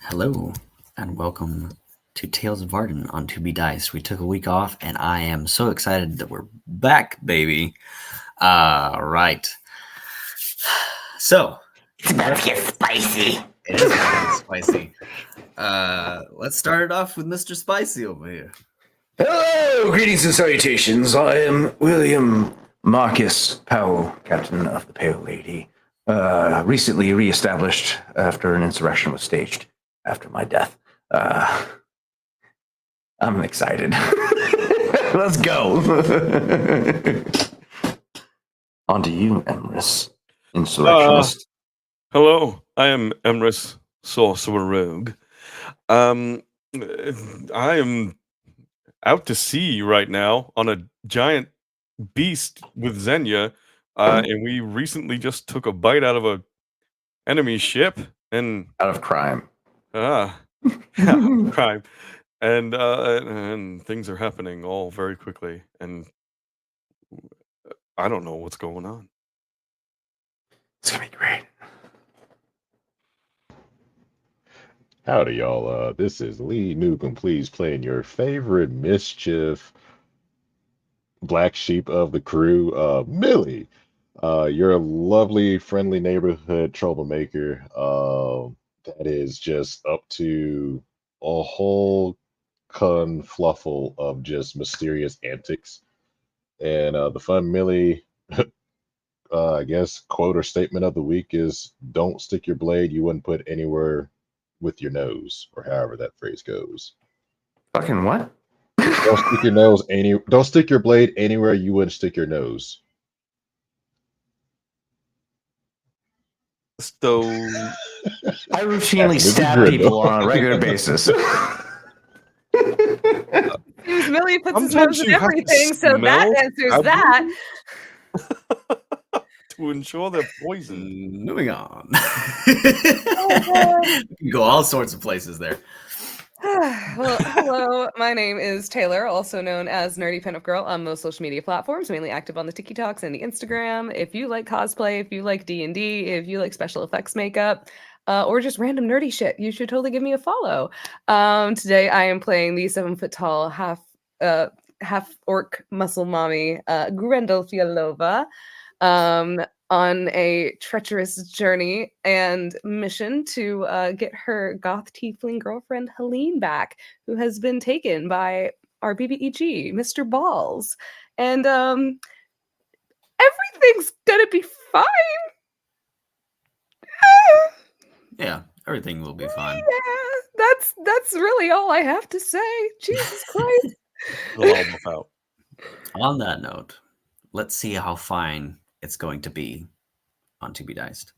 Hello, and welcome to Tales of Vardin on 2B Dice. We took a week off, and I am so excited that we're back, baby. Right. So, it's about to get spicy. It is about to get spicy. Let's start it off with Mr. Spicy over here. Hello, greetings and salutations. I am William Marcus Powell, captain of the Pale Lady. Recently reestablished after an insurrection was staged after my death. I'm excited. Let's go. On to you, Emrys, Uh, insurrectionist. hello, I am Emrys Sorcerer Rogue. Um, I am out to sea right now on a giant beast with Xenia, and we recently just took a bite out of a enemy ship, and Out of crime. ah, crime, and things are happening all very quickly, and I don't know what's going on. It's gonna be great. Howdy, y'all. This is Lee Newcomb. Please playing your favorite mischief black sheep of the crew, Millie. You're a lovely, friendly neighborhood troublemaker that is just up to a whole confluffle of just mysterious antics. And the fun Millie, I guess, quote or statement of the week is don't stick your blade you wouldn't put anywhere with your nose, or however that phrase goes. Fucking what? Don't stick your blade anywhere you wouldn't stick your nose. So I routinely That's stab Mr. people Grindle. on a regular basis. Seems Millie puts his Sometimes nose in you have to everything, so that smell answers how that. to ensure they're poisoned. Moving on. Oh, We can go all sorts of places there. Well, hello. My name is Taylor, also known as Nerdy Pinup Girl on most social media platforms, mainly active on the TikToks and the Instagram. If you like cosplay, if you like D&D, if you like special effects makeup, or just random nerdy shit, you should totally give me a follow. Today I am playing the 7 foot tall half orc muscle mommy, Grendel Fialova. On a treacherous journey and mission to get her goth tiefling girlfriend Helene back, who has been taken by our BBEG, Mr. Balls. And everything's gonna be fine. Yeah, everything will be fine. Yeah, that's really all I have to say. Jesus Christ. They'll all buff out. On that note, let's see how fine it's going to be on To Be Diced.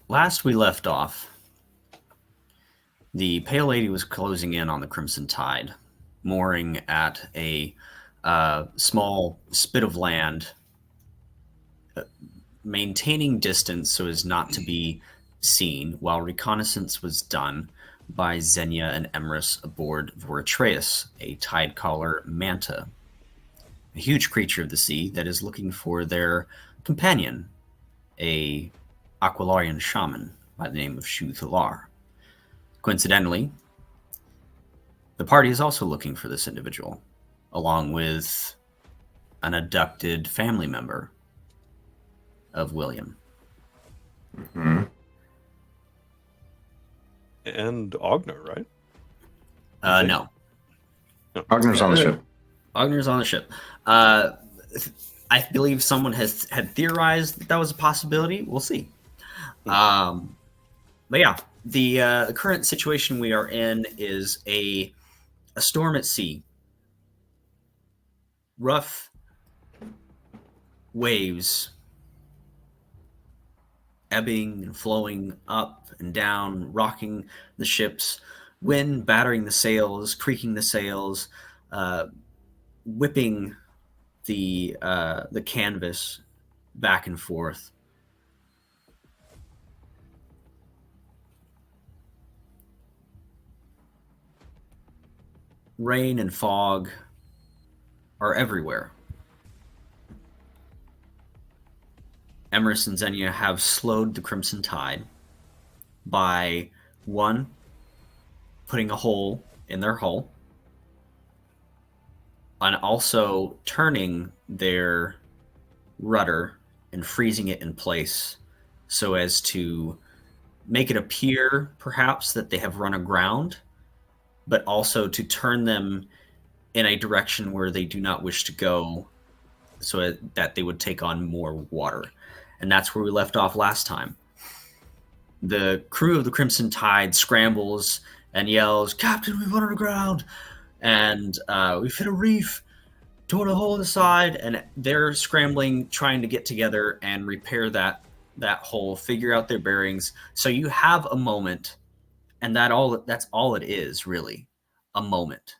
Last we left off, the Pale Lady was closing in on the Crimson Tide, mooring at a small spit of land, maintaining distance so as not to be seen, while reconnaissance was done by Xenia and Emrys aboard Voratreus, a tide-caller manta, a huge creature of the sea that is looking for their companion, a Aquilarian shaman by the name of Shu Thalar. Coincidentally, the party is also looking for this individual, along with an abducted family member of William. Mm-hmm. And Ogner, right? No. Ogner's on the ship. Ogner's on the ship. I believe someone had theorized that was a possibility. We'll see. But yeah, the current situation we are in is a storm at sea. Rough waves ebbing and flowing up and down, rocking the ships, wind battering the sails, creaking the sails, whipping the canvas back and forth. rain and fog are everywhere. Emrys and Xenia have slowed the Crimson Tide by one, putting a hole in their hull, and also turning their rudder and freezing it in place so as to make it appear perhaps that they have run aground, but also to turn them in a direction where they do not wish to go so that they would take on more water. And that's where we left off last time. The crew of the Crimson Tide scrambles and yells, "Captain, we've run aground! And we've hit a reef, torn a hole in the side," and they're scrambling, trying to get together and repair that hole, figure out their bearings. So you have a moment, and that's all it is, really, a moment.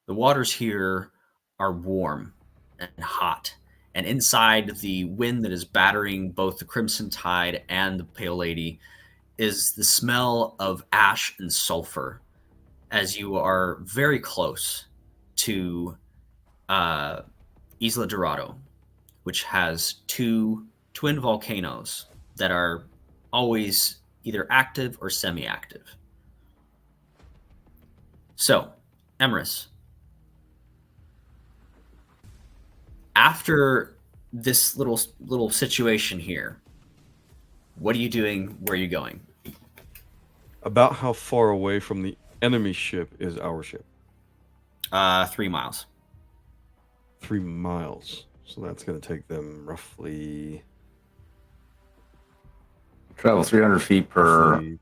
The waters here are warm and hot, and inside the wind that is battering both the Crimson Tide and the Pale Lady is the smell of ash and sulfur, as you are very close to Isla Dorado, which has two twin volcanoes that are always either active or semi-active. So, Emrys, after this little situation here, what are you doing? Where are you going? About how far away from the enemy ship is our ship? 3 miles. 3 miles. So that's going to take them roughly Travel 300 feet per.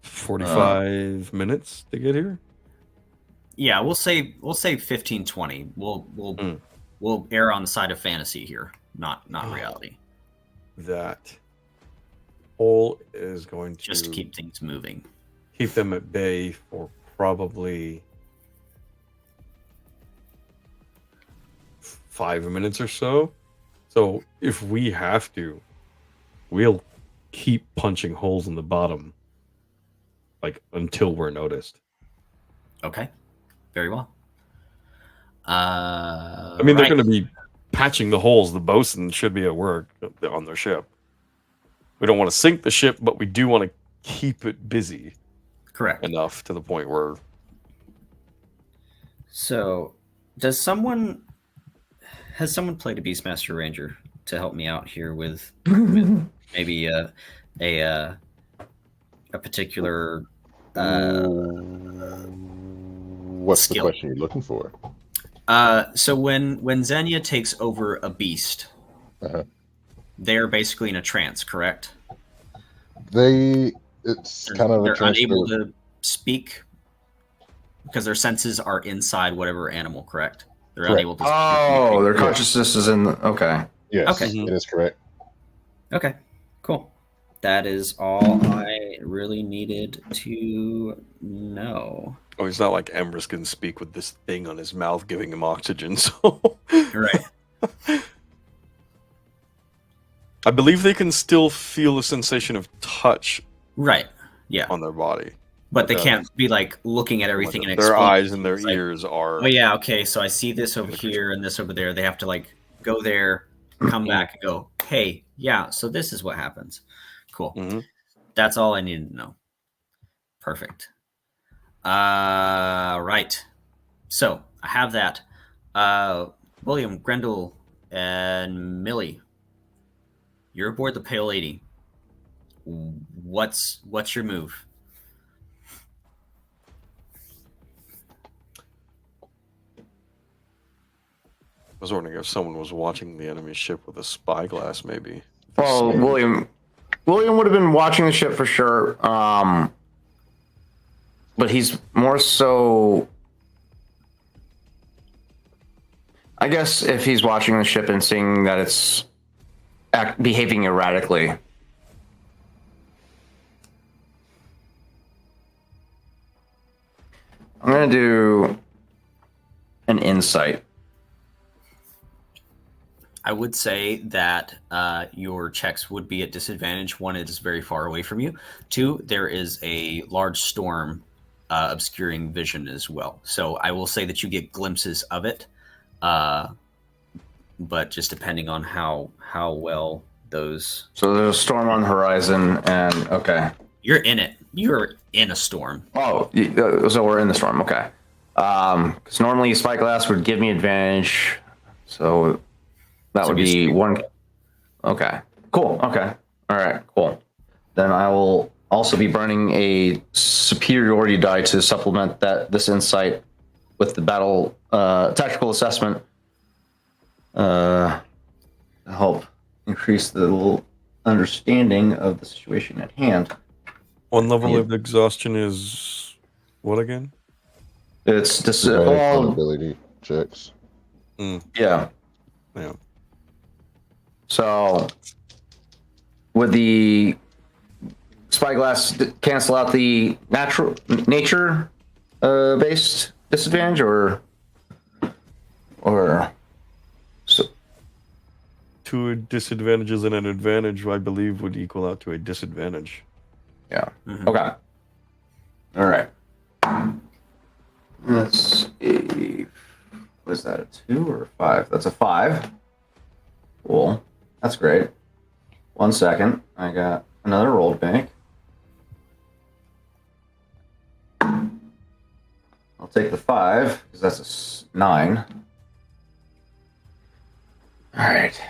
45 minutes to get here. Yeah, we'll say 15, 20. We'll err on the side of fantasy here, not reality. That hole is going to Just to keep things moving. keep them at bay for probably 5 minutes or so. So if we have to, we'll keep punching holes in the bottom, like until we're noticed. Okay, very well. I mean, they're going to be patching the holes. The bosun should be at work on their ship. We don't want to sink the ship, but we do want to keep it busy Correct. enough to the point where So, has someone played a Beastmaster Ranger to help me out here with maybe a particular What's skill. the question you're looking for? So when Xenia takes over a beast, Uh-huh. they're basically in a trance, correct? It's kind of a They're transfer. unable to speak because their senses are inside whatever animal, correct? They're Correct. unable to Oh, their Yeah. consciousness is in the. Okay. Yes, Okay. it is correct. Okay, cool. That is all I really needed to know. oh, he's not like Emrys can speak with this thing on his mouth giving him oxygen. So Right. I believe they can still feel the sensation of touch Right. Yeah. on their body. But they can't be like looking at everything and Their explaining eyes and their things, like, ears are. oh yeah, okay, so I see this over here and this over there. They have to like go there, come back and go, hey, yeah, so this is what happens. Cool. Mhm. That's all I needed to know. Perfect. Right. So I have that. William, Grendel, and Millie, you're aboard the Pale Lady. What's your move? I was wondering if someone was watching the enemy ship with a spyglass, maybe. Well, William would have been watching the ship for sure. But he's more so. I guess if he's watching the ship and seeing that it's behaving erratically. I'm going to do an insight. I would say that your checks would be at disadvantage. One, it is very far away from you. Two, there is a large storm obscuring vision as well. So I will say that you get glimpses of it, but just depending on how well those. So there's a storm on the horizon, and okay. You're in it. You're in a storm. Oh, so we're in the storm. Okay. Because normally spyglass would give me advantage, so that So would basically- be one. Okay. Cool. Okay. All right. Cool. Then I will also be burning a superiority die to supplement this insight with the battle tactical assessment. To help increase the little understanding of the situation at hand. One level Yeah. of exhaustion is what again? It's this. Advantage on ability checks. Yeah. Yeah. So, would the spyglass cancel out the nature based disadvantage, or so? Two disadvantages and an advantage, I believe, would equal out to a disadvantage. Yeah. Mhm. Okay. All right. That's a. Was that a 2 or a 5? That's a 5. Cool. That's great. 1 second. I got another roll to make. I'll take the 5 because that's a 9. All right.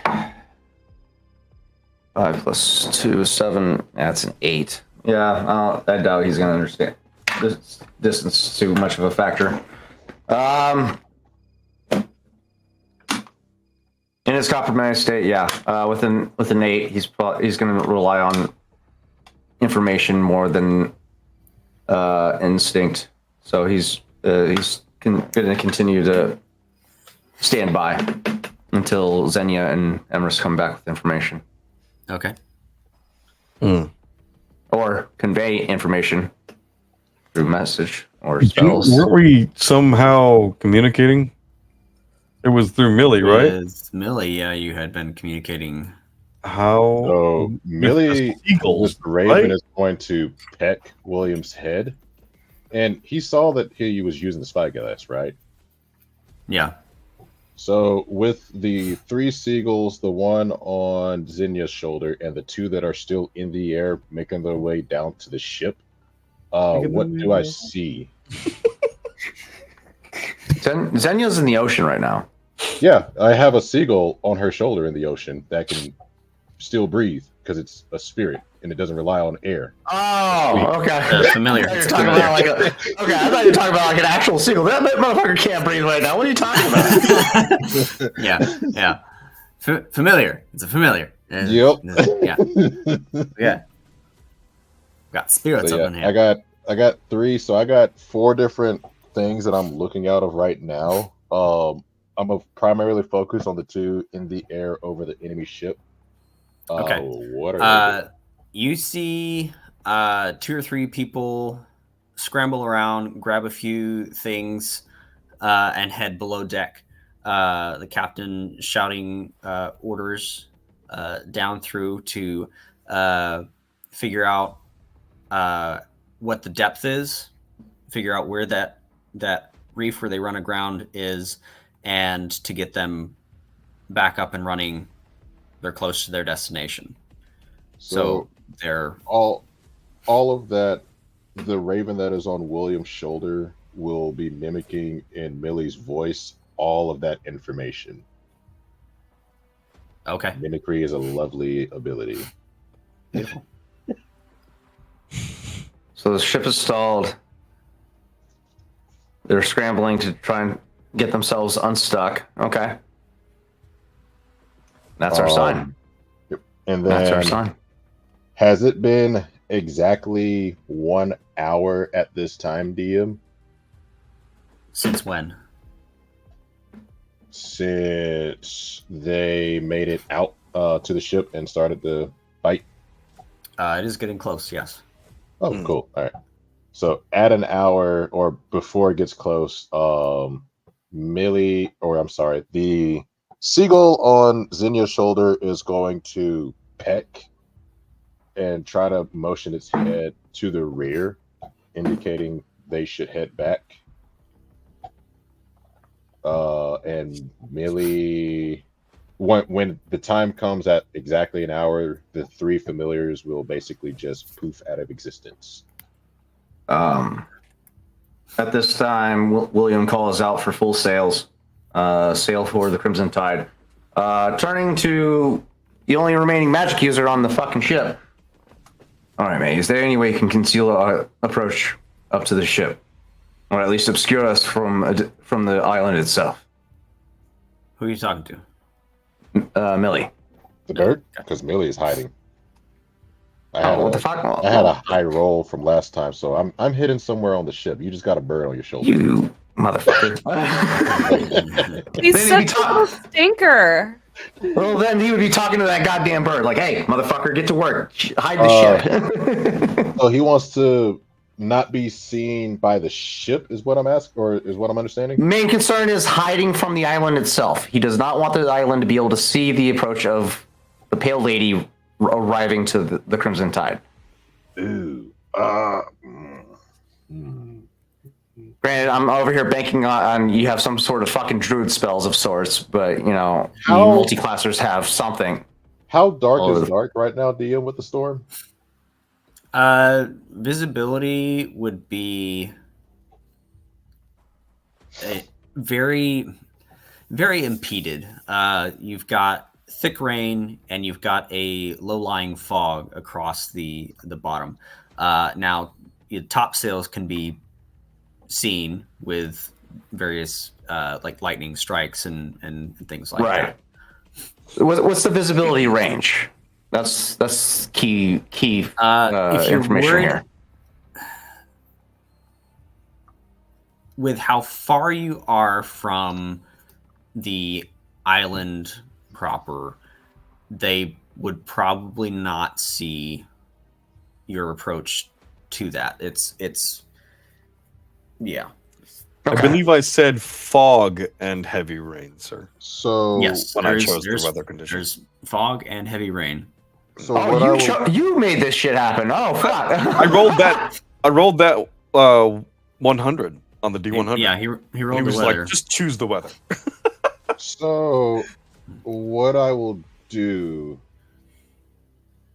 5 plus 2 is 7. That's an 8. Yeah, I doubt he's going to understand. This distance is too much of a factor. In his compromised state, yeah. With an 8, he's going to rely on information more than instinct. So he's going to continue to stand by until Xenia and Emrys come back with information. Okay. Or convey information through message or spells. Weren't we somehow communicating? It was through Millie, right? With Millie, yeah, you had been communicating. How? So with Millie, the seagulls, this raven right? is going to peck William's head, and he saw that he was using the spyglass, right? Yeah. So with the 3 seagulls, the one on Zinnia's shoulder, and the 2 that are still in the air making their way down to the ship, what do I see? Xenia's in the ocean right now. Yeah, I have a seagull on her shoulder in the ocean that can still breathe because it's a spirit and it doesn't rely on air. Oh, okay. Familiar. I thought you were talking about I thought you were talking about like an actual seagull. That motherfucker can't breathe right now. What are you talking about? Yeah. Familiar. It's a familiar. Yep. Yeah. Got spirits So up in here. I got 3, so I got 4 different things that I'm looking out of right now. I'm gonna primarily focus on the 2 in the air over the enemy ship. Okay. What are they You see 2 or 3 people scramble around, grab a few things, and head below deck. The captain shouting orders down through to figure out what the depth is, figure out where that reef where they run aground is, and to get them back up and running. They're close to their destination. So they're all of that. The raven that is on William's shoulder will be mimicking in Millie's voice all of that information. okay. Mimicry is a lovely ability. Beautiful. So the ship is stalled. They're scrambling to try and get themselves unstuck. Okay. That's our sign. Yep. And That's our then sign. has it been exactly 1 hour at this time, DM? Since when? Since they made it out to the ship and started the fight? It is getting close, yes. Oh, cool. All right. So at an hour or before it gets close, the seagull on Zinnia's shoulder is going to peck and try to motion its head to the rear, indicating they should head back. And Millie, when the time comes at exactly an hour, the three familiars will basically just poof out of existence. At this time, William calls out for full sails. Sail for the Crimson Tide. Turning to the only remaining magic user on the fucking ship. All right, mate. Is there any way you can conceal our approach up to the ship, or at least obscure us from the island itself? Who are you talking to? Millie. The dirt, because Millie is hiding. What the fuck? I had a high roll from last time, so I'm hidden somewhere on the ship. You just got a bird on your shoulder. You motherfucker. He's Then he'd such a little stinker. Well, then he would be talking to that goddamn bird, like, "Hey, motherfucker, get to work. Hide the ship." So he wants to not be seen by the ship, is what I'm asking, or is what I'm understanding? Main concern is hiding from the island itself. He does not want the island to be able to see the approach of the Pale Lady arriving to the Crimson Tide. Ooh. Granted, I'm over here banking on you have some sort of fucking druid spells of sorts, but you How- multi-classers have something. How dark Oh, is dark right now, DM, with the storm? Visibility would be very, very impeded. You've got thick rain and you've got a low-lying fog across the bottom. Now, your topsails can be seen with various like lightning strikes and things like that. What's the visibility range? That's key If you're information worried here. with how far you are from the island proper, they would probably not see your approach to that. It's yeah. I believe I said fog and heavy rain, sir. So Yes, when I there's- chose the there's- weather conditions. There's fog and heavy rain. So Oh, what I will, you made this shit happen. Oh, fuck. I rolled that 100 on the D100. Yeah, he he rolled the was weather. like, just choose the weather. so what I will do,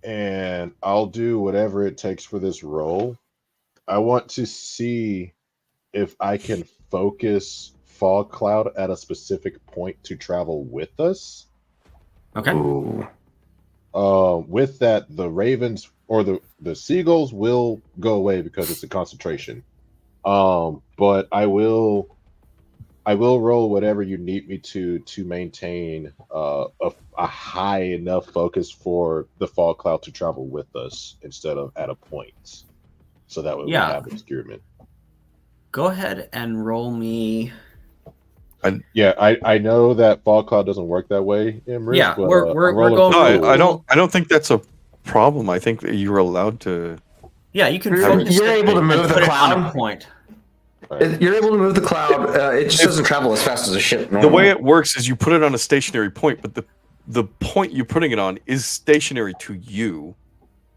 and I'll do whatever it takes for this roll. I want to see if I can focus fog cloud at a specific point to travel with us. Okay. Ooh. With that, the ravens or the seagulls will go away because it's a concentration. But I will roll whatever you need me to maintain a high enough focus for the fog cloud to travel with us instead of at a point. So that way we have obscurement. Go ahead and roll me. Yeah, I know that fog cloud doesn't work that way, Emrys, Yeah, but, we're I'm going rolling No, for I cool. don't think that's a problem. I think that you're allowed to. Yeah, you can You're focus it able to and move the put it on a cloud? point. You're able to move the cloud. It just doesn't travel as fast as a ship. The way it works is you put it on a stationary point, but the point you're putting it on is stationary to you.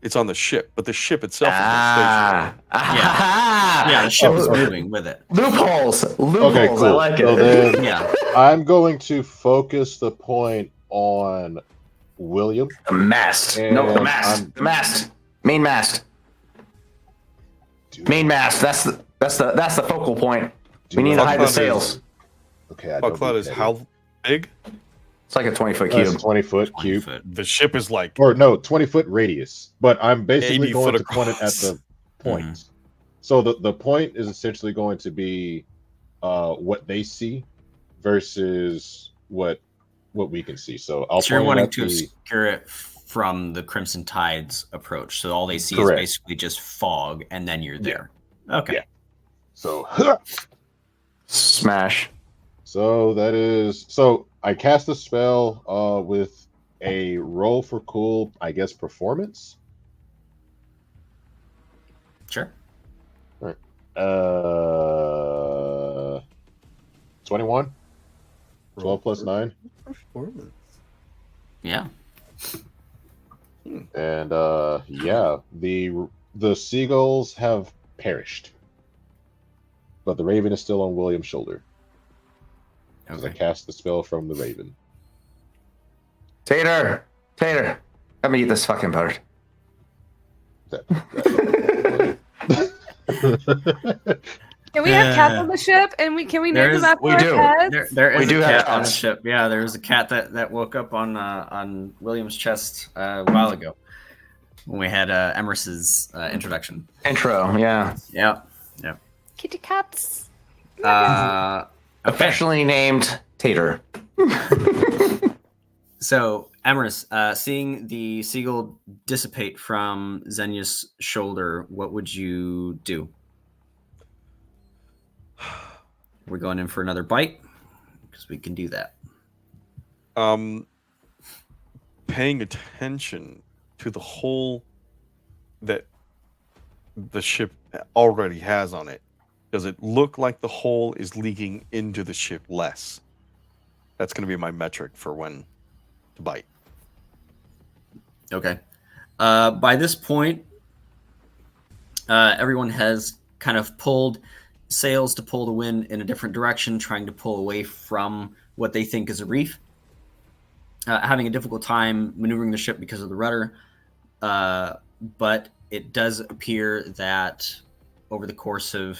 It's on the ship, but the ship itself is not stationary. Yeah, the ship is moving with it. Loopholes. Okay, cool. I like So it. then Yeah. I'm going to focus the point on William. The mast. No, the And mast. The mast. Main mast. Main mast. That's the focal point. We need to Fog hide the cloud sails. Okay, I Fog don't cloud do is petty. how big? It's like a 20-foot It's cube. 20-foot 20 cube. foot. The ship is like Or no, 20-foot radius. But I'm basically 80 going foot to point it at across. the point. So the point is essentially going to be what they see versus what we can see. So I'll So you're point it wanting at to the obscure it from the Crimson Tide's approach. So all they see Correct. is basically just fog, and then you're there. Okay. Yeah. So Smash. so that is so I cast a spell with a roll for cool, I guess, performance. Sure. 21. 12 plus 9. performance. Yeah. And yeah, the seagulls have perished. but the raven is still on William's shoulder. As I Okay. cast the spell from the raven. Tater, let me eat this fucking bird. Can we have cats on the ship? And can we There name them is- after we our do. pets? There is We do a have cat on the cats. ship. Yeah, there was a cat that woke up on William's chest a while ago when we had Emers's introduction. Intro, yeah. Yeah. Kitty cats. Okay. Affectionately named Tater. So, Emrys, seeing the seagull dissipate from Xenia's shoulder, what would you do? We're going in for another bite because we can do that. Paying attention to the hole that the ship already has on it. Does it look like the hole is leaking into the ship less? That's going to be my metric for when to bite. Okay. By this point, everyone has kind of pulled sails to pull the wind in a different direction, trying to pull away from what they think is a reef. Having a difficult time maneuvering the ship because of the rudder. But it does appear that over the course of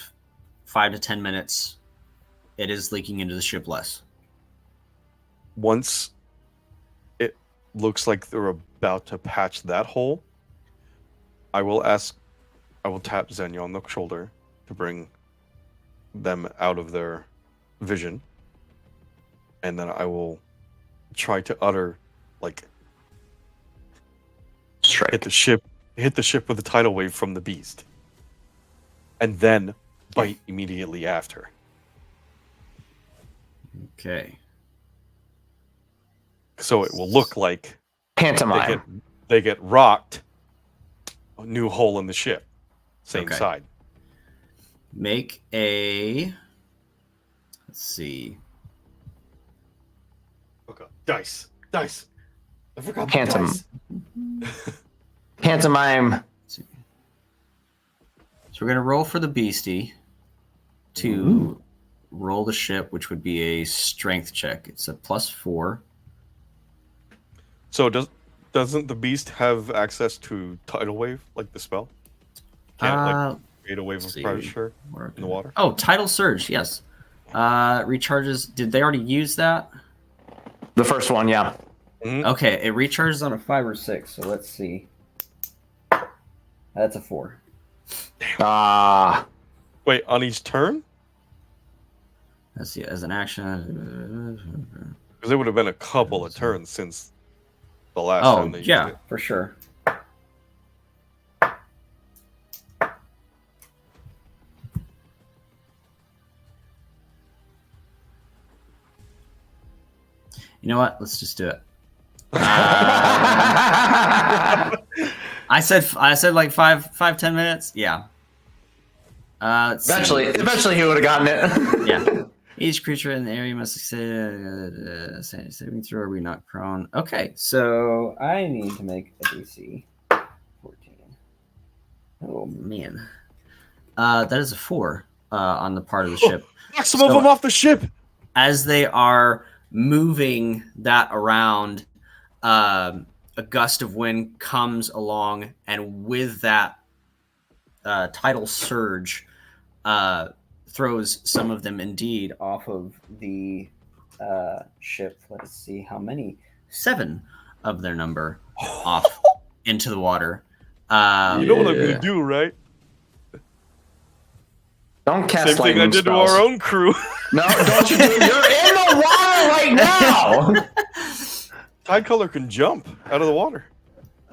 5 to 10 minutes, it is leaking into the ship less. Once it looks like they're about to patch that hole, I will tap Xenia on the shoulder to bring them out of their vision. And then I will try to utter, like, Strike. hit the ship with a tidal wave from the beast. And then bite immediately after. Okay. So it will look like Pantomime. they get rocked. A new hole in the ship. Same Okay. side. Make a... Let's see. Okay. Dice. I forgot the Pantom- dice. Pantomime. Let's see. So we're going to roll for the beastie to roll the ship, which would be a strength check. It's a +4. So doesn't the beast have access to tidal wave like the spell? Can't create a wave of see. pressure in the water? Oh, tidal surge, yes. Recharges. Did they already use that? The first one, yeah. Mhm. Okay, it recharges on a 5 or 6. So let's see. That's a 4. Ah. Wait, on each turn? Let's see. As an action. Because it would have been a couple of turns since the last Oh, time they used yeah, it. for sure. You know what? Let's just do it. I said like 5-10 minutes. Yeah. Let's see. Eventually he would have gotten it. Yeah. Each creature in the area must succeed saving throw or be knocked prone. Okay, so I need to make a DC 14. Oh man, that is a 4 on the part of the ship. Knock some of them off the ship! As they are moving that around, a gust of wind comes along, and with that tidal surge, throws some of them indeed off of the ship. Let's see how many. 7 of their number off into the water. You know what I'm going to do, right? Don't cast Same thing I lightning did spells. to our own crew. No, don't you do it. You're in the water right now. Tide color can jump out of the water.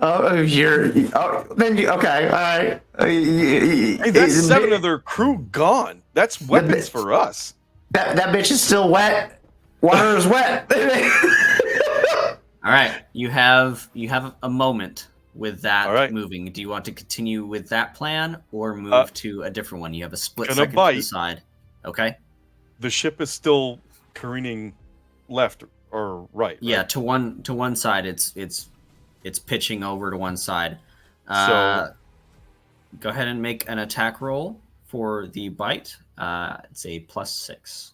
Okay, all right. Hey, that's 7 of their crew gone. That's weapons for us. That bitch is still wet. Water is wet. All right, you have a moment with that All right. moving. Do you want to continue with that plan or move to a different one? You have a split gonna second to bite. decide. Okay. The ship is still careening left or right. Yeah, right? to one side, it's pitching over to one side. So- Go ahead and make an attack roll for the bite. It's a +6.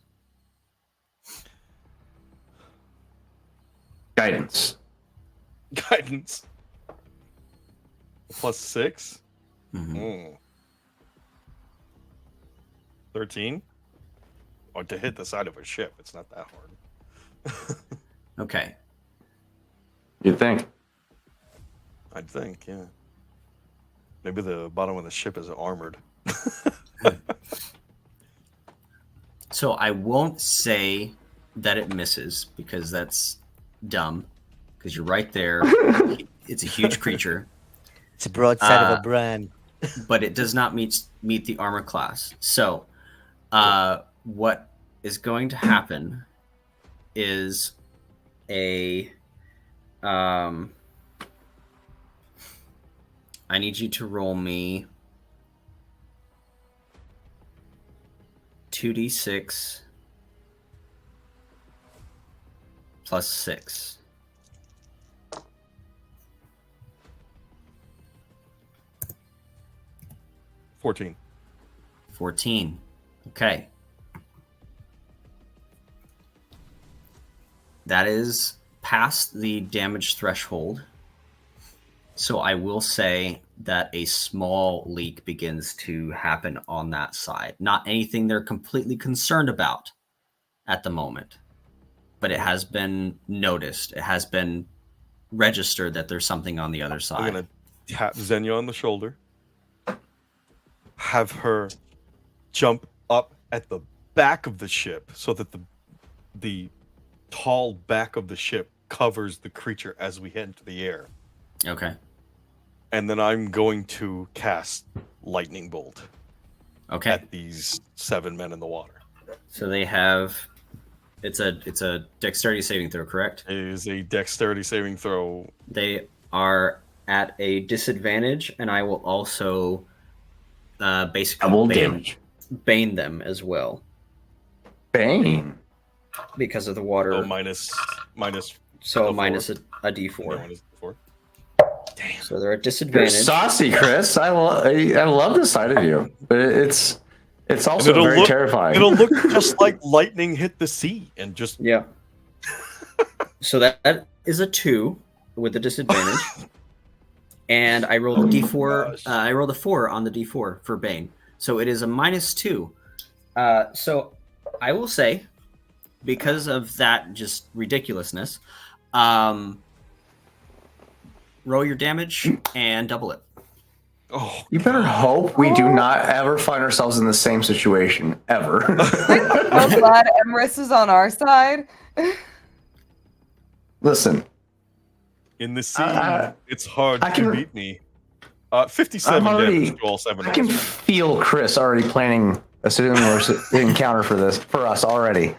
Guidance. Guidance. +6. Mhm. 13. Or to hit the side of a ship, it's not that hard. Okay. You'd think. I'd think, yeah. Maybe the bottom of the ship is armored. So I won't say that it misses because that's dumb. Because you're right there. It's a huge creature, It's a broadside of a brand. but it does not meet the armor class. So, what is going to happen is I need you to roll me 2d6 +6. 14. 14. Okay. That is past the damage threshold. So I will say that a small leak begins to happen on that side. Not anything they're completely concerned about at the moment, but it has been noticed. It has been registered that there's something on the other I'm side. going to tap Xenia on the shoulder. Have her jump up at the back of the ship so that the tall back of the ship covers the creature as we head into the air. Okay. And then I'm going to cast Lightning Bolt Okay. at these 7 men in the water. So they have it's a dexterity saving throw, correct? It is a dexterity saving throw. They are at a disadvantage, and I will also basically Double damage. bane them as well Bane. because of the water. So minus So a minus four. a d4. No, minus 4. So they're at You're disadvantage. saucy, Chris. I love this side of you, but it's also it'll very look- terrifying. It'll look just like lightning hit the sea and just Yeah. So that is a 2 with the disadvantage. And I rolled a d4. gosh. I rolled a 4 on the d4 for Bane. So it is a -2. So I will say, because of that just ridiculousness, roll your damage and double it. oh You better hope we do not ever find ourselves in the same situation ever. I'm so glad Emrys is on our side. Listen, in the sea, I it's hard I to can- beat me. 57 I'm already- damage to all 7 I can of us. feel Chris already planning a similar encounter for us already.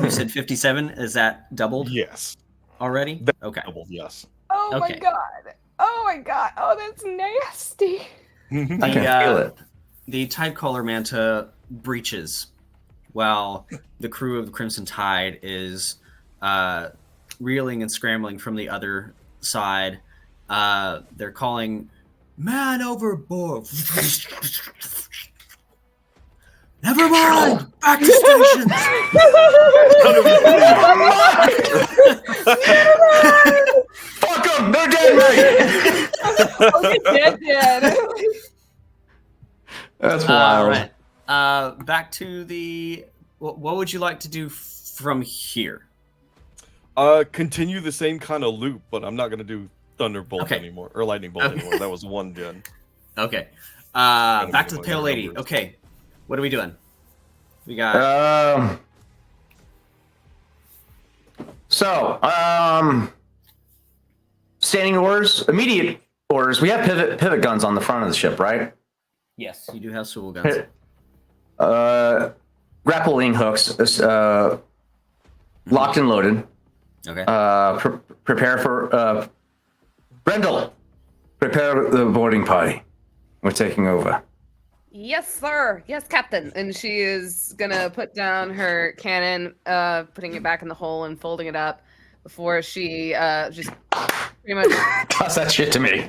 You said 57. Is that doubled Yes. already? That- Okay. Double, yes. Oh Okay. my god. Oh my god. Oh, that's nasty. I can feel it. The Tidecaller Manta breaches while the crew of the Crimson Tide is reeling and scrambling from the other side. They're calling, "Man overboard!" Never mind! Back to stations! Fuck them! They're dead, right? Okay, dead. That's All wild. right. Back to the. What would you like to do from here? Continue the same kind of loop, but I'm not going to do Thunderbolt Okay. anymore, or Lightning Bolt Okay. anymore. That was one gen. Okay. Gotta Back make to the it Pale more Lady. numbers. Okay. What are we doing? We got. Standing orders, immediate orders. We have pivot guns on the front of the ship, right? Yes, you do have swivel guns. Grappling hooks, locked and loaded. Okay. Prepare for Brendel. Prepare the boarding party. We're taking over. Yes, sir. Yes, Captain. And she is gonna put down her cannon, putting it back in the hole and folding it up before she just pretty much Toss that shit to me.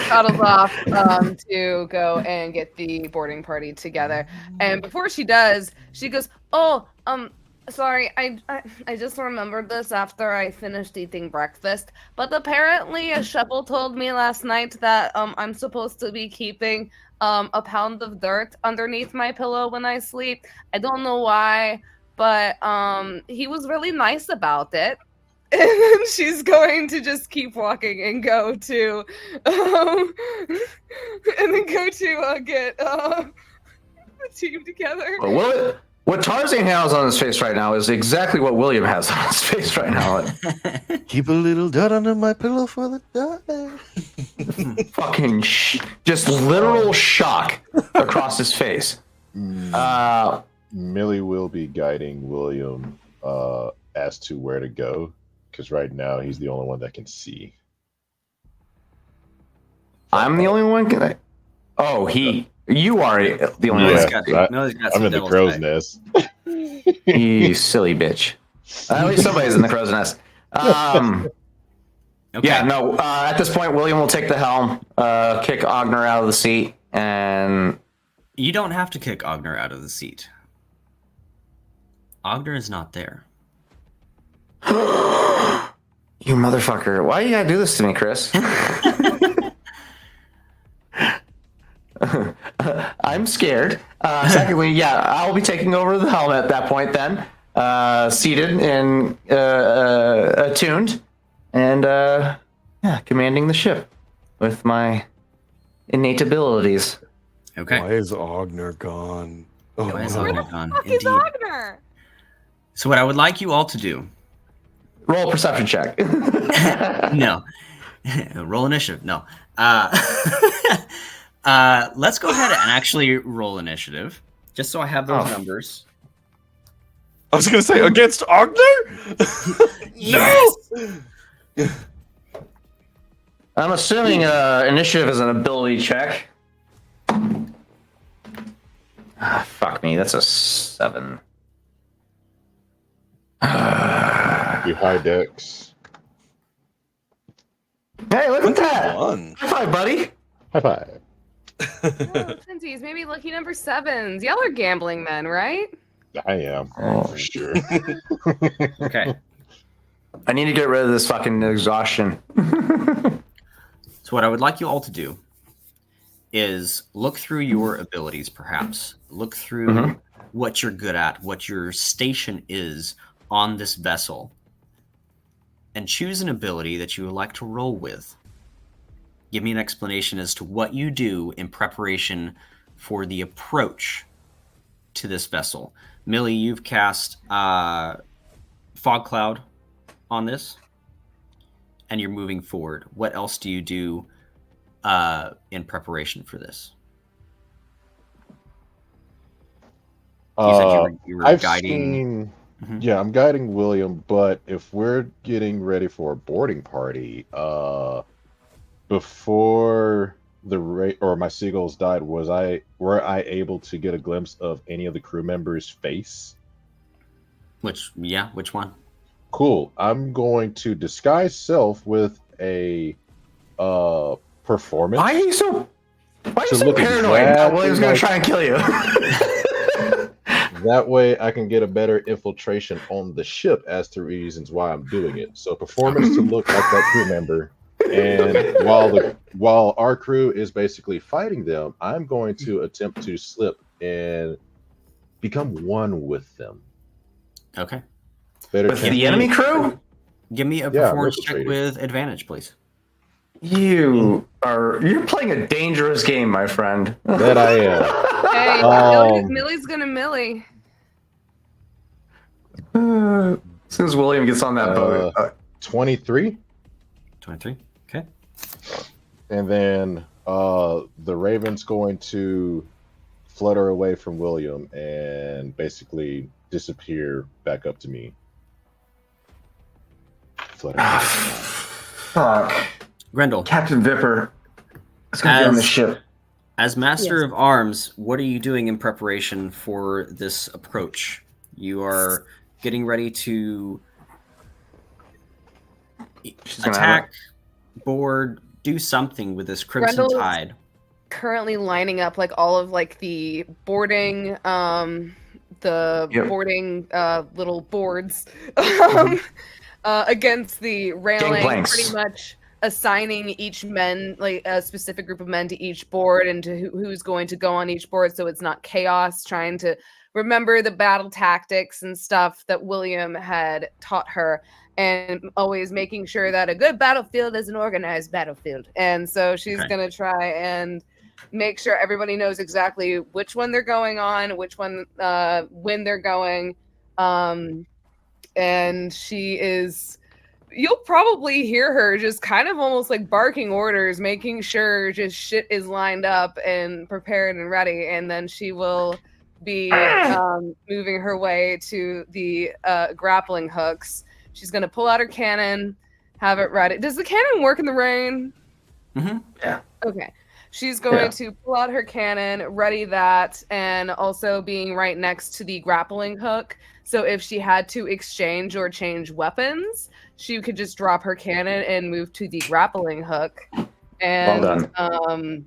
toddles off to go and get the boarding party together. And before she does, she goes, "Oh, sorry, I just remembered this after I finished eating breakfast. But apparently, a shepherd told me last night that I'm supposed to be keeping a pound of dirt underneath my pillow when I sleep. I don't know why, but he was really nice about it." And then she's going to just keep walking and go to, get the team together. Well, what Tarzan has on his face right now is exactly what William has on his face right now. Keep a little dirt under my pillow for the dark. Fucking just literal shock across his face. Millie will be guiding William as to where to go, because right now he's the only one that can see. I'm the only one. You are the only Yeah, one. I'm in the crow's nest. You silly bitch. At least somebody's in the crow's nest. Okay. Yeah, no. At this point, William will take the helm, kick Ogner out of the seat, and You don't have to kick Ogner out of the seat. Ogner is not there. you motherfucker! Why you gotta do this to me, Chris? I'm scared. Secondly, yeah, I'll be taking over the helm at that point. Then, seated and attuned, and commanding the ship with my innate abilities. Okay. Why is Ogner gone? Oh, Why is no. Ogner gone? Fuck is Indeed. Ogner? So what I would like you all to do. Roll a perception check. No. Roll initiative. No. Let's go ahead and actually roll initiative, just so I have those numbers. I was gonna say against Ogner. No. I'm assuming initiative is an ability check. Fuck me, that's a 7. You high decks. Hey, look at that! One. High five, buddy. High five. Oh, twinsies, maybe lucky number 7s. Y'all are gambling men, right? I am for sure. Okay. I need to get rid of this fucking exhaustion. So what I would like you all to do is look through your abilities, perhaps. Look through what you're good at, what your station is on this vessel, and choose an ability that you would like to roll with. Give me an explanation as to what you do in preparation for the approach to this vessel. Millie, you've cast Fog Cloud on this, and you're moving forward. What else do you do in preparation for this? You said you were I've guiding. seen. Yeah, I'm guiding William, but if we're getting ready for a boarding party, before my seagulls died, were I able to get a glimpse of any of the crew members' face? Which one? Cool. I'm going to disguise self with a performance. Why are you so look paranoid? exactly William's gonna like- try and kill you. That way I can get a better infiltration on the ship as to reasons why I'm doing it. So performance to look like that crew member. And while our crew is basically fighting them, I'm going to attempt to slip and become one with them. Okay. Better With chance- the enemy crew? Give me a Yeah, performance check infiltrating. with advantage, please. You're playing a dangerous game, my friend. That I am. Hey, Um, Millie's gonna Millie. As soon as William gets on that boat. 23. 23. Okay. And then the Raven's going to flutter away from William and basically disappear back up to me. Flutter. Fuck. Grendel, Captain Vipper is going to be on the As- ship. as Master of Arms, what are you doing in preparation for this approach? You are getting ready to She's gonna have Attack, board, do something with this Crimson Grendel's Tide. currently lining up like all of like the boarding Yep. boarding little boards Mm-hmm. against the railing, Gangplanks. pretty much assigning each men like a specific group of men to each board and to who's going to go on each board, so it's not chaos, trying to remember the battle tactics and stuff that William had taught her, and always making sure that a good battlefield is an organized battlefield. And so she's Okay. going to try and make sure everybody knows exactly which one they're going on, which one when they're going. And she is, you'll probably hear her just kind of almost like barking orders, making sure just shit is lined up and prepared and ready. And then she will be moving her way to the grappling hooks. She's going to pull out her cannon, have it ready. Does the cannon work in the rain? Mm-hmm. Yeah. Okay. She's going to pull out her cannon, ready that, and also being right next to the grappling hook. So if she had to exchange or change weapons, she could just drop her cannon and move to the grappling hook. And Well done.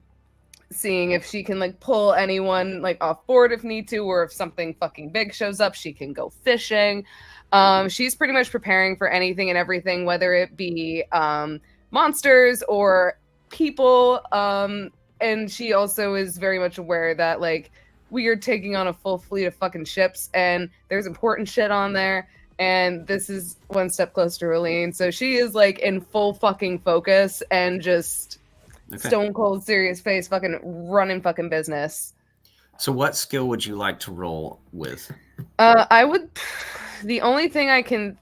Seeing if she can like pull anyone like off board if need to, or if something fucking big shows up, she can go fishing. She's pretty much preparing for anything and everything, whether it be monsters or people. And she also is very much aware that like we are taking on a full fleet of fucking ships and there's important shit on there. And this is one step closer to Relene. So she is like in full fucking focus and just stone cold serious face fucking running fucking business. So what skill would you like to roll with? I would, the only thing I can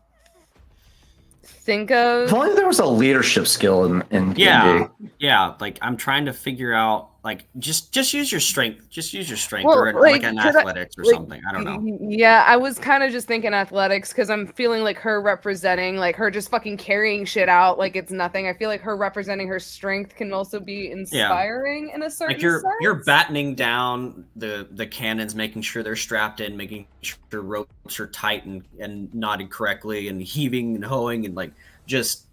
think of. If only there was a leadership skill in Yeah, D&D. yeah. Like I'm trying to figure out. Like just use your strength. Just use your strength, Well, or like an athletics or something. I don't know. Yeah, I was kind of just thinking athletics because I'm feeling like her representing, like her just fucking carrying shit out like it's nothing. I feel like her representing her strength can also be inspiring in a certain Like sense. you're battening down the cannons, making sure they're strapped in, making sure ropes are tight and knotted correctly, and heaving and hoeing, and like just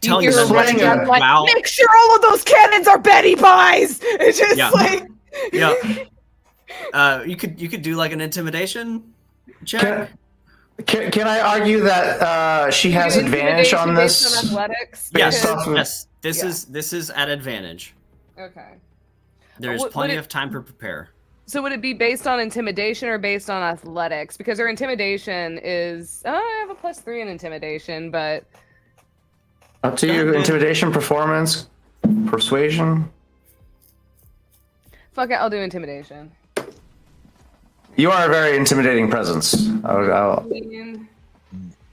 telling You're them what to do. like, Wow. make sure all of those cannons are Betty Pies. It's just like you could do like an intimidation check. Can I argue that she has advantage on this? Based on athletics. Yes. This is at advantage. Okay. There's plenty of time to prepare. So would it be based on intimidation or based on athletics? Because her intimidation is I have a +3 in intimidation, but Up to you. Intimidation, performance, persuasion. fuck it, I'll do intimidation. You are a very intimidating presence.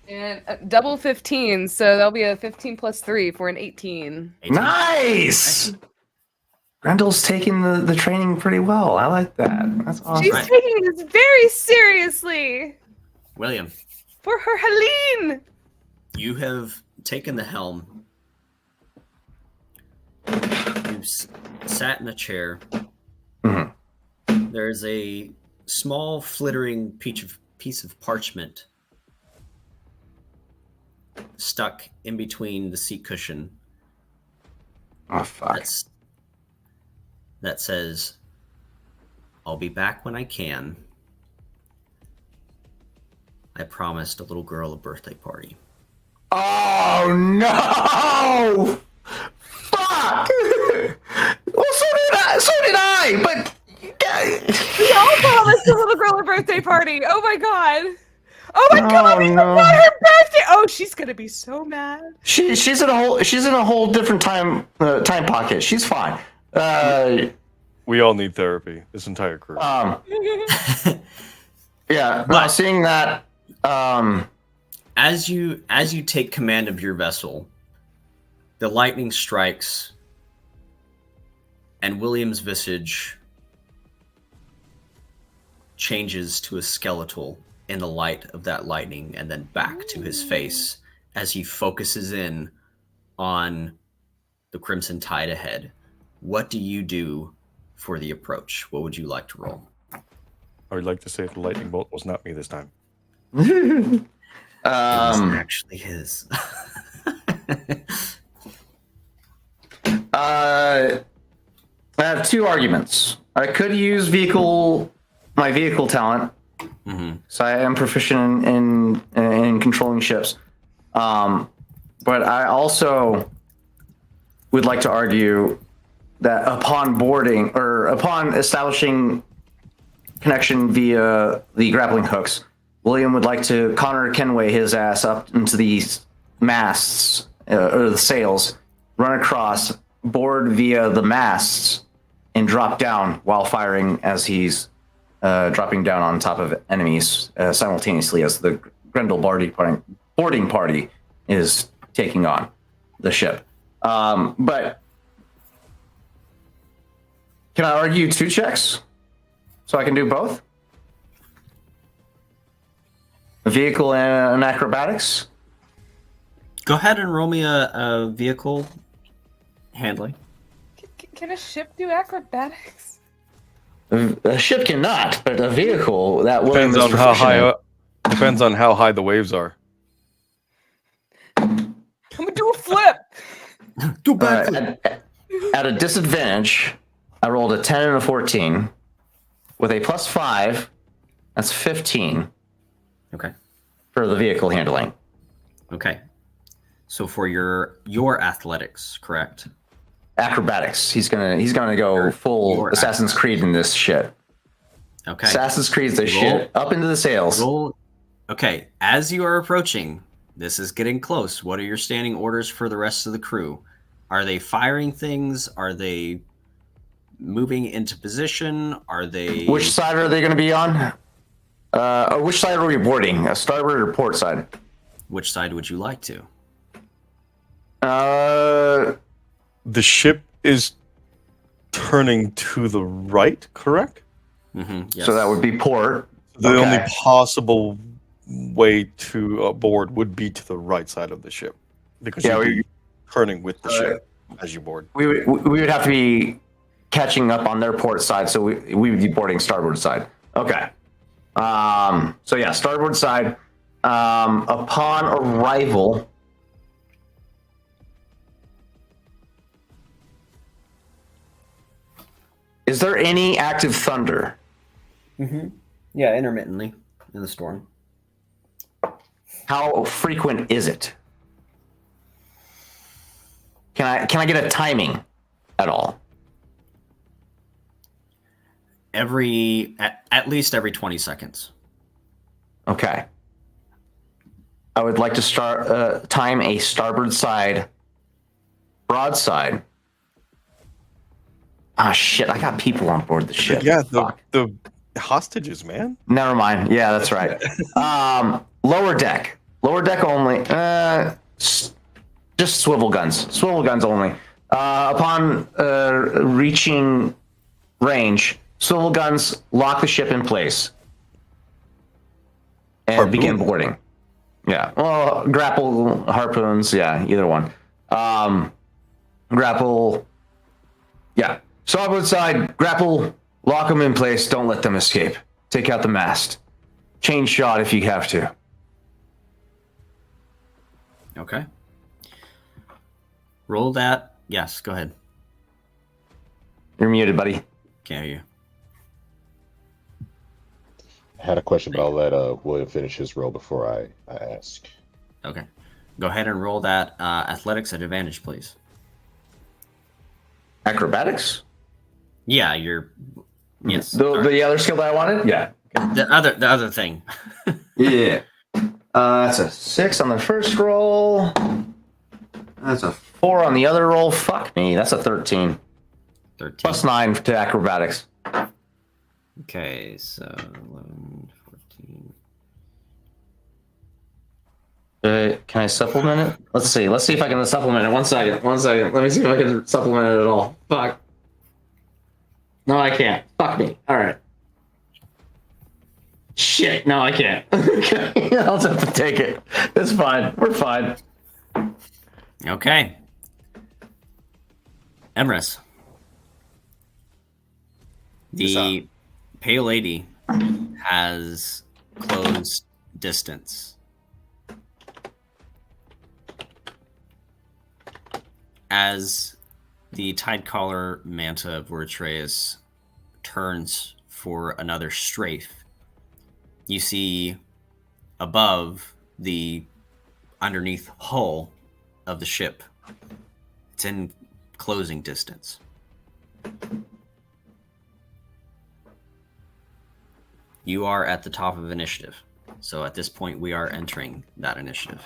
And double 15, so that'll be a 15 + 3 for an 18. Nice! Grendel's taking the training pretty well. I like that. That's awesome. She's taking this very seriously. William, For her Helene. you have taken the helm. You've sat in a chair. Mm-hmm. There's a small flittering piece of parchment stuck in between the seat cushion. Oh, fuck. That says, "I'll be back when I can. I promised a little girl a birthday party." Oh, no! Fuck! Well, so did I, but... We all promised a little girl a birthday party. Oh my god. Oh my god, we no. forgot her birthday. Oh, she's gonna be so mad. She's in a whole different time pocket. She's fine. We all need therapy. This entire crew. Yeah, but seeing that, as you take command of your vessel, the lightning strikes, and William's visage changes to a skeletal in the light of that lightning, and then back to his face as he focuses in on the Crimson Tide ahead. What do you do for the approach? What would you like to roll? I would like to say if the lightning bolt was not me this time. It was actually his. I have two arguments. I could use my vehicle talent, so I am proficient in controlling ships. But I also would like to argue that upon boarding or upon establishing connection via the grappling hooks, William would like to Connor Kenway his ass up into these masts or the sails, run across, board via the masts, and drop down while firing as he's dropping down on top of enemies simultaneously as the Grendel boarding party is taking on the ship. But can I argue 2 checks so I can do both? A vehicle and an acrobatics? Go ahead and roll me a vehicle handling. Can a ship do acrobatics? A ship cannot, but a vehicle that Depends on how high. Depends on how high the waves are. I'm gonna do a flip. Do backflip. At a disadvantage, I rolled a 10 and a 14. With a +5, that's 15 Okay. for the vehicle handling. Okay. So for your athletics, correct? Acrobatics. He's gonna go full Your Assassin's Creed in this shit. Okay. Assassin's Creed's the shit. Up into the sails. Roll. Okay. As you are approaching, this is getting close. What are your standing orders for the rest of the crew? Are they firing things? Are they moving into position? Are they? Which side are they going to be on? Or which side are we boarding? A starboard or port side? Which side would you like to? The ship is turning to the right, correct? Mm-hmm. Yes. So that would be port. The Okay. only possible way to board would be to the right side of the ship, because Yeah, you'd we- be turning with the ship as you board. We would have to be catching up on their port side, so we would be boarding starboard side. Okay. So yeah, starboard side. Upon arrival, is there any active thunder? Yeah, intermittently in the storm. How frequent is it? Can I get a timing at all? At least every 20 seconds. Okay. I would like to start time a starboard side broadside. Ah, shit! I got people on board the ship. Yeah, Fuck. the hostages, man. Never mind. Yeah, that's right. Lower deck only. Just swivel guns only. Upon reaching range, swivel guns lock the ship in place and Harpoon. begin boarding. Yeah. Well, grapple, harpoons. Yeah, either one. Grapple. Yeah. Starboard side, grapple, lock them in place. Don't let them escape. Take out the mast. Change shot if you have to. Okay. Roll that. Yes, go ahead. You're muted, buddy. Can't hear you. I had a question, but I'll let William finish his roll before I ask. Okay. Go ahead and roll that athletics at advantage, please. Acrobatics? Yeah, yes. The other skill that I wanted? Yeah. The other thing. Yeah. That's a 6 on the first roll. That's a 4 on the other roll. Fuck me. That's a 13. 13. Plus 9 to acrobatics. Okay, so 11, 14. Can I supplement it? Let's see. Let's see if I can supplement it. One second. Let me see if I can supplement it at all. Fuck. No, I can't. Fuck me. All right. Shit. No, I can't. Okay. I'll just have to take it. It's fine. We're fine. Okay. Emrys. The Pale Lady has closed distance. as the Tidecaller Manta of Vortreus turns for another strafe, you see above the underneath hull of the ship. It's in closing distance. You are at the top of initiative. So at this point, we are entering that initiative.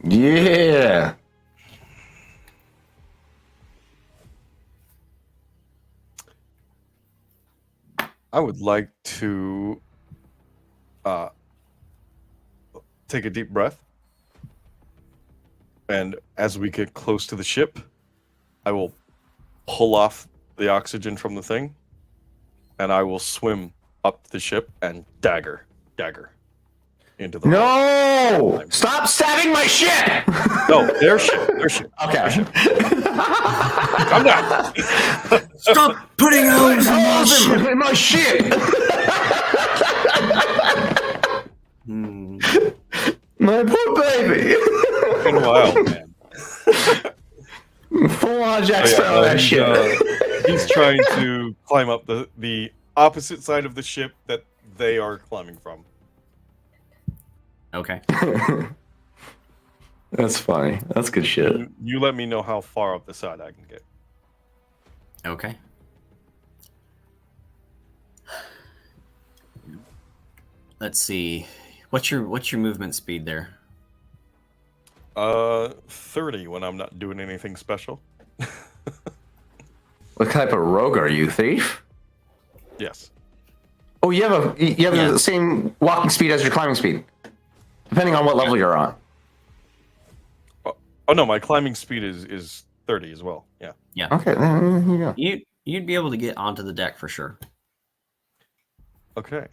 Yeah. I would like to take a deep breath. And as we get close to the ship, I will pull off the oxygen from the thing, and I will swim up the ship and dagger into the hull. No! Stop stabbing my ship! No, their ship. Okay. Calm down. Stop putting holes in my Holes ship! in my ship! My poor baby! Been a while, man. Full on Jack Sparrow that ship. He's trying to climb up the opposite side of the ship that they are climbing from. Okay. That's funny. That's good shit. You let me know how far up the side I can get. Okay. Let's see. What's your movement speed there? 30 when I'm not doing anything special. What type of rogue are you, thief? Yes. Oh, you have Yeah. the same walking speed as your climbing speed, depending on what level you're on. Oh no, my climbing speed is 30 as well. Yeah. Yeah. Okay, then here you go. You'd be able to get onto the deck for sure. Okay.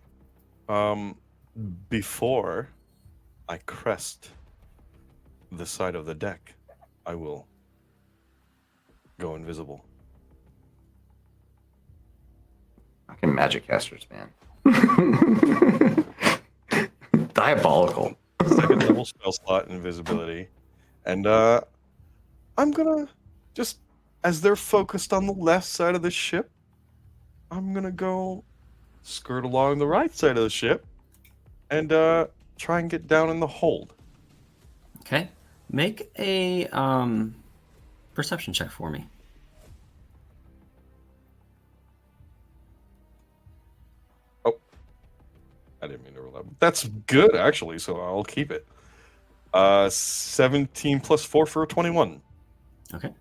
Before I crest the side of the deck, I will go invisible. Fucking magic casters, man. Diabolical. Second level spell slot, invisibility. And I'm gonna just, as they're focused on the left side of the ship, I'm gonna go skirt along the right side of the ship and try and get down in the hold. Okay. Make a perception check for me. I didn't mean to roll that. That's good, actually, so I'll keep it. 17 plus 4 for a 21. Okay.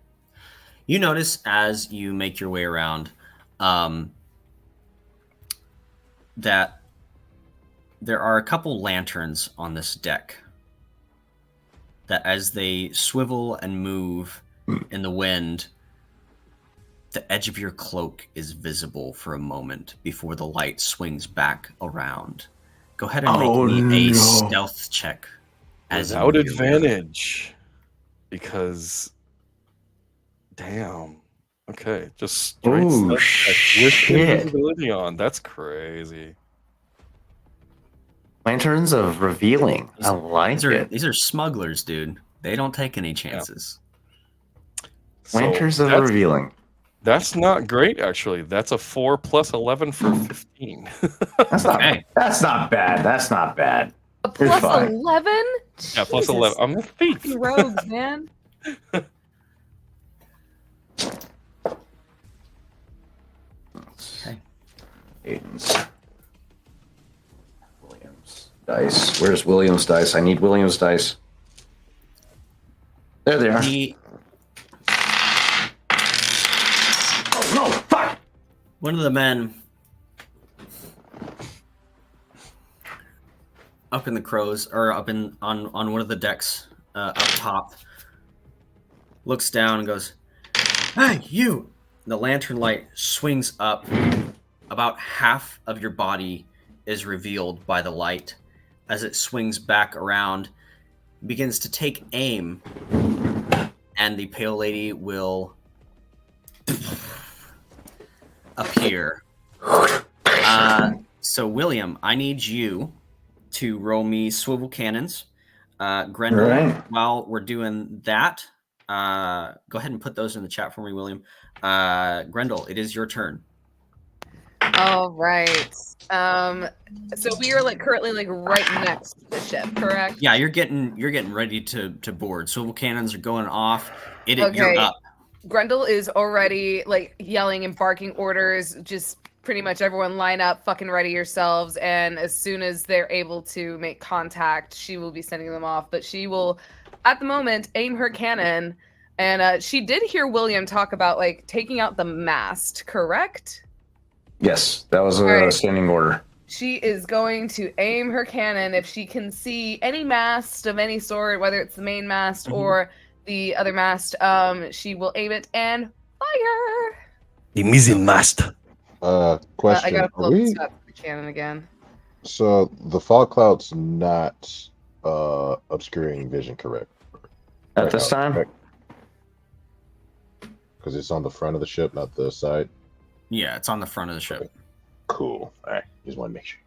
You notice as you make your way around that there are a couple lanterns on this deck that as they swivel and move in the wind, the edge of your cloak is visible for a moment before the light swings back around. Go ahead and make me a stealth check. Without advantage. Because, damn. Okay, just straight Oh, stealth check with shit. invisibility on. That's crazy. Lanterns of revealing. I like it. These are smugglers, dude. They don't take any chances. So Lanterns of that's- revealing. That's not great, actually. That's a 4 plus 11 for 15. That's not. Okay. That's not bad. That's not bad. A You're plus fine. 11? Yeah, plus Jesus. 11. I'm a thief. Fucking rogues, man. Okay. Aiden's. Williams dice. Where's Williams dice? I need Williams dice. There they are. Oh no! Fuck! One of the men up in the crows, or up on one of the decks up top, looks down and goes, "Hey, you!" The lantern light swings up. About half of your body is revealed by the light. As it swings back around, begins to take aim, and the pale lady will appear. So, William, I need you to roll me swivel cannons. Grendel, Right. while we're doing that, Go ahead and put those in the chat for me, William. Grendel, it is your turn. All right. So we are like currently like right next to the ship, correct? Yeah, you're getting ready to board. Swivel cannons are going off. You're Okay. up. Grendel is already like yelling and barking orders. Just pretty much everyone line up, fucking ready yourselves. And as soon as they're able to make contact, she will be sending them off. But she will, at the moment, aim her cannon. And she did hear William talk about like taking out the mast, correct? Yes, that was a Alright. standing order. She is going to aim her cannon if she can see any mast of any sort, whether it's the main mast or the other mast. She will aim it and fire. The missing mast. Question. I gotta Are pull up the we, stats for the cannon again. so the fog cloud's not obscuring vision, correct? At this time? Because it's on the front of the ship, not the side. Yeah, it's on the front of the ship. Cool. All right. Just want to make sure.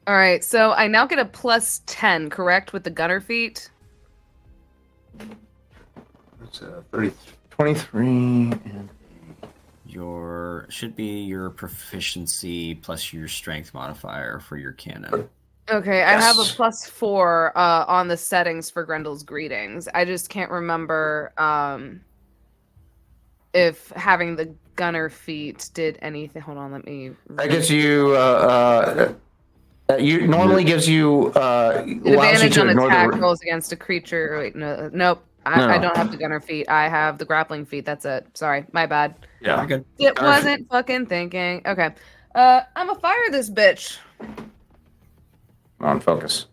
All right, so I now get a plus 10, correct, with the gunner feat? It's 23 and Should be your proficiency plus your strength modifier for your cannon. Okay, I have a Yes. plus 4 on the settings for Grendel's greetings. I just can't remember if having the gunner feat did anything. Hold on, let me. that gives you you normally gives you allows you Advantage to on ignore attack the rolls against a creature. Wait, nope. No. I don't have the gunner feat. I have the grappling feat. That's it. Sorry, my bad. yeah. You're good. It Gunner wasn't fucking thinking. Okay. I'ma fire this bitch. Come on, focus.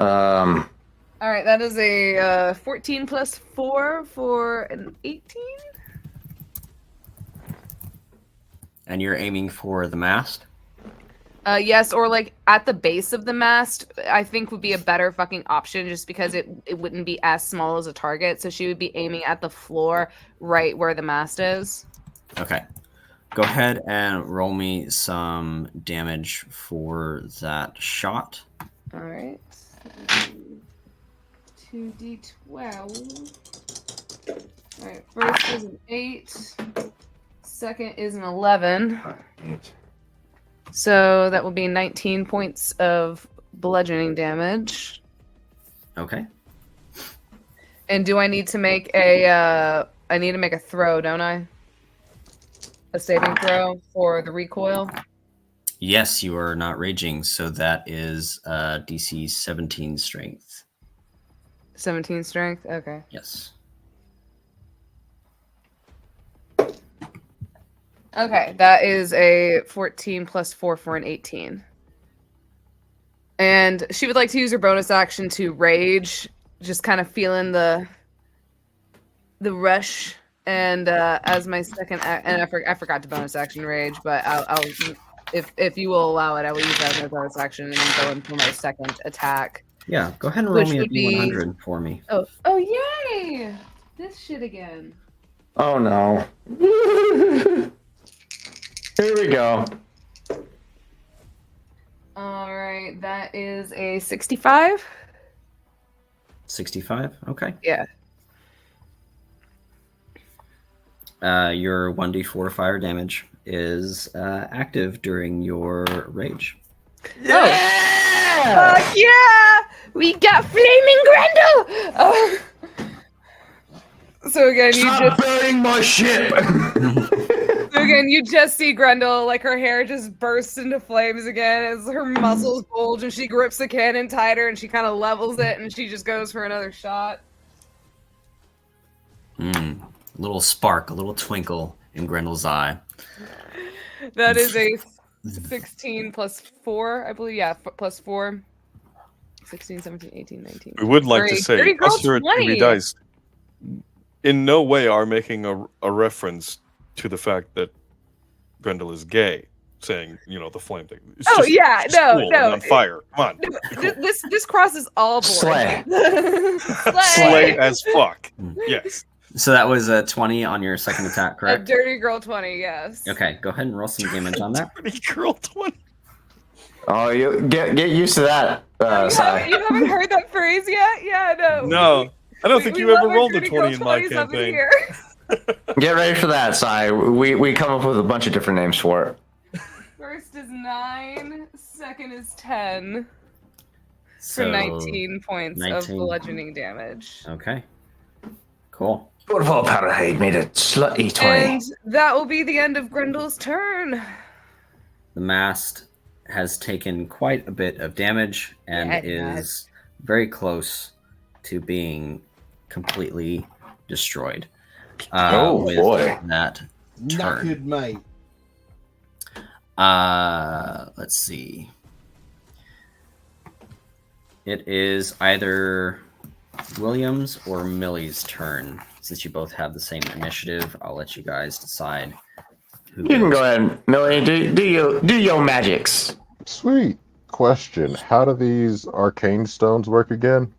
All right, that is a 14 plus 4 for an 18. And you're aiming for the mast? Yes, or like at the base of the mast, I think would be a better fucking option just because it wouldn't be as small as a target. So she would be aiming at the floor right where the mast is. Okay. Go ahead and roll me some damage for that shot. All right. 2d12. All right, first is an 8. Second is an 11. So that will be 19 points of bludgeoning damage. Okay. And do I need to make a I need to make a throw, don't I? A saving throw for the recoil? Yes, you are not raging, so that is DC 17 strength. 17 strength? Okay. Yes. Okay, that is a 14 plus 4 for an 18. And she would like to use her bonus action to rage, just kind of feeling the rush. And as my second, and I forgot to bonus action rage, but I'll if you will allow it, I will use that as my bonus action and then go in for my second attack. Yeah, go ahead and roll Which me a would be- D100 for me. Oh yay! This shit again. Oh no. Here we go. All right, that is a 65. 65? Okay. Yeah. Your 1d4 fire damage is active during your rage. Yeah! Fuck yeah! We got flaming Grendel! Oh. So again, Stop burning my ship! you just see Grendel, like her hair just bursts into flames again as her muscles bulge and she grips the cannon tighter and she kind of levels it and she just goes for another shot. A little spark, a little twinkle in Grendel's eye. That is a 16 plus 4, I believe. Yeah, plus 4. 16, 17, 18, 19. We would like to 30. say 30 girls, us here at 20. TV Dice in no way are making a reference to the fact that Grendel is gay, saying, the flame thing. It's Oh, just- yeah, it's no, cool no. and on fire. Come on. be cool. This crosses all boards. Slay. Slay as fuck. Yes. So that was a 20 on your second attack, A correct? dirty girl 20, yes. Okay, go ahead and roll some damage on that. Pretty girl 20. Oh, you get used to that, You Sai. haven't heard that phrase yet? Yeah, no. No. I don't think we you love ever our rolled a dirty girl 20 in my 20s up in campaign. here. Get ready for that, Sai. We come up with a bunch of different names for it. First is 9, second is 10 for So 19 points of 19. bludgeoning damage. Okay. Cool. What if all Powderhead made a slutty 20? And that will be the end of Grendel's turn. The mast has taken quite a bit of damage and Yeah, it is very close to being completely destroyed. Oh, with boy. That turn. Knackered, mate. Let's see. It is either William's or Millie's turn. Since you both have the same initiative, I'll let you guys decide. Who You can goes. go ahead, Millie. Do your magics. Sweet. Question. How do these arcane stones work again?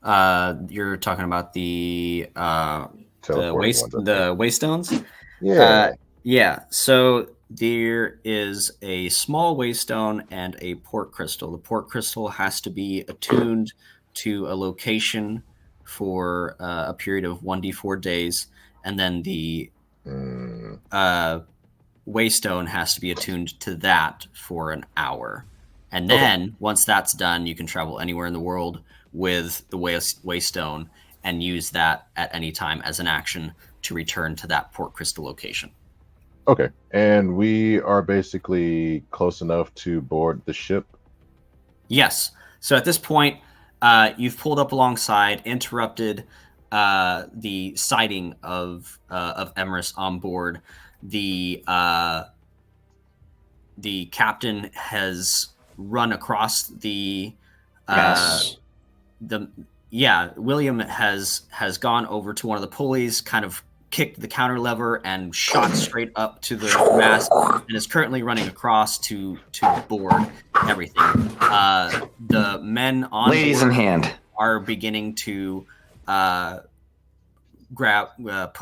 You're talking about the Teleporting ones, I think. waystones. Yeah. Yeah. So there is a small waystone and a port crystal. The port crystal has to be attuned to a location for a period of 1d4 days, and then the waystone has to be attuned to that for an hour. And then once that's done, you can travel anywhere in the world with the waystone and use that at any time as an action to return to that port crystal location. Okay. And we are basically close enough to board the ship. Yes. So at this point, you've pulled up alongside, interrupted the sighting of Emrys on board. The captain has run across the Yes. William has gone over to one of the pulleys, kind of kicked the counter lever and shot straight up to the mast, and is currently running across to board everything. The men on Ladies board in hand. are beginning to put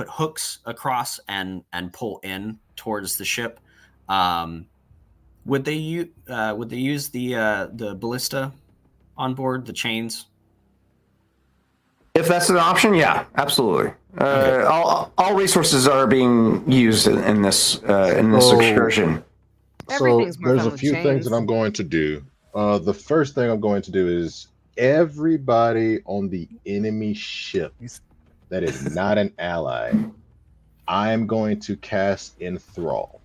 hooks across and pull in towards the ship. Would they use the ballista on board, the chains? If that's an option, yeah, absolutely. Okay. All resources are being used in this excursion. Everything's So more there's fun a with few things chains. that I'm going to do. The first thing I'm going to do is everybody on the enemy ship that is not an ally, I'm going to cast Enthrall.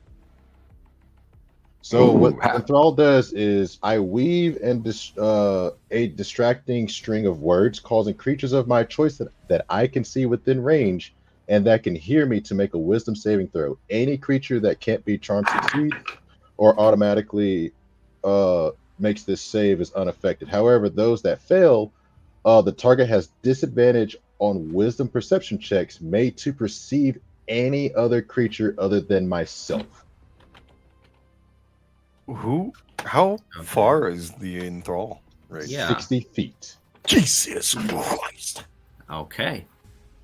So what Enthrall does is I weave and a distracting string of words, causing creatures of my choice that I can see within range and that can hear me to make a wisdom saving throw. Any creature that can't be charmed succeeds or automatically makes this save is unaffected. However, those that fail, the target has disadvantage on wisdom perception checks made to perceive any other creature other than myself. How far is the enthrall? Right. Yeah. 60 feet. Jesus Christ. Okay.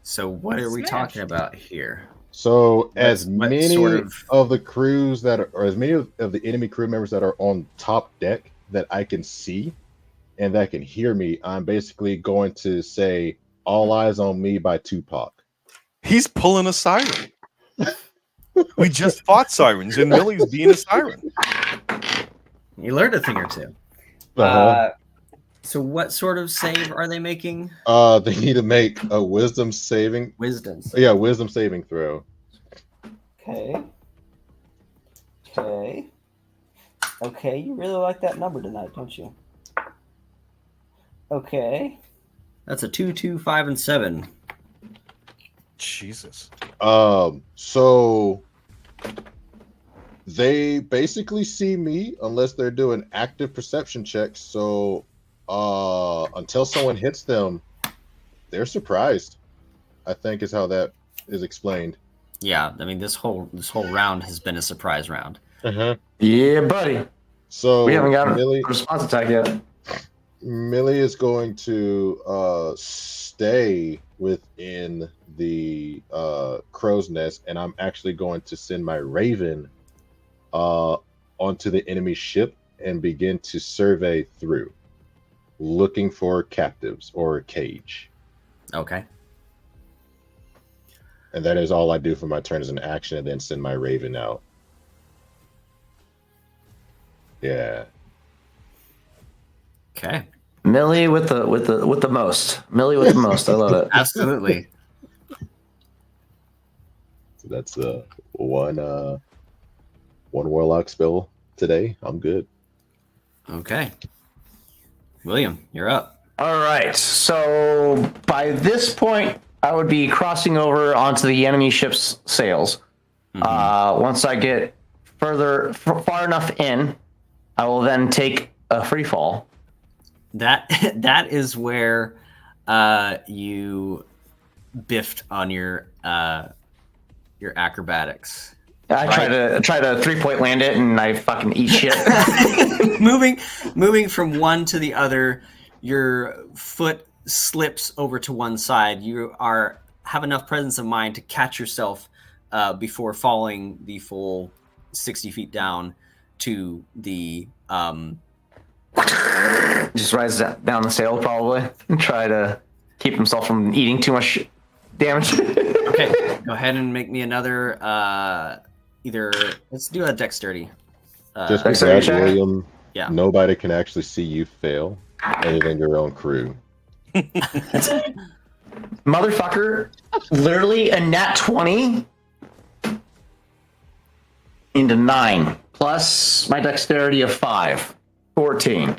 So what are we Smash. talking about here? So What as many sort of the crews that are, or as many of the enemy crew members that are on top deck that I can see and that can hear me, I'm basically going to say "All Eyes on Me" by Tupac. He's pulling a siren. We just fought sirens, and Millie's being a siren. You learned a thing or two. Uh-huh. So what sort of save are they making? They need to make a wisdom saving. Wisdoms. Yeah, wisdom saving throw. Okay. Okay, you really like that number tonight, don't you? Okay. That's a 2, 2, 5, and 7. Jesus. So they basically see me unless they're doing active perception checks. So until someone hits them, they're surprised, I think is how that is explained. Yeah, I mean this whole round has been a surprise round. Yeah, buddy. So We haven't got a Millie, response attack yet. Millie is going to stay within the crow's nest, and I'm actually going to send my raven onto the enemy ship and begin to survey through, looking for captives or a cage. Okay. And that is all I do for my turn as an action, and then send my Raven out. Yeah. Okay. Millie with the most. Millie with the most. I love it. Absolutely. So that's one warlock spell today. I'm good. Okay. William, you're up. All right. So by this point, I would be crossing over onto the enemy ship's sails. Once I get far enough in, I will then take a free fall. That is where you biffed on your acrobatics. I try to 3-point land it, and I fucking eat shit. moving from one to the other, your foot slips over to one side. You have enough presence of mind to catch yourself before falling the full 60 feet down to the just rides down the sail probably and try to keep himself from eating too much damage. Okay, go ahead and make me another let's do a dexterity. Just because, Dexterity check? William, Yeah. nobody can actually see you fail, other than your own crew. Motherfucker, literally a nat 20 into 9 plus my dexterity of 5. 14.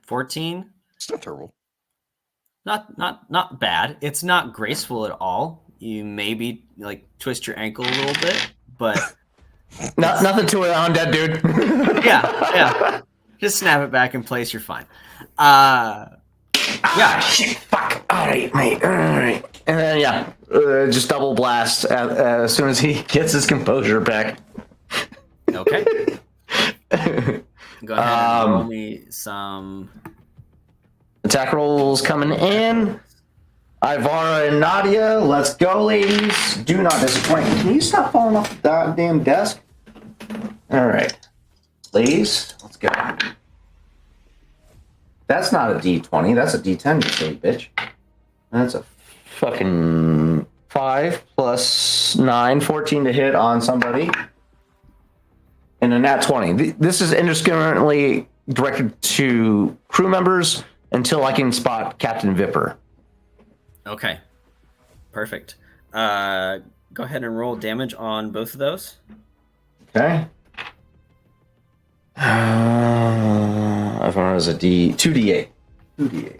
14. It's not terrible. Not bad. It's not graceful at all. You maybe like twist your ankle a little bit, but Nothing to it, undead dude. yeah. Just snap it back in place. You're fine. Shit, fuck. All right, mate. All right. And then just double blast as soon as he gets his composure back. Okay. Go ahead and roll me some attack rolls coming in. Ivara and Nadia, let's go, ladies. Do not disappoint. Can you stop falling off the goddamn desk? All right. Ladies, let's go. That's not a D20. That's a D10, you silly bitch. That's a fucking 5 plus 9, 14 to hit on somebody. And a nat 20. This is indiscriminately directed to crew members until I can spot Captain Vipper. Okay. Perfect. Go ahead and roll damage on both of those. Okay. I've run as a 2d8. 2d8.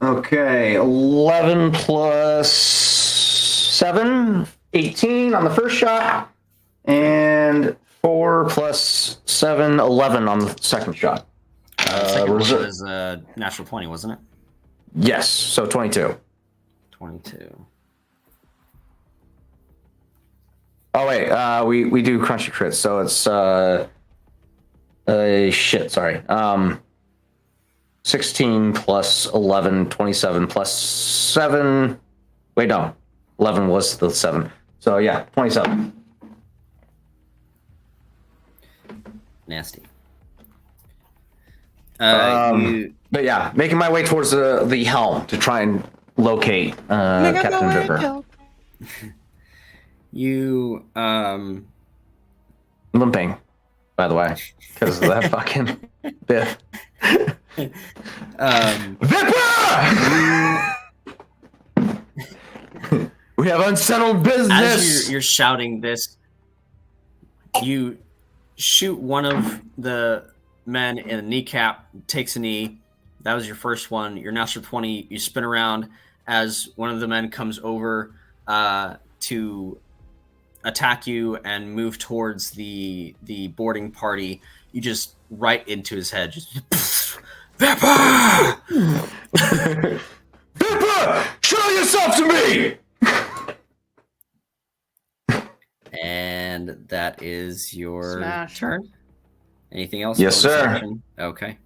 Okay, 11 plus 7, 18 on the first shot, and 4 plus 7, 11 on the second shot. The second one was a natural 20, wasn't it? Yes, so 22. 22. Oh wait, we do crunchy crits, so it's shit, sorry. 16 plus 11, 27 plus 7. Wait, no. 11 was the 7. So yeah, 27. Nasty. But yeah, making my way towards the helm to try and locate Captain Vipper. You limping, by the way, because of that fucking biff. Vipper! We have unsettled business. As you're shouting this, you shoot one of the men in the kneecap, takes a knee. That was your first one. Your natural 20. You spin around as one of the men comes over to attack you and move towards the boarding party. You just right into his head. Just Vipper! Vipper! Show yourself to me! And that is your Smash. turn. Anything else? Yes, Bonus sir. action? Okay.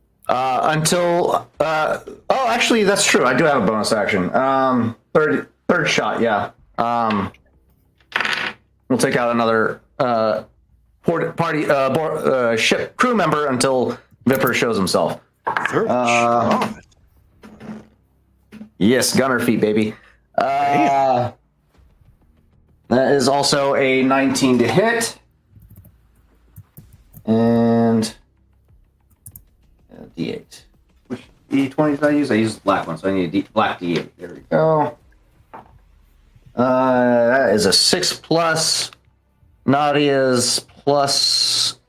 Actually, that's true. I do have a bonus action. Third shot, yeah. We'll take out another ship crew member until Vipper shows himself. Third Uh, shot. Yes, gunner feet, baby. That is also a 19 to hit. And D8. Which D20 did I use? I used the black one, so I need a black D8. There we go. That is a 6 plus. Nadia's plus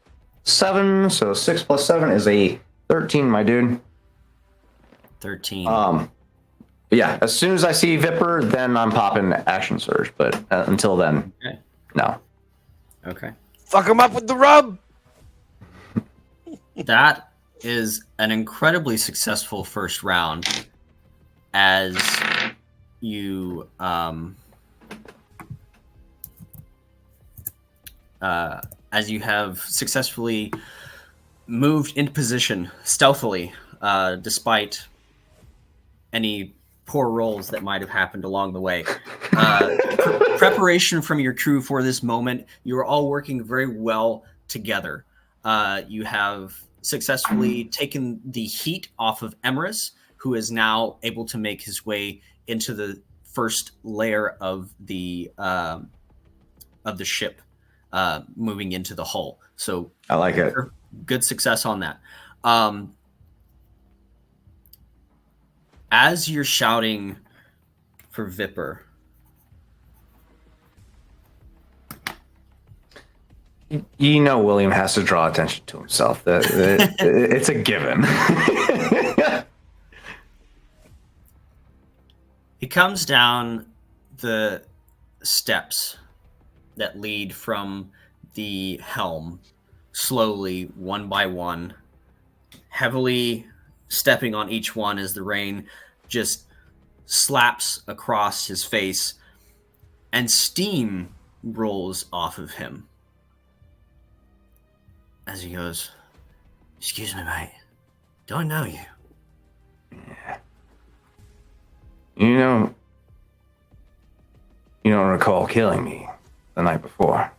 7. So 6 plus 7 is a 13, my dude. 13. Yeah, as soon as I see Vipper, then I'm popping action surge. But until then, Okay. no. Okay. Fuck him up with the rub. That is an incredibly successful first round as you have successfully moved into position stealthily, despite any poor rolls that might have happened along the way. Preparation from your crew for this moment, you are all working very well together. You have successfully taken the heat off of Emerus, who is now able to make his way into the first layer of the ship, moving into the hull. So I like it. Good success on that. As you're shouting for Vipper, you know William has to draw attention to himself. It's a given. he comes down the steps that lead from the helm, slowly, one by one, heavily stepping on each one as the rain just slaps across his face, and steam rolls off of him as he goes, "Excuse me, mate. Do I know you?" Yeah. You don't recall killing me the night before.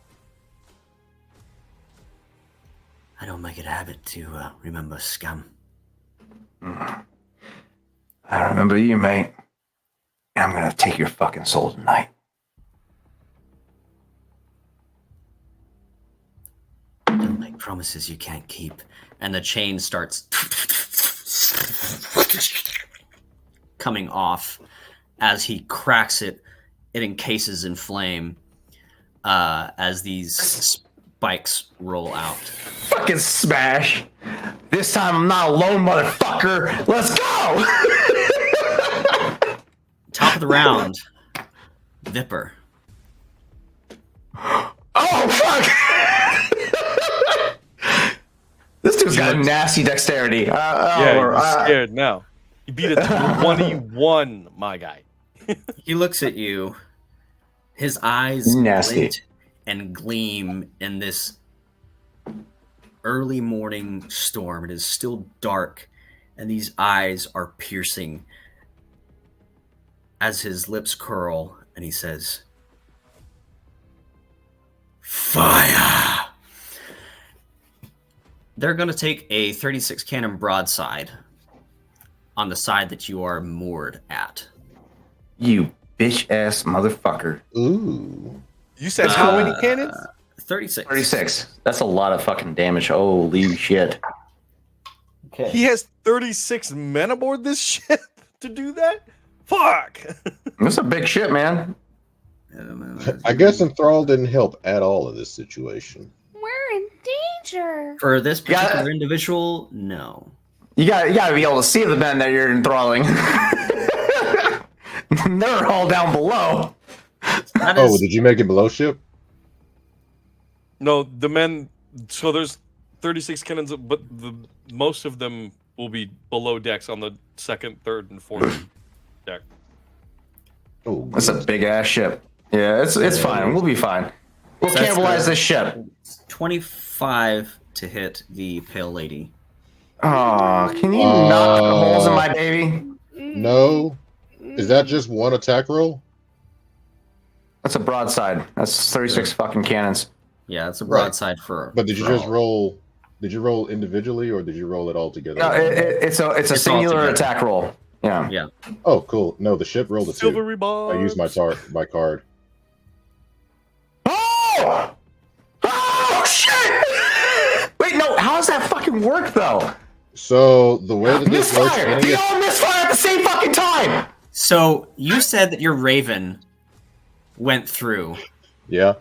I don't make it a habit to remember scum. I remember you, mate. I'm gonna take your fucking soul tonight. Don't make promises you can't keep. And the chain starts coming off as he cracks it. It encases in flame as these spikes roll out. Fucking smash. This time I'm not alone, motherfucker. Let's go. Top of the round, Vipper. Oh, fuck. This dude's got nasty dexterity. He's scared now. You beat a 21, my guy. He looks at you. His eyes glint and gleam in this early morning storm. It is still dark, and these eyes are piercing as his lips curl, and he says, "Fire!" They're going to take a 36 cannon broadside on the side that you are moored at. You bitch ass motherfucker. Ooh. You said how many cannons? 36. 36. That's a lot of fucking damage. Holy shit. Okay. He has 36 men aboard this ship to do that? Fuck! That's a big ship, man. I guess enthrall didn't help at all in this situation. We're in danger. For this particular individual, no. You gotta be able to see the men that you're enthralling. They're all down below. Oh, did you make it below ship? No, the men. So there's 36 cannons, but most of them will be below decks on the second, third, and fourth deck. Oh, That's a big ass ship. Yeah, it's fine. We'll be fine. We'll cannibalize this ship. 25 to hit the Pale Lady. Aw, can you knock the holes in my baby? No. Is that just one attack roll? That's a broadside. That's 36 fucking cannons. Yeah, it's a broadside for. But did you just roll Did you roll individually or did you roll it all together? No, it's a It's all singular together. attack roll. Yeah. Yeah. Oh, cool. No, the ship rolled a 2. Silvery bars. I used my card. Oh! Oh shit! Wait, no. How does that fucking work though? So the way that this works, Misfire! They all misfire at the same fucking time. So you said that your raven went through. yeah.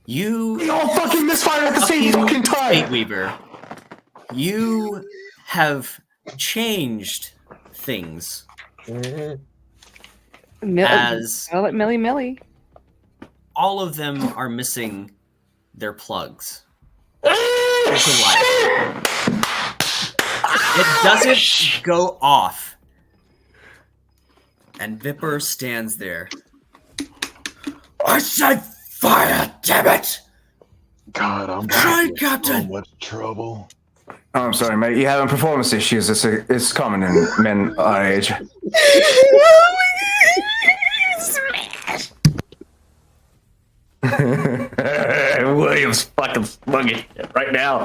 They all fucking misfire at the same fucking time. Fate Weaver, you have changed things as Millie. all of them are missing their plugs. It's alive. It doesn't go off. And Vipper stands there. I said fire, damn it! God, I'm Try, in so Captain. much trouble. Oh, I'm sorry, mate. You having performance issues? It's common in men our age. William's fucking slugging shit right now.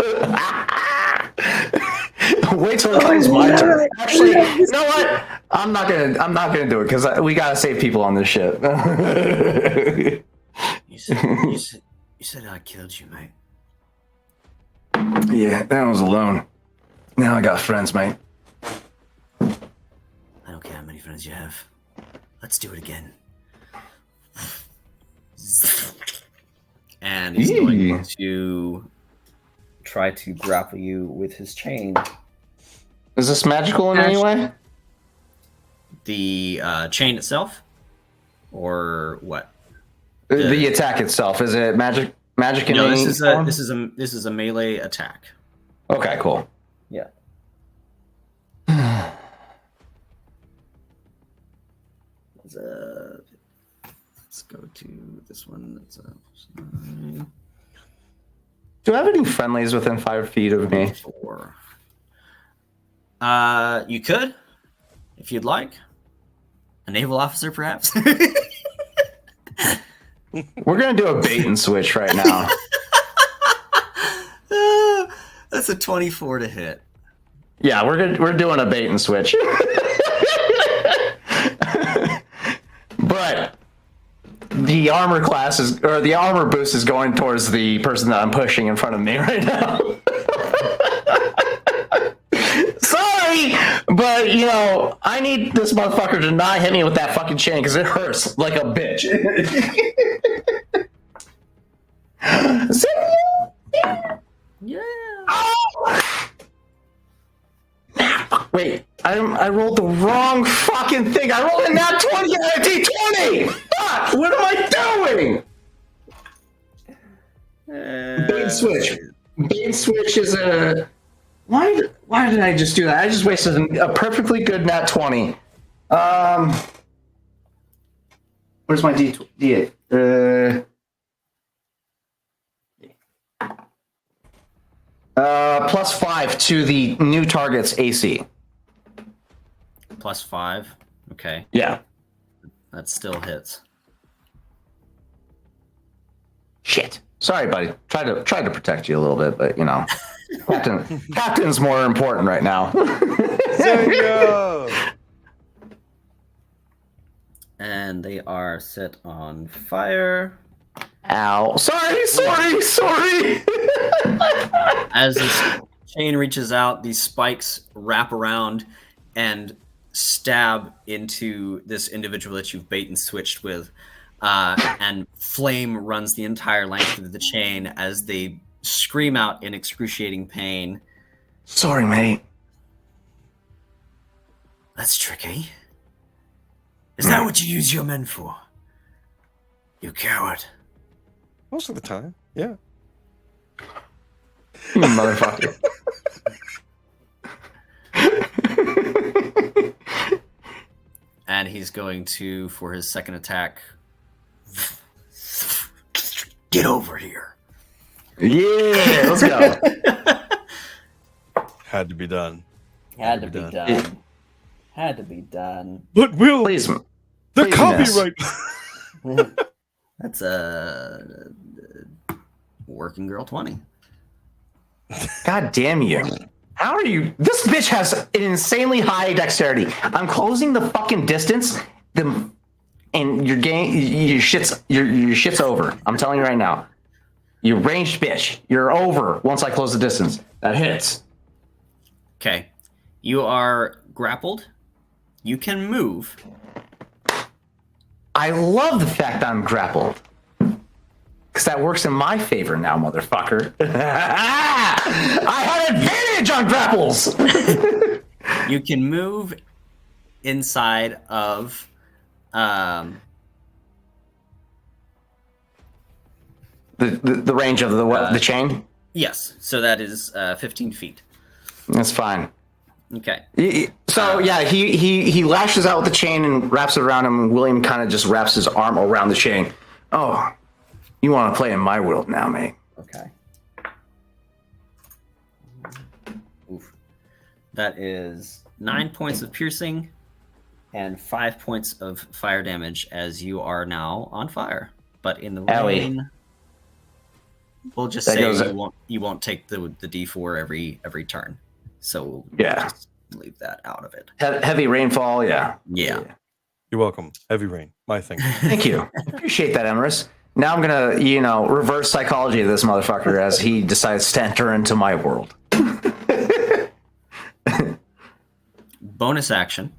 Wait till it's my turn. Actually, you know what? I'm not gonna do it because we gotta save people on this ship. You said I killed you, mate. Yeah, that was alone. Now I got friends, mate. I don't care how many friends you have. Let's do it again. And he's going to try to grapple you with his chain. Is this magical in any way? The chain itself? Or what? The attack itself, is it magic in No, any form? this is a melee attack. Okay, cool. Yeah. Let's go to this one. That's Do I have any friendlies within 5 feet of me? 4. You could, if you'd like. A naval officer, perhaps. We're gonna do a bait and switch right now. That's a 24 to hit. Yeah, we're doing a bait and switch. But the armor class is, or the armor boost is going towards the person that I'm pushing in front of me right now. Sorry, but you know, I need this motherfucker to not hit me with that fucking chain because it hurts like a bitch. Yeah. Oh! Wait, I rolled the wrong fucking thing. I rolled a nat 20 and a d20. Fuck! What am I doing? Bait and switch. Bait and switch is a. Why did I just do that? I just wasted a perfectly good nat 20. Where's my d8? +5 to the new target's AC. +5. Okay. Yeah. That still hits. Shit. Sorry, buddy. Tried to protect you a little bit, but you know, Captain's more important right now. And they are set on fire. Ow. Sorry. As this chain reaches out, these spikes wrap around and stab into this individual that you've bait and switched with. And flame runs the entire length of the chain as they scream out in excruciating pain. Sorry, mate. That's tricky. Is that what you use your men for? You coward. Most of the time, yeah. You motherfucker. And he's going to, for his second attack, get over here. Yeah, let's go. Had to be done. Had to be done. Had to be done. But Will, Please, the please copyright. That's a working girl 20. God damn you. How are you? This bitch has an insanely high dexterity. I'm closing the fucking distance, and your shit's over. I'm telling you right now. You ranged bitch. You're over once I close the distance. That hits. Okay. You are grappled. You can move. I love the fact I'm grappled. Because that works in my favor now, motherfucker. I had advantage on grapples! You can move inside of the range of the chain? Yes, so that is 15 feet. That's fine. Okay. So yeah, he lashes out with the chain and wraps it around him, and William kind of just wraps his arm around the chain. Oh, you want to play in my world now, mate? Okay. Oof. That is 9 points of piercing and 5 points of fire damage as you are now on fire. But in the rain, we'll just say you won't take the D4 every turn. So we'll just leave that out of it. Heavy rainfall, yeah. You're welcome. Heavy rain, my thing. Thank you. Appreciate that, Emerus. Now I'm gonna, reverse psychology of this motherfucker as he decides to enter into my world. Bonus action.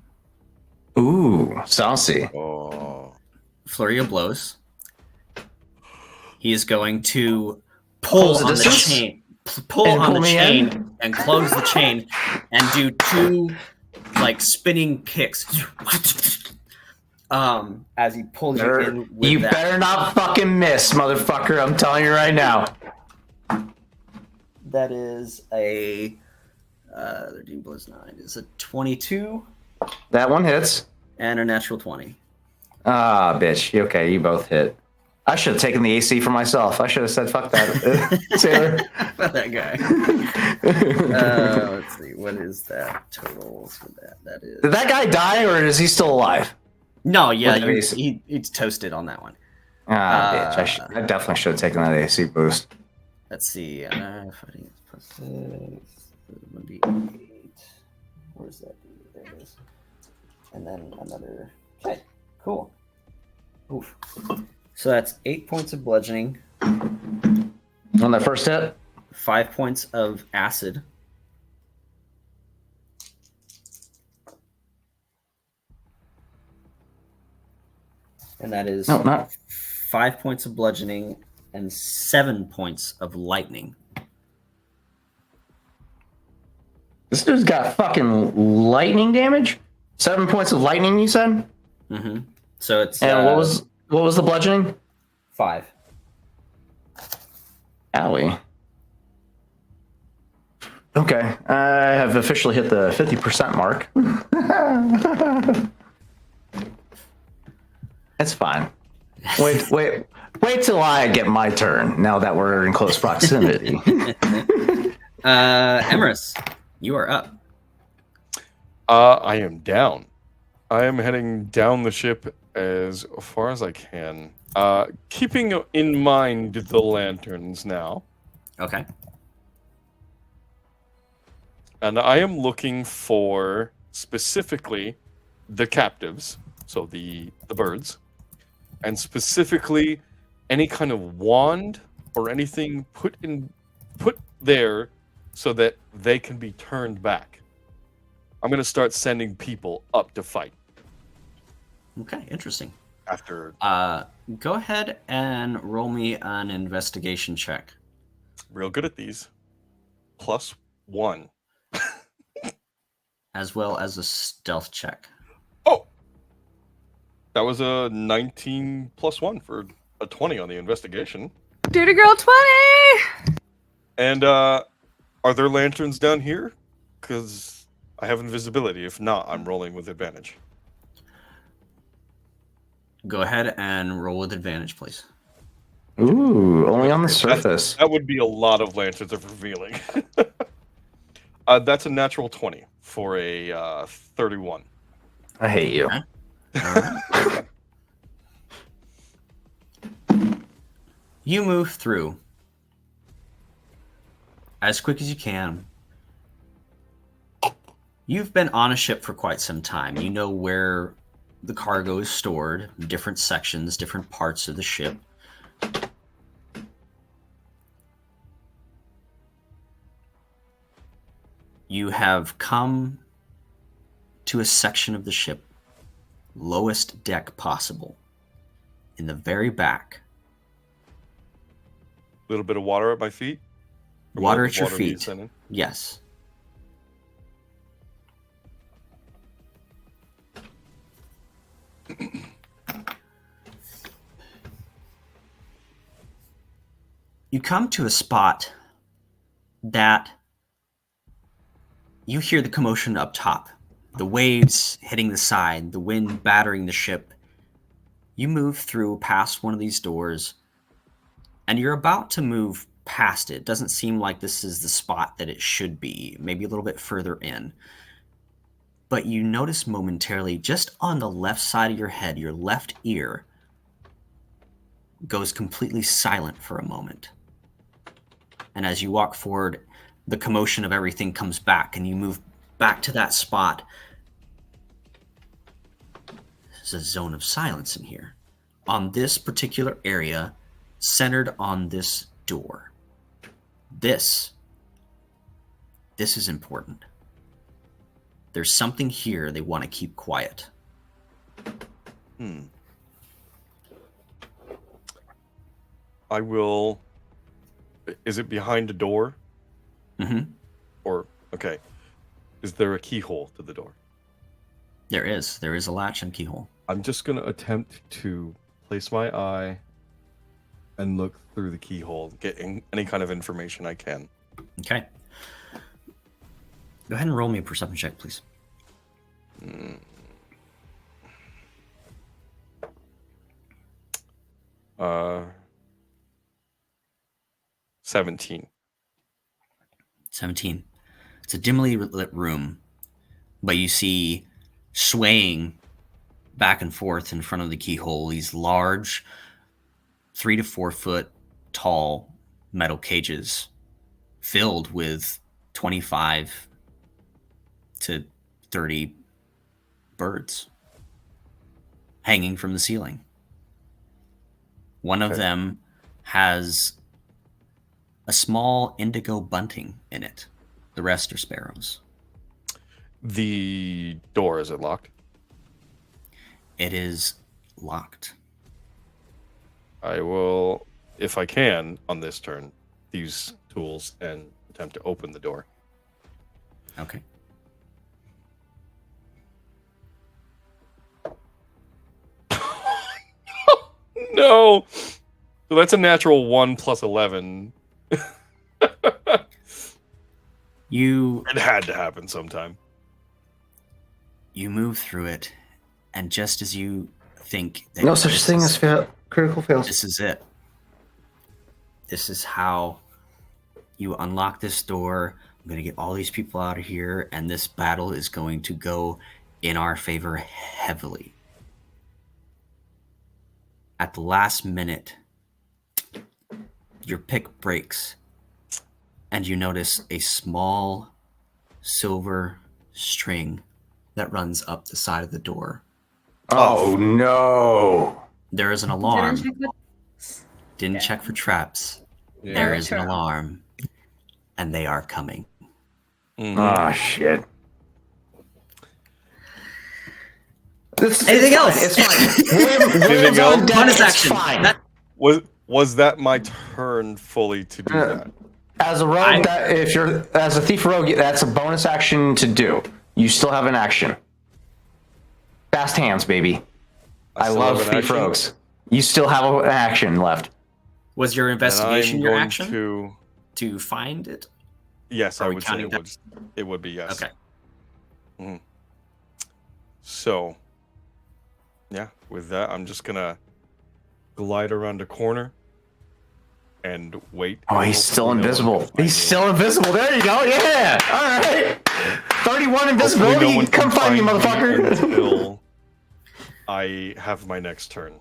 Ooh, saucy. Oh. Flurry of blows. He is going to pull on the chain. Pull on the chain and close the chain and do 2 spinning kicks as he pulls you in with you better not fucking miss, motherfucker. I'm telling you right now. That is a 13 plus 9 is a 22. That one hits. And a natural 20. Ah, bitch. Okay, you both hit. I should have taken the AC for myself. I should have said, fuck that. Sailor. Fuck that guy. Let's see. What is that total for that? That is... Did that guy die, or is he still alive? No, yeah. He's toasted on that one. Ah, bitch. I definitely should have taken that AC boost. Let's see. Fighting plus 6. Would be 8. Where's that? There it is. And then another... Okay, cool. Oof. So that's 8 points of bludgeoning. On that first hit? 5 points of acid. And that is 5 points of bludgeoning and 7 points of lightning. This dude's got fucking lightning damage? 7 points of lightning, you said? Mm-hmm. So it's... And what was the bludgeoning? 5. Owie. Okay, I have officially hit the 50% mark. That's fine. Wait till I get my turn, now that we're in close proximity. Emerus, you are up. I am down. I am heading down the ship as far as I can. Keeping in mind the lanterns now. Okay. And I am looking for specifically the captives, so the birds, and specifically any kind of wand or anything put there so that they can be turned back. I'm going to start sending people up to fight. Okay, interesting. After go ahead and roll me an investigation check. Real good at these. +1. As well as a stealth check. Oh! That was a 19 +1 for a 20 on the investigation. Duty girl 20! And are there lanterns down here? Because I have invisibility. If not, I'm rolling with advantage. Go ahead and roll with advantage, please. Ooh, only on the surface. That would be a lot of lanterns of revealing. That's a natural 20 for a 31. I hate you. Okay. You move through. as quick as you can. You've been on a ship for quite some time. You know where the cargo is stored, different sections, different parts of the ship. You have come to a section of the ship, lowest deck possible, in the very back. A little bit of water at my feet. Or Water will at your water be feet. ascending? Yes. You come to a spot that you hear the commotion up top, the waves hitting the side, the wind battering the ship. You move through past one of these doors, and you're about to move past it. It doesn't seem like this is the spot that it should be, maybe a little bit further in. But you notice momentarily, just on the left side of your head, your left ear goes completely silent for a moment. And as you walk forward, the commotion of everything comes back, and you move back to that spot. There's a zone of silence in here. On this particular area, centered on this door. This is important. There's something here they want to keep quiet. I will. Is it behind a door? Mm-hmm. Or, okay. Is there a keyhole to the door? There is. There is a latch and keyhole. I'm just going to attempt to place my eye and look through the keyhole, get any kind of information I can. Okay. Go ahead and roll me a perception check, please. 17. 17. It's a dimly lit room, but you see swaying back and forth in front of the keyhole these large 3 to 4 foot tall metal cages filled with 25 to 30 birds hanging from the ceiling. One of them has a small indigo bunting in it. The rest are sparrows. The door, is it locked? It is locked. I will, if I can, on this turn, use tools and attempt to open the door. Okay. No! So that's a natural 1 plus 11. You It had to happen sometime. you move through it, and just as you think that No such thing as critical fails. this is it. This is how you unlock this door. I'm going to get all these people out of here, and this battle is going to go in our favor heavily. At the last minute, your pick breaks, and you notice a small silver string that runs up the side of the door. Oh no! There is an alarm. Didn't check for traps. Yeah. There is an alarm, and they are coming. Ah, shit. Anything else? It's fine. Anything else? Bonus It's action. fine. Was that my turn fully to do that? As a rogue, if you're as a thief rogue, that's a bonus action to do. You still have an action. Fast hands, baby. I still love have an thief action? rogues. You still have an action left. Was your And investigation I'm your going action to find it? Yes, Are I we would say counting that? it would be yes. Okay. So, yeah, with that, I'm just gonna glide around a corner and wait. Oh, he's still invisible. He's still invisible. There you go. Yeah. All right. 31 invisibility. Come find me, motherfucker. Until I have my next turn.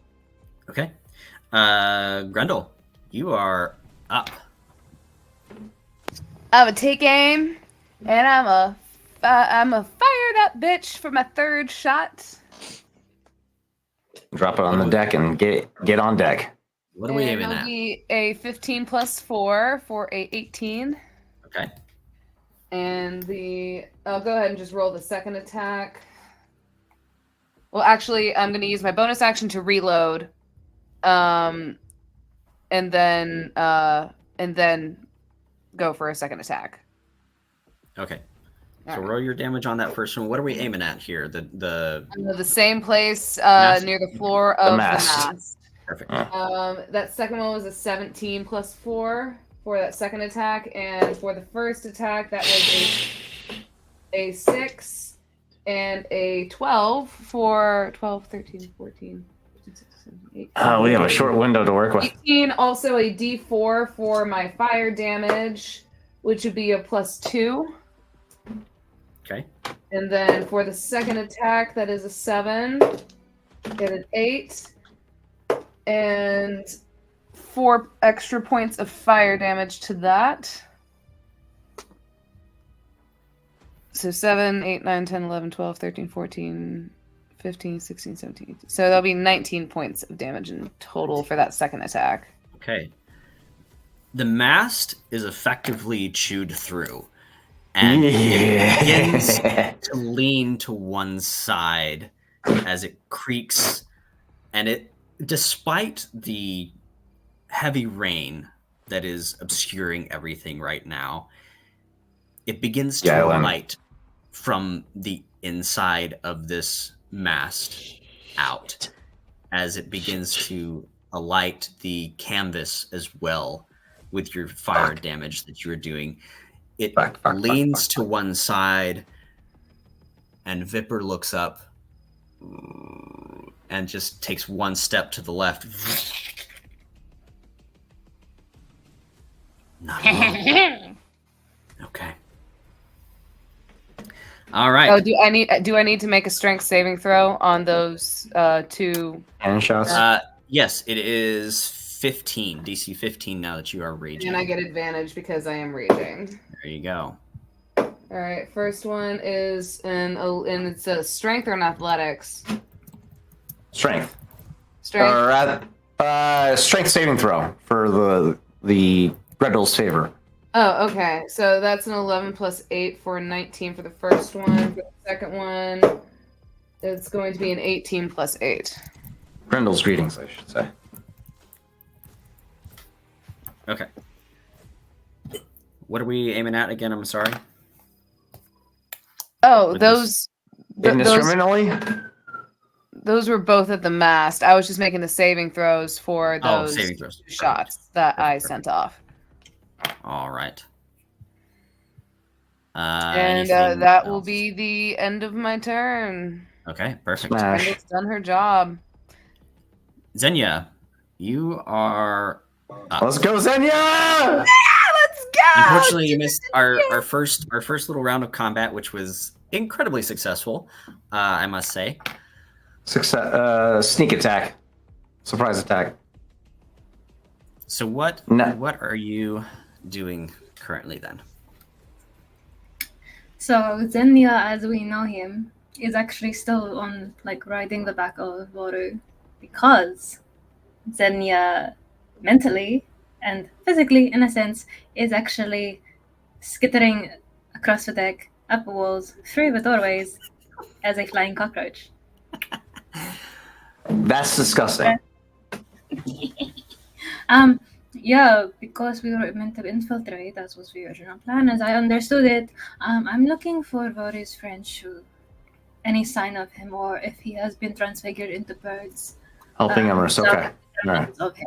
Okay. Grendel, you are up. I'm a take aim, and I'm a fire that bitch for my third shot. Drop it on the deck and get on deck. What are we aiming It'll at? be a 15 plus 4 for a 18. Okay. And I'll go ahead and just roll the second attack. Well, actually, I'm going to use my bonus action to reload. And then go for a second attack. Okay. So All right. roll your damage on that first one. What are we aiming at here? The same place Mast? near the floor of the mast. mast. Perfect. That second one was a 17 plus 4 for that second attack, and for the first attack that was a 6 and a 12 for 12, 13, 14, 15, 16, 17, 18. We have a short window to work with. 18, also a d4 for my fire damage, which would be a +2. Okay. And then for the second attack, that is a 7, get an 8, and 4 extra points of fire damage to that. So 7, 8, 9, 10, 11, 12, 13, 14, 15, 16, 17, 18. So that'll be 19 points of damage in total for that second attack. Okay. The mast is effectively chewed through, and it begins to lean to one side as it creaks, and it, despite the heavy rain that is obscuring everything right now, it begins to light from the inside of this mast out as it begins to alight the canvas as well with your fire damage that you're doing. It leans to one side, and Vipper looks up and just takes one step to the left. Not wrong. Okay. All right. Oh, do I need to make a strength saving throw on those 2 cannon shots? Yes, it is 15, DC 15 now that you are raging. And I get advantage because I am raging. There you go. All right, first one is and it's a strength or an athletics? Strength. Strength. Or strength saving throw for the Gretel's favor. Oh, okay. So that's an 11 plus 8 for 19 for the first one. For the second one, it's going to be an 18 plus 8. Grendel's greetings, I should say. Okay. What are we aiming at again? I'm sorry. Oh, With those Indiscriminately? those were both at the mast. I was just making the saving throws for those saving throws. shots that I sent off. All right. And anything that will else? be the end of my turn. Okay, perfect. Smash. Grendel's done her job. Xenia, you are up. Let's go, Xenia! Let's go! Unfortunately, you missed our first little round of combat, which was incredibly successful, I must say. Sneak attack. Surprise attack. So what are you doing currently then? So Xenia, as we know him, is actually still on riding the back of Voru because Xenia mentally and physically, in a sense, is actually skittering across the deck, up the walls, through the doorways as a flying cockroach. That's disgusting. Yeah, because we were meant to infiltrate, that was the original plan, as I understood it. I'm looking for Voru's friend Shu. Any sign of him, or if he has been transfigured into birds. Helping Emrys, okay. All right. Okay.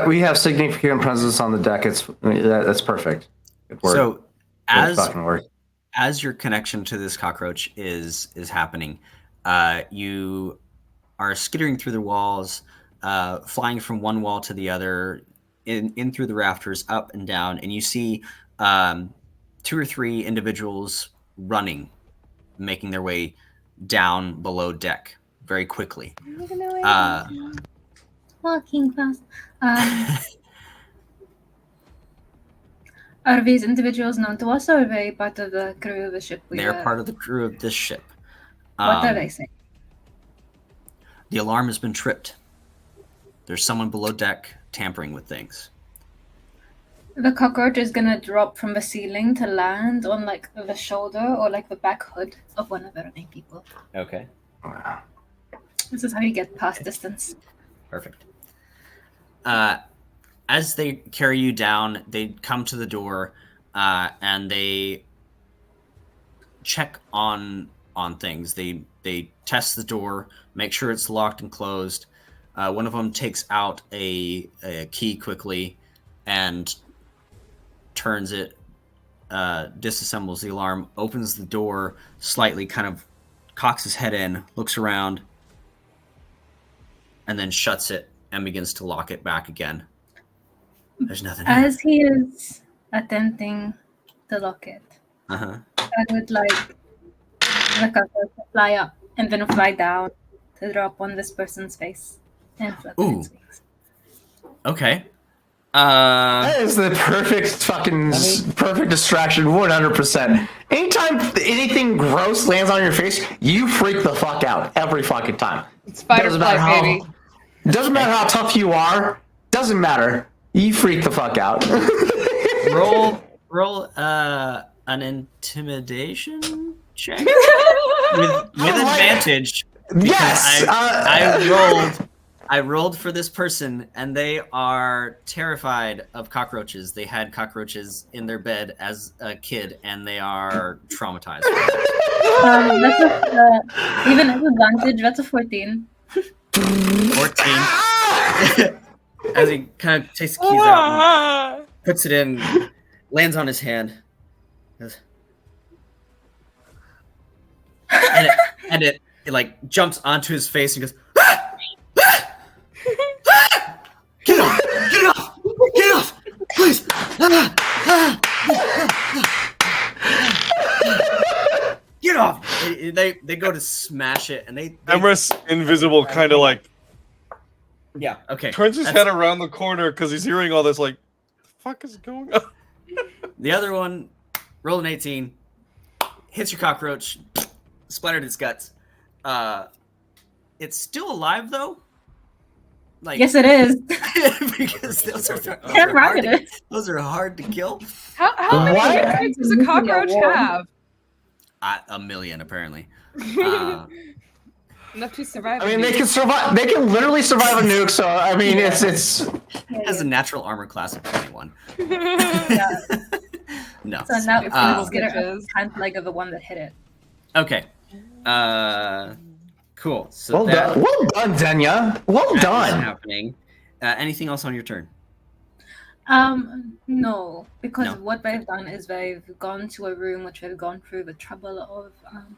We have significant presence on the deck. That's perfect. Good work. So Good fucking work. as your connection to this cockroach is happening, you are skittering through the walls, flying from one wall to the other, in through the rafters, up and down, and you see 2 or 3 individuals running, making their way down below deck very quickly. Walking fast. Are these individuals known to us, or are they part of the crew of the ship? They're part of the crew of this ship. What are they saying? The alarm has been tripped. There's someone below deck tampering with things. The cockroach is gonna drop from the ceiling to land on like the shoulder or like the back hood of one of the remaining people. Okay. This is how you get past distance. Perfect. As they carry you down, they come to the door and they check on things. They test the door, make sure it's locked and closed. One of them takes out a key quickly and turns it, disassembles the alarm, opens the door slightly, kind of cocks his head in, looks around, and then shuts it and begins to lock it back again. There's nothing here. As he is attempting to lock it, I would like the cockroach to fly up and then fly down to drop on this person's face and flap its wings. Okay. That is the perfect perfect distraction, 100%. Anytime anything gross lands on your face, you freak the fuck out every fucking time. It's fight or flight, baby. Doesn't matter how tough you are. Doesn't matter. You freak the fuck out. roll an intimidation check with advantage. Yes. I rolled for this person, and they are terrified of cockroaches. They had cockroaches in their bed as a kid, and they are traumatized. Even at advantage, that's a 14. 14. As he kind of takes the keys out and puts it in, lands on his hand. And it like jumps onto his face and goes, "Ah! Ah! Ah! Get off! Get off! Get off! Please!" Get off! They go to smash it, and they Emrys, invisible, kind of like okay. turns his head around the corner because he's hearing all this. Like, the fuck is going on? The other one, roll an 18, hits your cockroach, splattered its guts. It's still alive though. Like, yes, it is. Because those are hard to kill. How many lives does a cockroach have? A million, apparently. Enough to survive. I mean, they can survive. They can literally survive a nuke. So I mean, it's It has a natural armor class of 21. No. So now it's get a hand leg of the one that hit it. Okay. Cool. So well done, Denya. Well done. Happening. Anything else on your turn? No, because what they've done is they've gone to a room which they've gone through the trouble of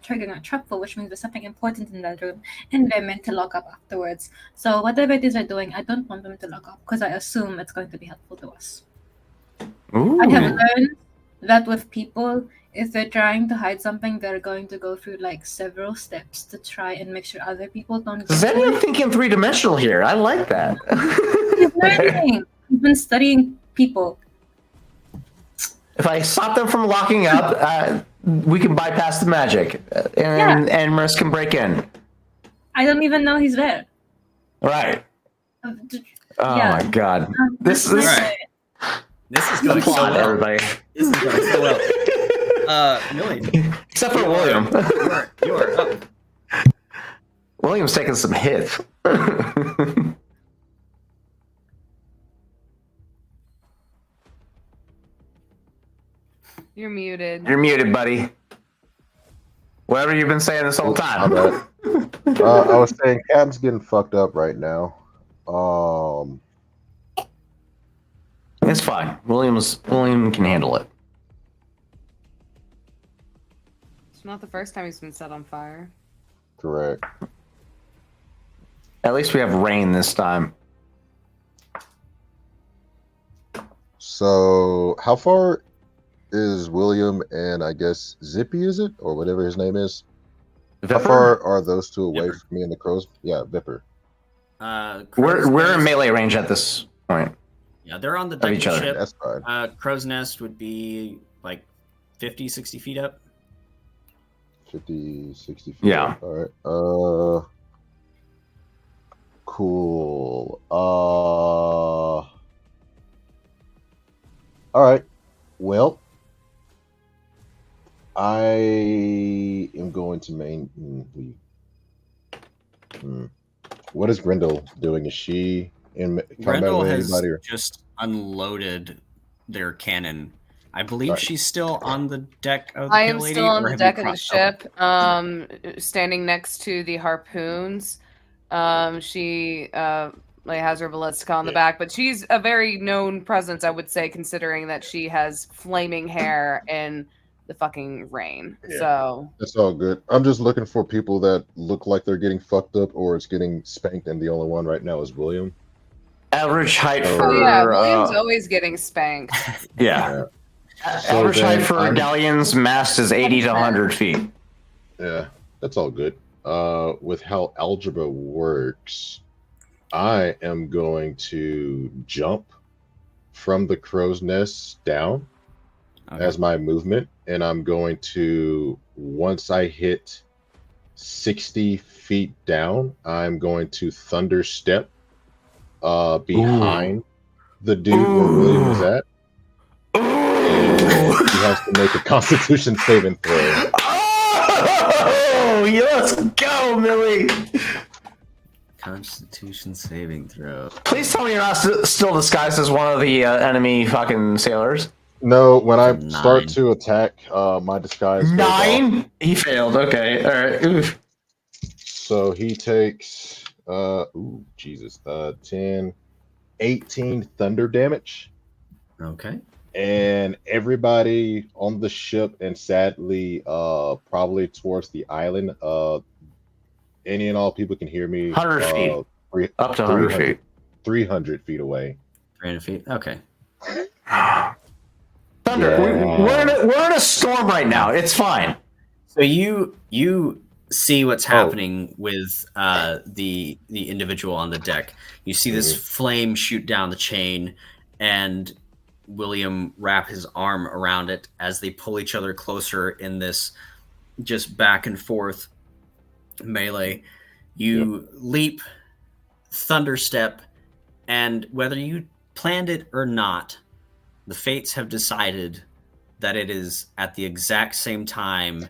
triggering a trap for, which means there's something important in that room, and they're meant to lock up afterwards. So whatever it is they're doing, I don't want them to lock up because I assume it's going to be helpful to us. Ooh. I have learned that with people, if they're trying to hide something, they're going to go through like several steps to try and make sure other people don't. Zenya's thinking 3-dimensional here. I like that. He's learning. He's been studying people. If I stop them from locking up, we can bypass the magic, and Emrys can break in. I don't even know he's there. Right. Oh my god. This is right. This is going so well, everybody. This is going so well. Millie. Except for William. You are up. William's taking some hits. You're muted. You're muted, buddy. Whatever you've been saying this whole time. I was saying Cap's getting fucked up right now. It's fine. William can handle it. It's not the first time he's been set on fire. Correct. At least we have rain this time. So, how far is William and I guess Zippy, is it? Or whatever his name is? Vipper? How far are those two away Vipper. from me and the crows? Yeah, Vipper. We're in melee range at this point. Yeah, they're on the deck of each the other. ship. That's fine. Crow's Nest would be like 50, 60 feet up. 50, 60 feet. Yeah. All right. Cool. All right. Well, I am going to What is Grendel doing? Is she in combat Grendel with has anybody? Or? just unloaded their cannon. I believe Right. she's still on the deck of the I Pale am Lady, still on or the have deck you of the crossed over? ship, standing next to the harpoons. She has her ballistica on the back, but she's a very known presence, I would say, considering that she has flaming hair in the fucking rain. Yeah. So That's all good. I'm just looking for people that look like they're getting fucked up or it's getting spanked, and the only one right now is William. Average height Oh, for William's always getting spanked. yeah. So Average height then for Galleon's mast is 80 to 100 feet. Yeah, that's all good. With how algebra works, I am going to jump from the crow's nest down as my movement, and I'm going to, once I hit 60 feet down, I'm going to thunder step behind the dude where William is at. And he has to make a Constitution saving throw. Oh, let's go, Millie. Constitution saving throw. Please tell me you're not still disguised as one of the enemy fucking sailors. No, when I start to attack, my disguise goes off. 9? He failed. Okay. All right. Oof. So he takes, 10, 18 thunder damage. Okay. And everybody on the ship, and sadly, probably towards the island, any and all people can hear me. 100 feet. Up to 100 feet. 300 feet away. 300 feet. Okay. Thunder. Yeah. We're in a storm right now. It's fine. So you see what's happening with the individual on the deck. You see this flame shoot down the chain, and William wrap his arm around it as they pull each other closer in this just back and forth melee. You leap, thunder step, and whether you planned it or not, the fates have decided that it is at the exact same time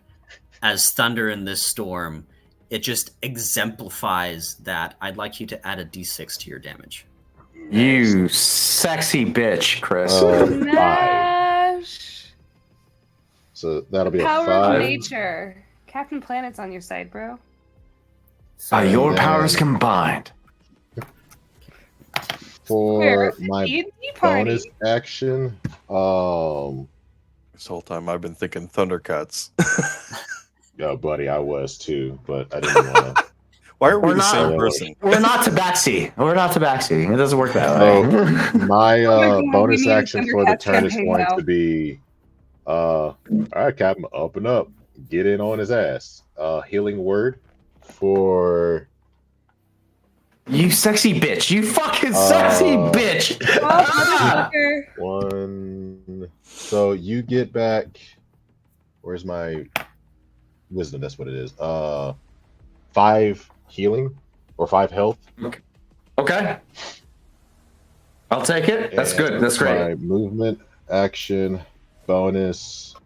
as thunder in this storm. It just exemplifies that. I'd like you to add a d6 to your damage. You sexy bitch, Chris. 5. So that'll be a Power 5. of nature. Captain Planet's on your side, bro. By your powers combined. For my D&D party. bonus action, This whole time I've been thinking Thundercats. yeah, buddy, I was too, but I didn't want to. Why are we We're the same not- person? We're not Tabaxi. We're not Tabaxi. It doesn't work that way. My God, bonus we need a action for the Thundercats turn is campaign going now. to be, all right, Captain, up and up, get in on his ass. Healing word for. You sexy bitch. You fucking sexy bitch. Ah! One. So you get back. Where's my wisdom? That's what it is. 5 healing or 5 health. Okay. I'll take it. That's good. That's great. My movement, action, bonus.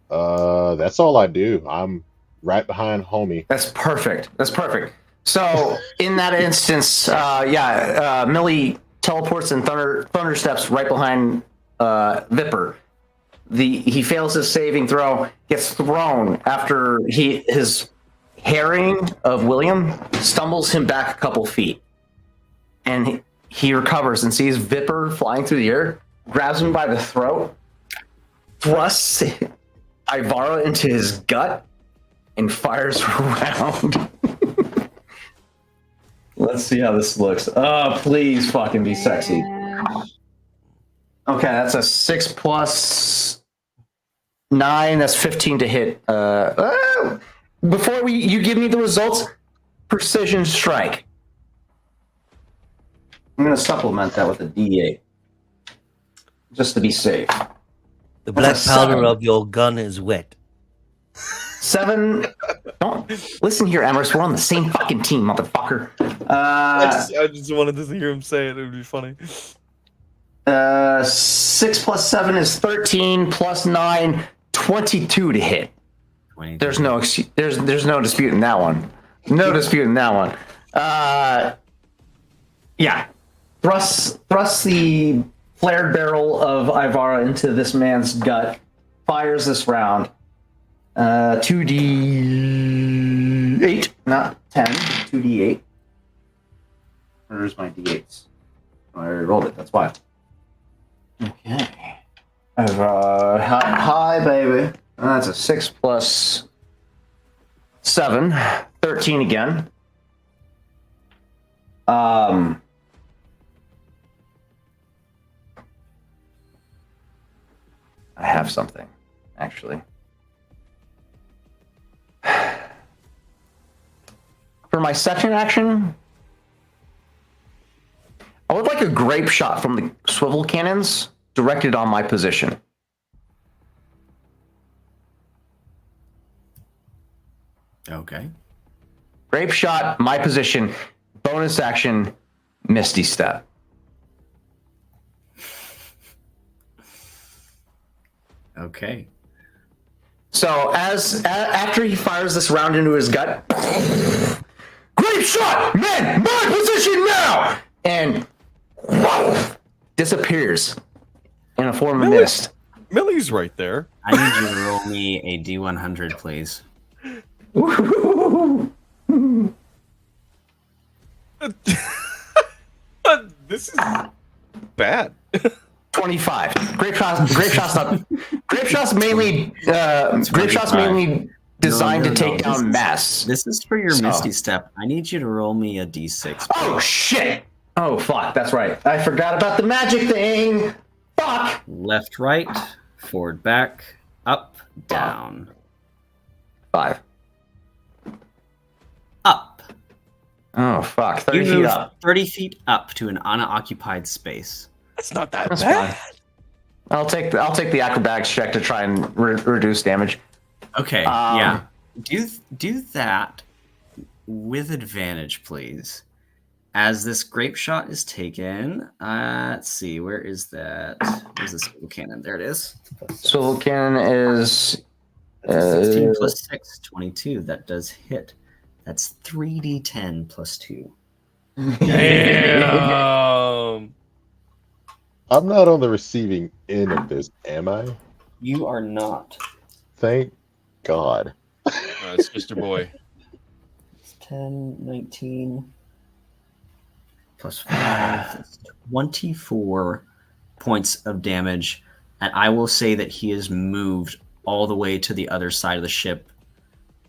That's all I do. I'm right behind homie. That's perfect. That's perfect. So in that instance, Millie teleports and thunder steps right behind Vipper. He fails his saving throw, gets thrown after his herring of William stumbles him back a couple feet, and he recovers and sees Vipper flying through the air, grabs him by the throat, thrusts Ivara into his gut, and fires around. Let's see how this looks. Oh, please fucking be sexy. Okay, that's a 6 plus 9. That's 15 to hit. Before you give me the results, precision strike. I'm going to supplement that with a D8. just to be safe. The black That's a powder 7. of your gun is wet. 7. Don't listen here, Emrys. We're on the same fucking team, motherfucker. I just wanted to hear him say it. It would be funny. 6 plus 7 is 13 plus 9, 22 to hit. 22. There's no there's no disputing that one. No disputing that one. Yeah. Thrusts the flared barrel of Ivara into this man's gut. Fires this round. 2d8, not 10. 2d8. Where's my d8s? I already rolled it. That's why. Okay. Hi, baby. That's a 6 plus 7. 13 again. I have something, actually. For my second action, I would like a grape shot from the swivel cannons directed on my position. Okay. Grape shot, my position, bonus action, Misty Step. Okay. So after he fires this round into his gut, grape shot, men, my position now, and disappears in a form of mist. Millie's right there. I need you to roll me a D100, please. This is bad. 25. Grape shots mainly designed to take down mass. This is for your Misty Step. I need you to roll me a D6. Oh shit! Oh fuck, that's right. I forgot about the magic thing. Fuck. Left, right, forward, back, up, down. 5. Up. Oh fuck, 30 You feet move up. 30 feet up to an unoccupied space. That's not that That's bad. fine. I'll take the acrobatics check to try and reduce damage. Okay, yeah. Do that with advantage, please. As this grape shot is taken, let's see, where is that? Where's the swivel cannon? There it is. Swivel cannon is 16 plus 6, 22. That does hit. That's 3d10 plus 2. Damn. I'm not on the receiving end of this, am I? You are not. Thank God. It's just your boy. 10, 19, plus 5. That's 24 points of damage. And I will say that he is moved all the way to the other side of the ship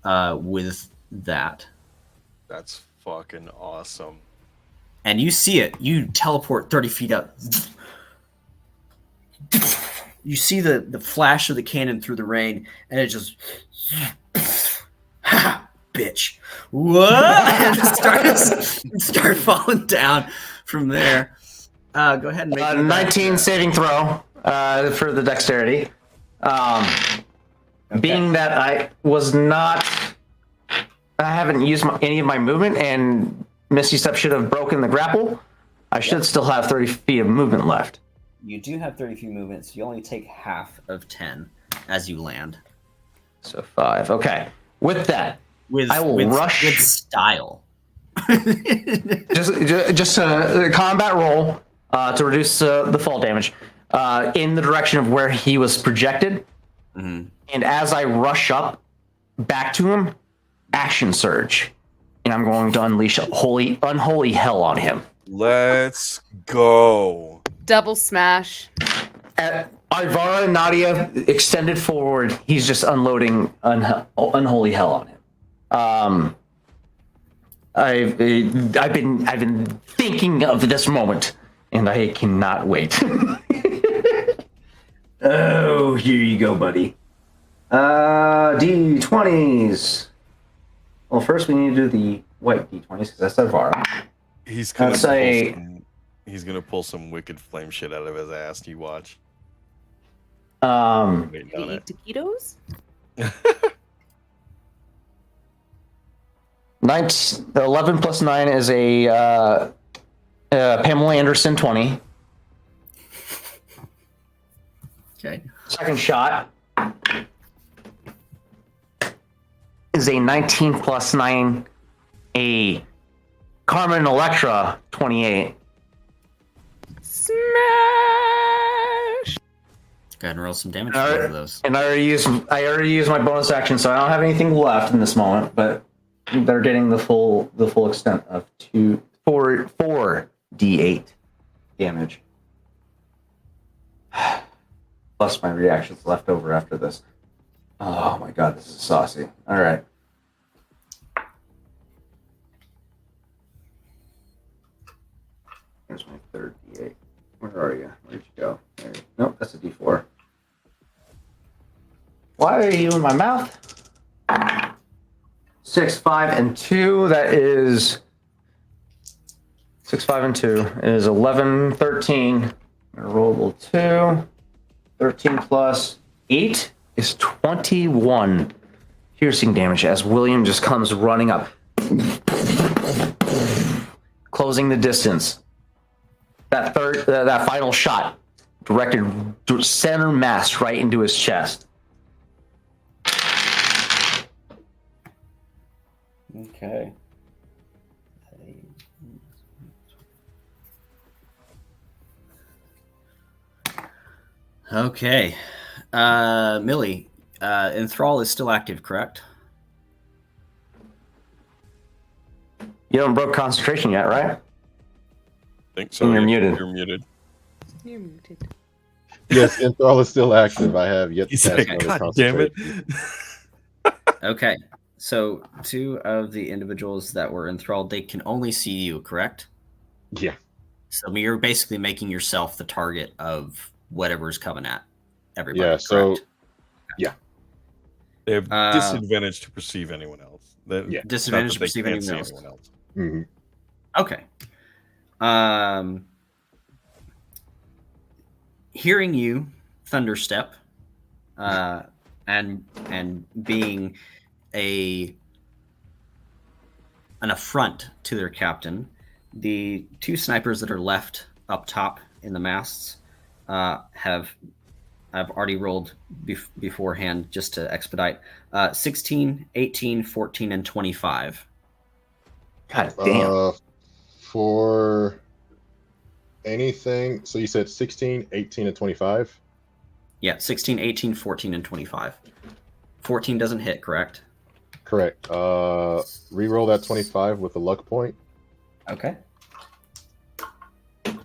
with that. That's fucking awesome. And you see it. You teleport 30 feet up. You see the flash of the cannon through the rain, and it just... Ha! Bitch. What? And start falling down from there. Go ahead and make it 19 saving throw for the dexterity. Being that I haven't used any of my movement, and Misty Step should have broken the grapple, I should still have 30 feet of movement left. You do have 30 feet movement, so you only take half of 10 as you land. So 5. Okay. With that, I will with rush style. just a combat roll to reduce the fall damage in the direction of where he was projected. Mm-hmm. And as I rush up back to him, action surge, and I'm going to unleash unholy hell on him. Let's go. Double smash. Ivara and Nadia extended forward. He's just unloading unholy hell on him. I've been thinking of this moment, and I cannot wait. Oh, here you go, buddy. D20s. Well, first we need to do the white D20s because that's Ivara. He's gonna Let's say he's gonna pull some wicked flame shit out of his ass. You watch. Waiting Did on he it. eat taquitos? 11 plus 9 is a Pamela Anderson 20. Okay. Second shot is a 19 plus 9, a Carmen Electra 28. Smash! Go ahead and roll some damage for both of those. And I already used my bonus action, so I don't have anything left in this moment. But they're getting the full extent of 4 d8 damage, plus my reactions left over after this. Oh my god, this is saucy. All right. Here's my third d8. Where are you? Where'd you go? There. Nope, that's a d4. Why are you in my mouth? 6, 5, and 2. That is 6, 5, and 2 is 11, 13. Rollable 2. 13 plus 8 is 21 piercing damage as William just comes running up, closing the distance. That final shot directed center mass right into his chest. Okay. Okay. Millie, Enthrall is still active, correct? You haven't broke concentration yet, right? I think so. And you're yeah, muted. You're muted. You're muted. Yes, Enthrall is still active. I have yet to He's cast like, another God damn it. concentration. Okay. So 2 of the individuals that were enthralled, they can only see you, correct? Yeah. So you're basically making yourself the target of whatever's coming at everybody. Yeah, so correct? They have disadvantage to perceive anyone else. Yeah. Disadvantage to Not that they perceive can't anyone see else. anyone else. Mm-hmm. Okay. Hearing you, Thunderstep, and being an affront to their captain, the 2 snipers that are left up top in the masts have already rolled beforehand just to expedite. 16, 18, 14, and 25. God damn. For anything, so you said 16, 18, and 25? Yeah, 16, 18, 14, and 25. 14 doesn't hit, correct? Correct. Reroll that 25 with a luck point. Okay. Okay,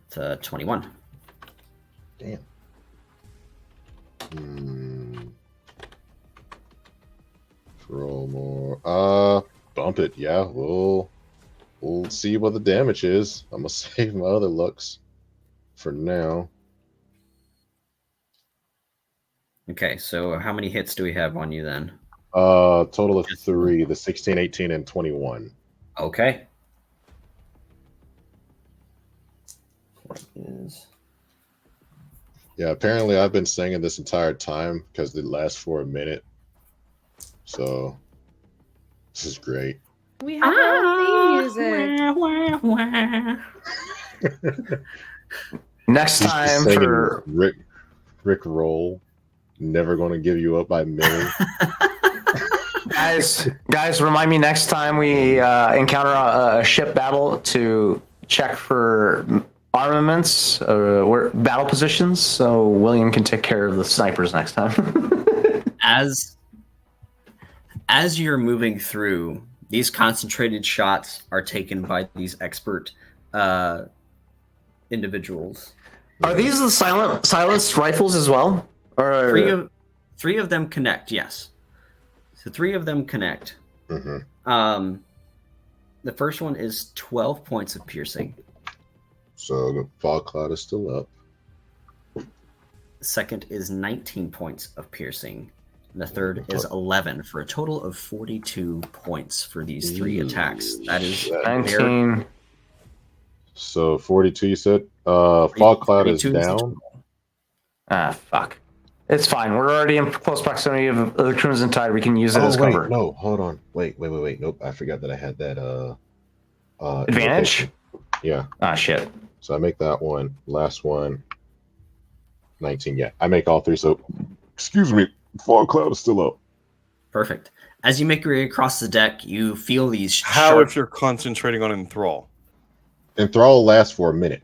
that's 21. Damn. Roll more. Bump it. Yeah, we'll see what the damage is. I'm gonna save my other lucks for now. Okay, so how many hits do we have on you then? Total of 3, the 16, 18, and 21. Okay. What is... Yeah, apparently I've been singing this entire time because it lasts for a minute. So this is great. We have our theme music. Next He's time singing for Rick Roll. Never gonna give you up by Millie. guys, remind me next time we encounter a ship battle to check for armaments or battle positions, so William can take care of the snipers next time. As you're moving through, these concentrated shots are taken by these expert individuals. Are these the silenced rifles as well? Or 3 of them connect, yes. So 3 of them connect. Mm-hmm. The first one is 12 points of piercing. So the fog cloud is still up. The second is 19 points of piercing. And the third is 11 for a total of 42 points for these 3 attacks. That is 19. So 42, you said? Fog cloud is 32 is the down. total. Ah, fuck. It's fine. We're already in close proximity of the Crimson Tide. We can use it as Oh wait, cover. no, hold on. Wait. Nope, I forgot that I had that Advantage? invocation. Yeah. Ah, shit. So I make that one. Last one. 19. Yeah, I make all three. So, excuse me, fog cloud is still up. Perfect. As you make your way across the deck, you feel these How sharp... if you're concentrating on enthrall? Enthrall lasts for a minute.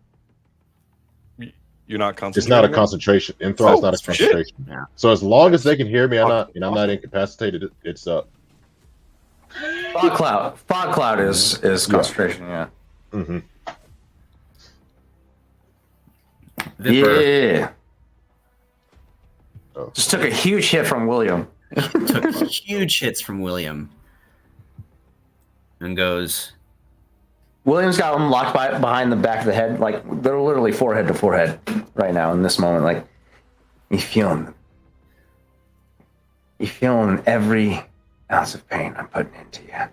You're not It's concentrating. not a then? concentration. Enthrall is not a shit. concentration. Yeah. So as long as they can hear me, I'm not incapacitated. It's up. Fog cloud is concentration, yeah. Mm-hmm. Vipper Yeah. Oh. Just took a huge hit from William. took huge hits from William and goes, William's got him locked behind the back of the head. Like, they're literally forehead to forehead right now in this moment. Like, you feeling every ounce of pain I'm putting into you.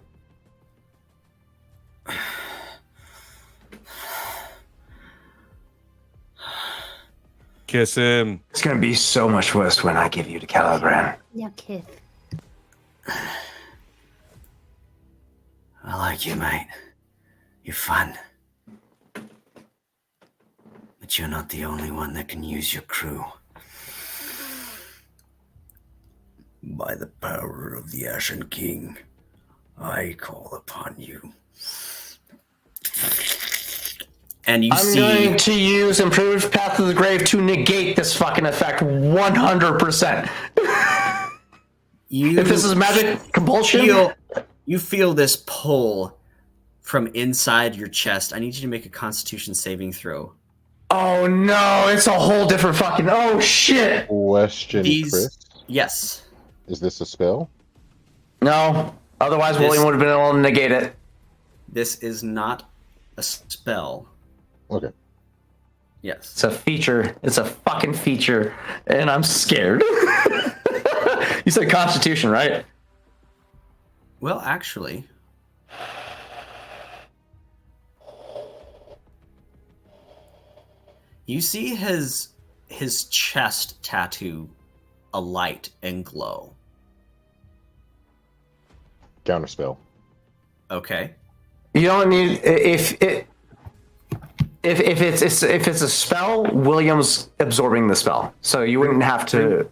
Kiss him. It's going to be so much worse when I give you to Caliban. Yeah, kid. I like you, mate. You're fun. But you're not the only one that can use your crew. By the power of the Ashen King, I call upon you. And you I'm going to use Improved Path to the Grave to negate this fucking effect 100%. If this is magic compulsion... You feel this pull from inside your chest. I need you to make a Constitution saving throw. Oh no, it's a whole different fucking... Oh shit! Question, Chris. Yes. Is this a spell? No, otherwise William would have been able to negate it. This is not a spell. Okay. Yes. It's a feature. It's a fucking feature, and I'm scared. You said Constitution, right? Well, actually, you see his chest tattoo alight and glow. Counterspell. Okay. You don't need if it's a spell. William's absorbing the spell, so you wouldn't have to.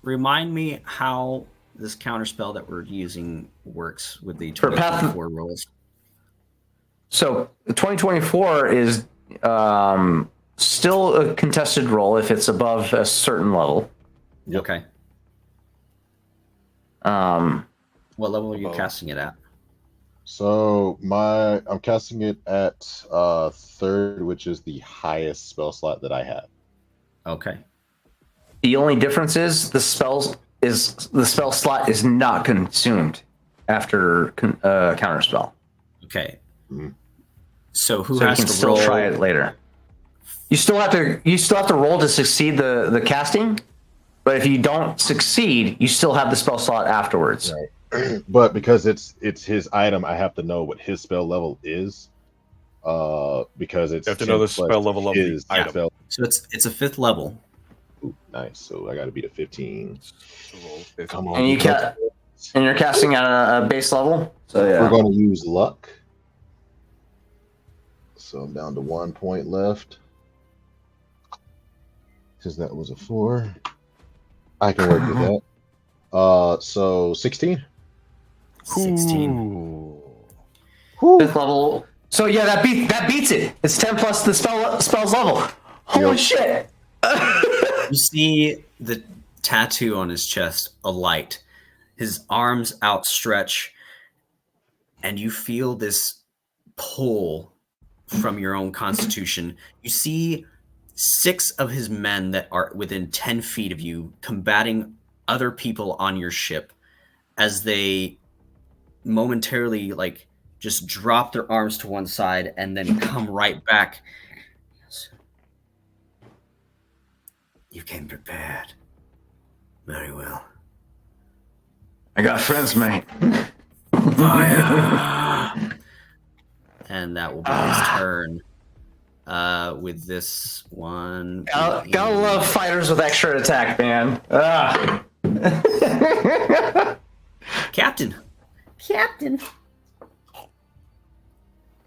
Remind me how this counterspell that we're using works with the 2024 rolls. So 2024 is still a contested roll if it's above a certain level. Yep. Okay. What level are you casting it at? So I'm casting it at 3rd, which is the highest spell slot that I have. Okay. The only difference is the spell slot is not consumed after counterspell. Okay. Mm-hmm. So who So you has can to still roll? try it later. You still have to roll to succeed the casting, but if you don't succeed, you still have the spell slot afterwards. Right. But because it's his item, I have to know what his spell level is. Because it's You have to know the spell level of the his item. spell. So it's a 5th level. Ooh, nice. So I got to beat a 15. Come Come on. And you're casting at a base level. So yeah. We're going to use luck. So I'm down to 1 point left. Because that was a 4. I can work with that. So 16. 16. Fifth level. So yeah, that beats it. It's 10 plus the spell's level. Holy Yep. shit! You see the tattoo on his chest alight, his arms outstretch, and you feel this pull from your own constitution. You see 6 of his men that are within 10 feet of you combating other people on your ship as they momentarily just drop their arms to one side and then come right back. You came prepared. Very well. I got friends, mate. Fire! And that will be his turn. with this one. Gotta love fighters with extra attack, man. Ah. Captain.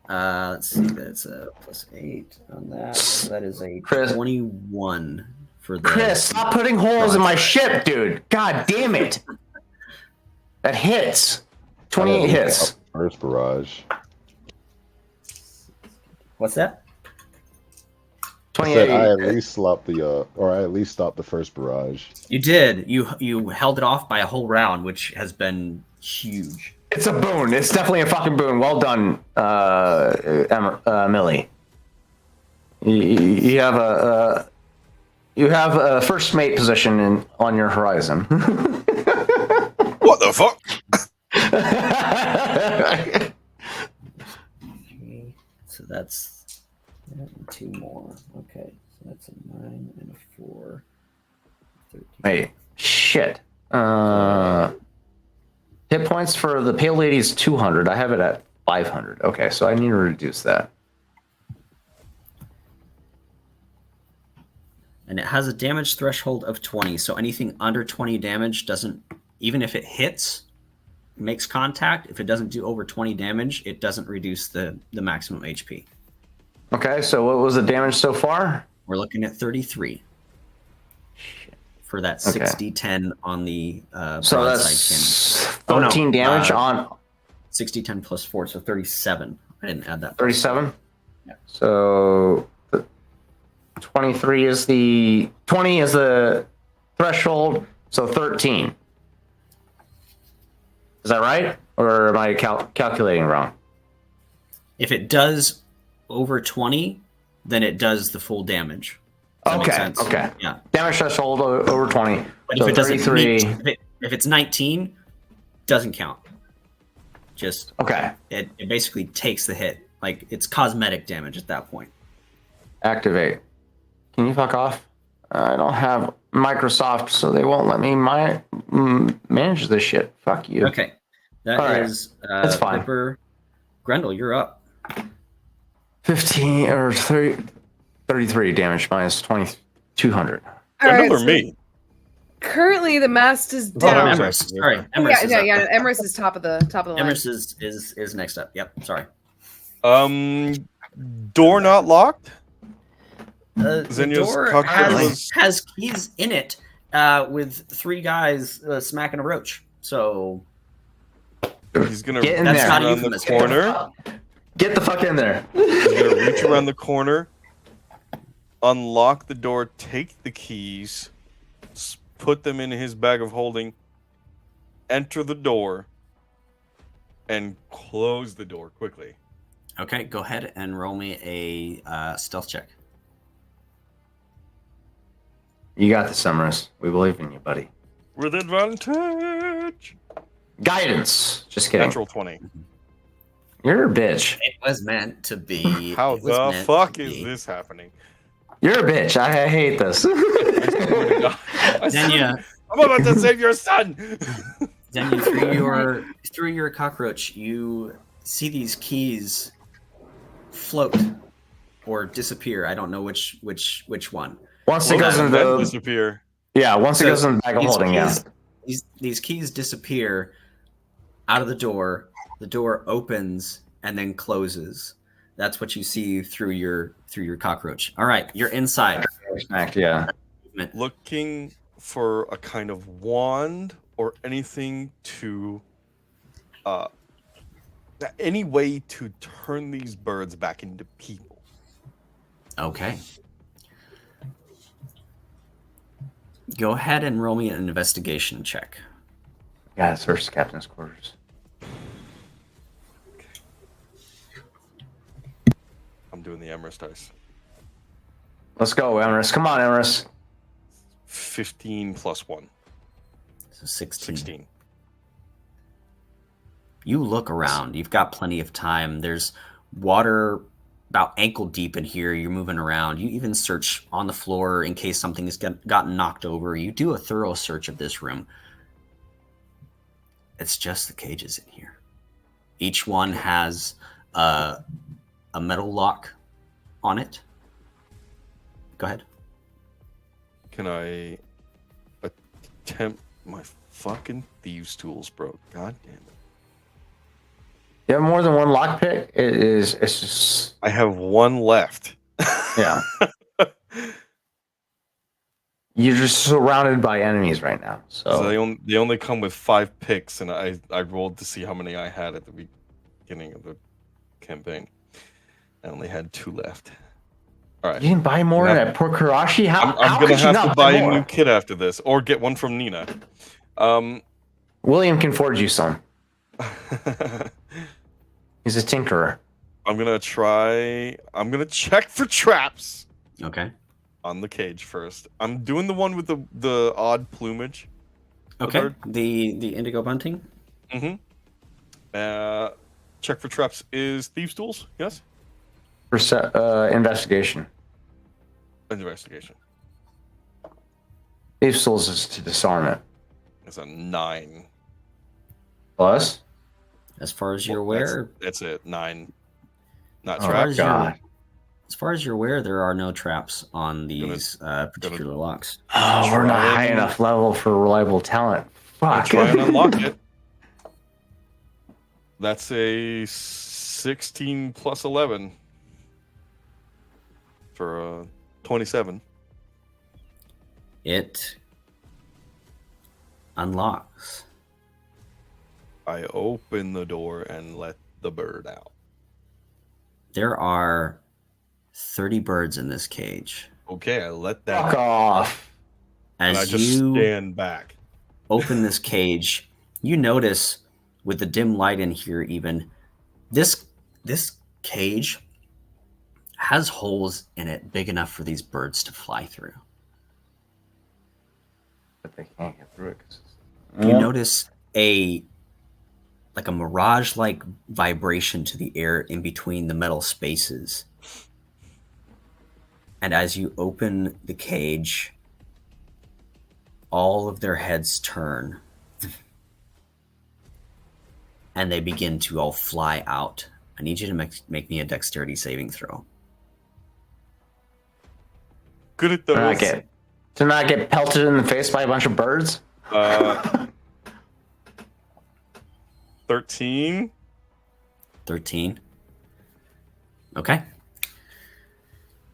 Let's see. That's a +8 on that. So that is a Chris. 21 for the. Chris, stop putting holes in my ship, dude. God damn it. That hits. 28 hits. First barrage. What's that? I 28. said I at least stopped the first barrage. You did. You held it off by a whole round, which has been huge. It's a boon. It's definitely a fucking boon. Well done, Millie. You have a first mate position on your horizon. What the fuck? So that's 2 more. Okay, so that's a 9 and a 4. 13. Wait, shit. Hit points for the Pale Lady is 200. I have it at 500. Okay, so I need to reduce that. And it has a damage threshold of 20. So anything under 20 damage doesn't, even if it hits, makes contact. If it doesn't do over 20 damage, it doesn't reduce the maximum HP. Okay, so what was the damage so far? We're looking at 33 for that 6d10 on the So broadside that's cannon. 13 damage on 6d10 plus 4, so 37. I didn't add that. 37. Yeah. So 23 is the 20 is the threshold. So 13. Is that right, or am I calculating wrong? If it does over 20, then it does the full damage. Does that make sense? Okay. Yeah. Damage threshold over 20. But So if it doesn't 33. meet, if it's 19, doesn't count. Just Okay. It basically takes the hit. Like it's cosmetic damage at that point. Activate. Can you fuck off? I don't have Microsoft, so they won't let me manage this shit. Fuck you. Okay. That All right. is That's fine. Pipper. Grendel, you're up. 15 or 33 damage minus 2,200. All right, Remember so me. currently the mast is Oh, down. I'm Emrys. Sorry. Yeah, Emrys is up. Emrys is top of the line. Emrys is next up. Yep. Sorry. Door not locked. The Zenya's door cockpit was- has keys in it with 3 guys smacking a roach. So He's gonna Get in reach there. That's not around the euphemism. corner. Get the fuck in there. He's gonna reach around the corner, unlock the door, take the keys, put them in his bag of holding, enter the door, and close the door quickly. okay, go ahead and roll me a stealth check. You got this, Summers. We believe in you, buddy. With advantage. Guidance. Just kidding. Natural 20. You're a bitch. It was meant to be. How It was the meant fuck to is be. this happening? You're a bitch. I hate this. Zenya, I'm about to save your son. Zenya, through your cockroach, you see these keys float or disappear. I don't know which one. Once it goes Then into the disappear. once it So goes in the bag of these holding, yeah. keys- These keys disappear out of the door. The door opens and then closes. That's what you see through your cockroach. All right, you're inside. Yeah. Looking for a kind of wand or anything to any way to turn these birds back into people. Okay. Go ahead and roll me an investigation check. Yeah, search the captain's quarters. I'm doing the Emrys dice. Let's go, Emrys. Come on, Emrys. 15 plus 1. So 16. 16. You look around. You've got plenty of time. There's water about ankle deep in here. You're moving around. You even search on the floor in case something has gotten knocked over. You do a thorough search of this room. It's just the cages in here. Each one has a metal lock on it. Go ahead. Can I attempt my fucking thieves' tools, bro? God damn it. You have more than one lockpick? It's just... I have one left. Yeah. You're just surrounded by enemies right now. So they only come with 5 picks, and I rolled to see how many I had at the beginning of the campaign. I only had 2 left. All right. you didn't buy more at Port Karashi? I'm How gonna could you have not to buy a more? new kit after this, or get one from Nina. William can forge you some. He's a tinkerer. I'm gonna check for traps. Okay. On the cage first. I'm doing the one with the odd plumage. Okay. The indigo bunting. Mm-hmm. Check for traps is thieves' tools. Yes. Investigation. Investigation. Thieves' tools is to disarm it. It's a 9. Plus? As far as you're aware, that's it. 9. Not Oh, traps. God. As far as you're aware, there are no traps on these particular locks. Oh, we're not high enough level for reliable talent. Fuck. Try and unlock it. That's a 16 plus 11 for 27. It unlocks. I open the door and let the bird out. There are 30 birds in this cage. Okay, I let that Fuck off. And I just stand back. Open this cage, you notice with the dim light in here, even this cage has holes in it big enough for these birds to fly through. But they can't get through it. You notice a mirage-like vibration to the air in between the metal spaces. And as you open the cage, all of their heads turn. And they begin to all fly out. I need you to make me a dexterity saving throw. Good at those. To not get pelted in the face by a bunch of birds? 13. 13. Okay.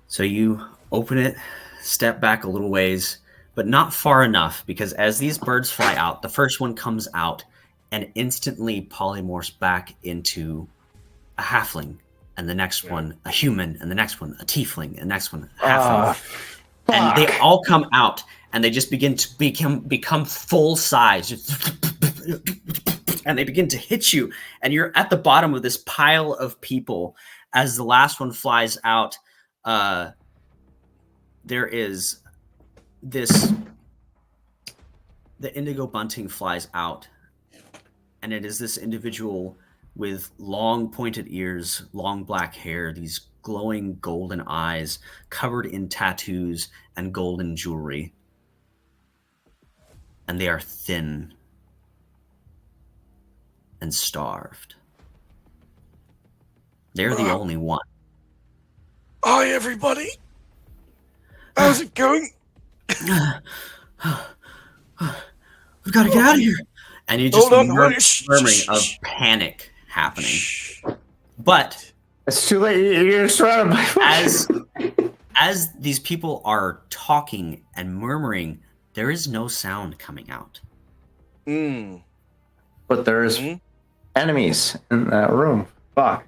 So you open it, step back a little ways, but not far enough, because as these birds fly out, the first one comes out and instantly polymorphs back into a halfling, and the next one a human, and the next one a tiefling, and the next one a halfling. And they all come out, and they just begin to become full size. And they begin to hit you, and you're at the bottom of this pile of people. As the last one flies out, there is the indigo bunting flies out, and it is this individual with long pointed ears, long black hair, these glowing golden eyes, covered in tattoos and golden jewelry. And they are thin and starved. They're the only one. Hi, everybody. How's it going? We've got to get out of here. And you just murmuring of panic happening. But it's too late. You're surrounded by as these people are talking and murmuring, there is no sound coming out. But there's enemies in that room. Fuck.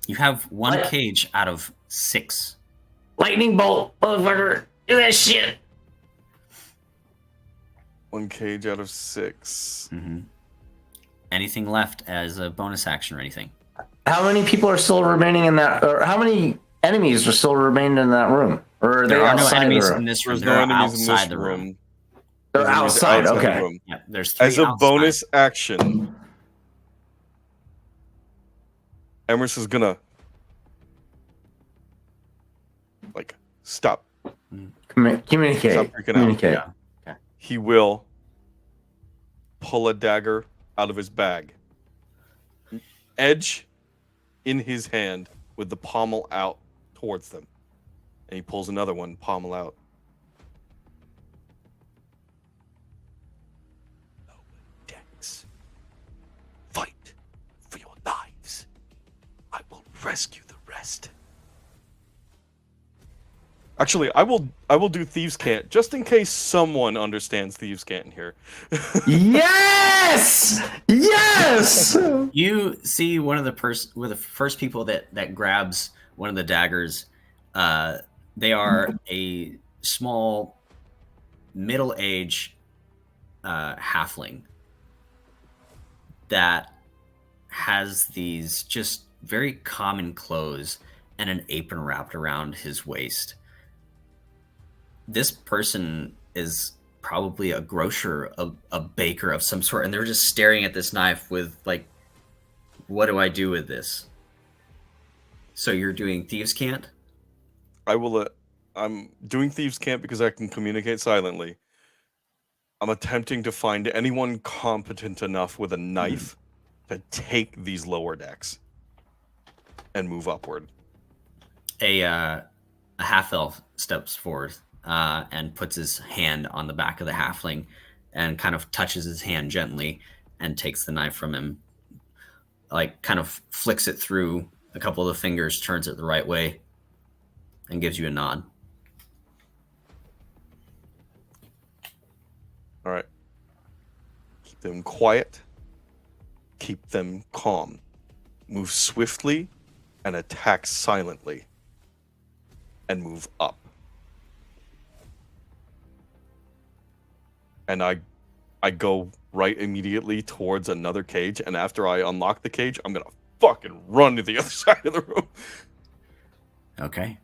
You have one cage out of 6. Lightning bolt, motherfucker. Do that shit. 1 cage out of 6. Mm-hmm. Anything left as a bonus action or anything? How many people are still remaining in that, or how many enemies are still remaining in that room? Or are they outside no enemies the room? in this room. There's They're no enemies in outside this the room. They're outside, okay. The room. Yeah, there's 3 As a outside. bonus action, Emerson is gonna stop. Communicate. Stop freaking Communicate. out. Yeah. He will pull a dagger out of his bag. Edge in his hand with the pommel out towards them. And he pulls another one, pommel out. Decks. Fight for your lives. I will rescue the rest. Actually, I will do Thieves' Cant just in case someone understands Thieves' Cant in here. Yes! Yes! You see one of the first people that grabs one of the daggers. They are a small, middle-aged halfling that has these just very common clothes and an apron wrapped around his waist. This person is probably a grocer, a baker of some sort, and they're just staring at this knife with like, what do I do with this? So you're doing Thieves' Cant? I will. I'm doing Thieves' Cant because I can communicate silently. I'm attempting to find anyone competent enough with a knife to take these lower decks and move upward. A half-elf steps forth and puts his hand on the back of the halfling and kind of touches his hand gently and takes the knife from him. Like, kind of flicks it through a couple of the fingers, turns it the right way, and gives you a nod. All right. Keep them quiet. Keep them calm. Move swiftly and attack silently. And move up. And I go right immediately towards another cage, and after I unlock the cage, I'm gonna fucking run to the other side of the room. Okay.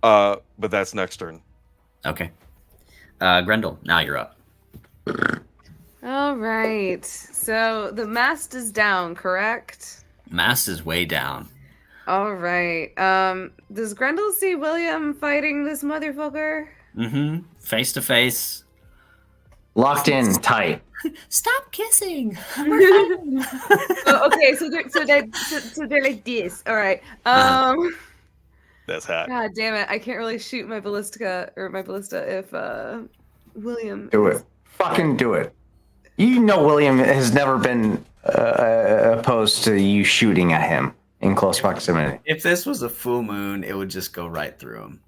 But that's next turn. Okay. Grendel, now you're up. All right. So the mast is down, correct? Mast is way down. All right. Does Grendel see William fighting this motherfucker? Mm-hmm. Face to face. Locked in tight. Stop kissing. Oh, okay, so they're like this. All right. That's hot. God damn it! I can't really shoot my ballista if William. Do it. Fucking do it. You know William has never been opposed to you shooting at him in close proximity. If this was a full moon, it would just go right through him.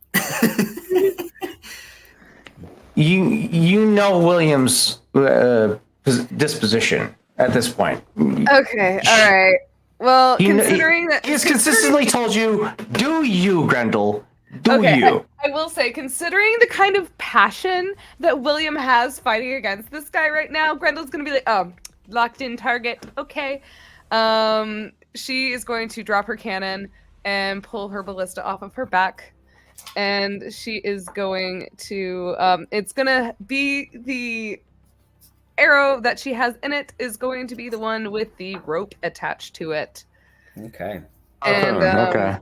You know William's disposition at this point. Okay. All right. Well, considering that he's consistently told you, do you, Grendel? Do okay, you? I will say, considering the kind of passion that William has fighting against this guy right now, Grendel's gonna be like, oh, locked in target. Okay. She is going to drop her cannon and pull her ballista off of her back. And she is going to, it's gonna be the arrow that she has in it is going to be the one with the rope attached to it. Okay. And okay.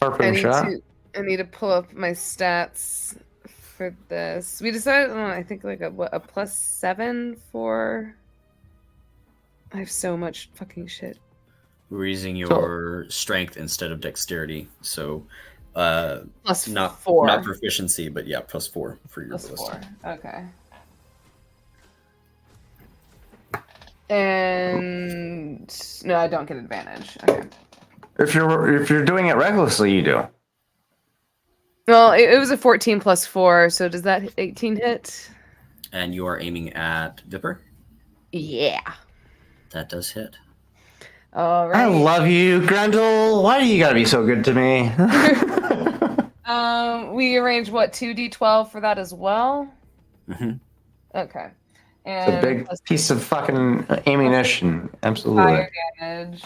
Harpoon shot. I need to pull up my stats for this. We decided, I think like a +7 for. I have so much fucking shit. We're using your strength instead of dexterity, so +4. Not proficiency, but yeah, +4 for your ballista. +4. Okay. And no, I don't get advantage. Okay. If you're doing it recklessly, you do. Well, it was a 14 +4, so does that 18 hit? And you are aiming at Vipper? Yeah. That does hit. All right. I love you, Grendel. Why do you gotta be so good to me? We arranged what 2d12 for that as well. Mm-hmm. Okay. It's a big piece of fucking ammunition. Absolutely. Fire damage.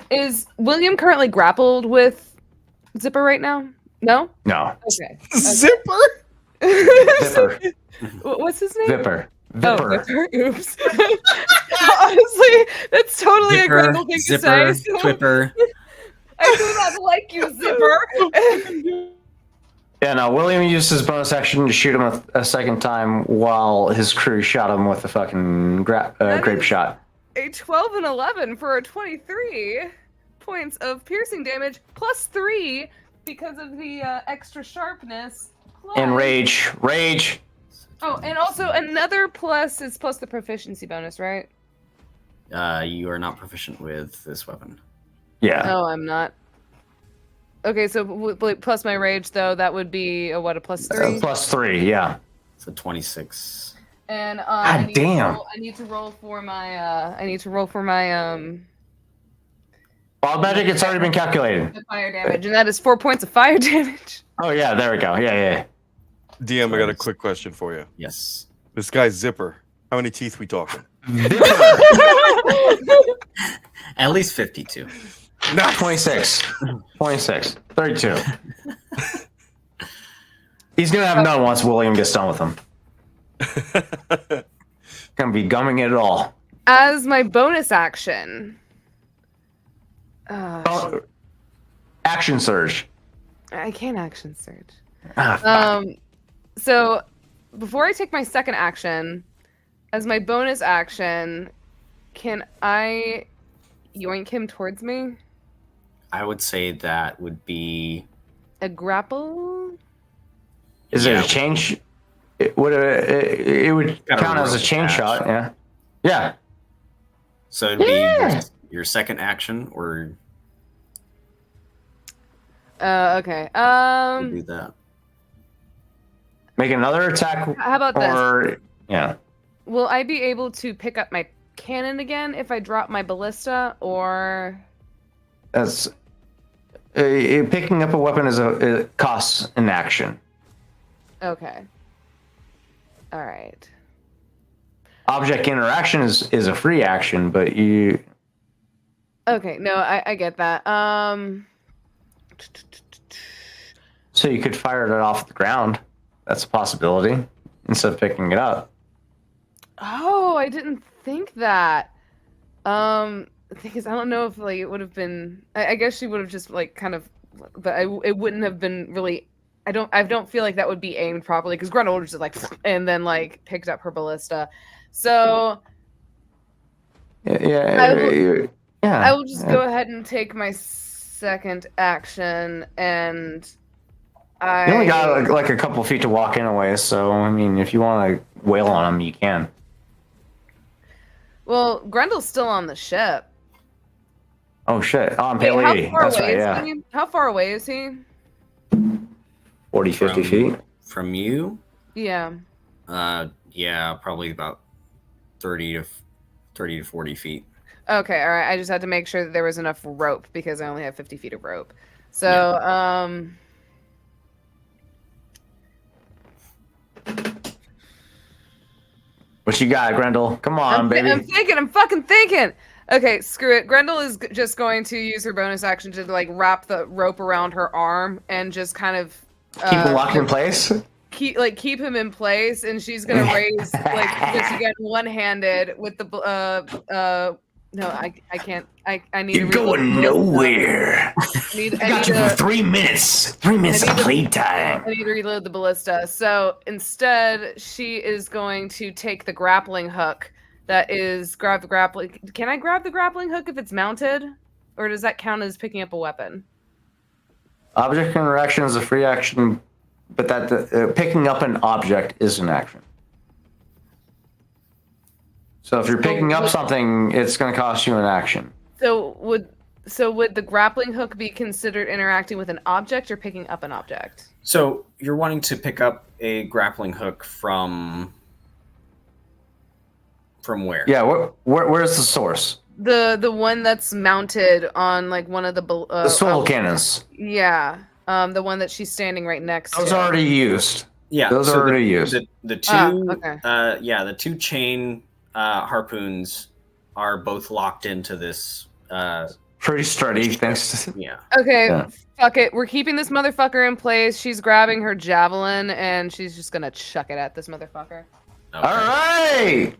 Is William currently grappled with Zipper right now? No? No. Okay. Zipper? Vipper. What's his name? Vipper. Oh, Vipper. Vipper. Oops. Honestly, that's totally a Grendel thing Zipper, to say. So Twipper. I do not like you, Zipper. Yeah, no, William used his bonus action to shoot him a second time while his crew shot him with a fucking grape shot. A 12 and 11 for a 23. points of piercing damage, plus 3 because of the extra sharpness. Plus... And rage. Oh, and also another plus is plus the proficiency bonus, right? You are not proficient with this weapon. Yeah. No, I'm not. Okay, so plus my rage, though, that would be a plus 3? Plus 3, yeah. So 26. And God damn. I need to roll for my Wild magic, it's already been calculated. the fire damage, and that is 4 points of fire damage. Oh yeah, there we go. Yeah. DM, I got a quick question for you. Yes. This guy's Zipper. How many teeth we talking? At least 52. No, 26. 32. He's gonna have none once William gets done with him. Gonna be gumming it all. As my bonus action. Action surge. I can't action surge. Fuck. So before I take my second action, as my bonus action, can I yoink him towards me? I would say that would be A grapple? Is it a change? It would count as a chain shot. Yeah. Yeah. So it'd be your second action, or Okay. you do that. Make another attack. How about this? Yeah. Will I be able to pick up my cannon again if I drop my ballista, or? That's picking up a weapon it costs an action. Okay. All right. Object interaction is a free action, but you. Okay. No, I get that. So you could fire it off the ground. That's a possibility instead of picking it up. Oh, I didn't think that. The thing is, I don't know if it would have been. I guess she would have just kind of, but it wouldn't have been really. I don't feel like that would be aimed properly because Grendel would have just and then picked up her ballista. So Yeah. I will just go ahead and take my second action, and You only got a couple feet to walk in away, so I mean, if you want to wail on him, you can. Well, Grendel's still on the ship. Oh shit! Oh, I'm Wait, Haley. That's right. Yeah. How far away is he? 40, 50 feet. From you? Yeah. Yeah, probably about 30 to 40 feet. Okay, all right. I just had to make sure that there was enough rope because I only have 50 feet of rope. So, What you got, Grendel? Come on, baby. I'm fucking thinking. Okay, screw it. Grendel is just going to use her bonus action to wrap the rope around her arm and just kind of keep him locked in place. Keep him in place, and she's gonna raise just again one-handed with the No, I can't. I need. You're going nowhere. I got you for 3 minutes. 3 minutes of playtime. I need to reload the ballista. So instead, she is going to take the grappling hook. That is, grab the grappling. Can I grab the grappling hook if it's mounted, or does that count as picking up a weapon? Object interaction is a free action, but picking up an object is an action. So if you're picking up something, it's going to cost you an action. So would the grappling hook be considered interacting with an object or picking up an object? So you're wanting to pick up a grappling hook from where? Yeah, where's the source? The one that's mounted on one of the swivel cannons. Yeah, the one that she's standing right next to. Those are already used. Yeah, those are already used. The two, okay. The two chain harpoons are both locked into this. Pretty sturdy, thanks. Yeah. Okay, yeah. Fuck it. We're keeping this motherfucker in place. She's grabbing her javelin and she's just gonna chuck it at this motherfucker. Okay. All right.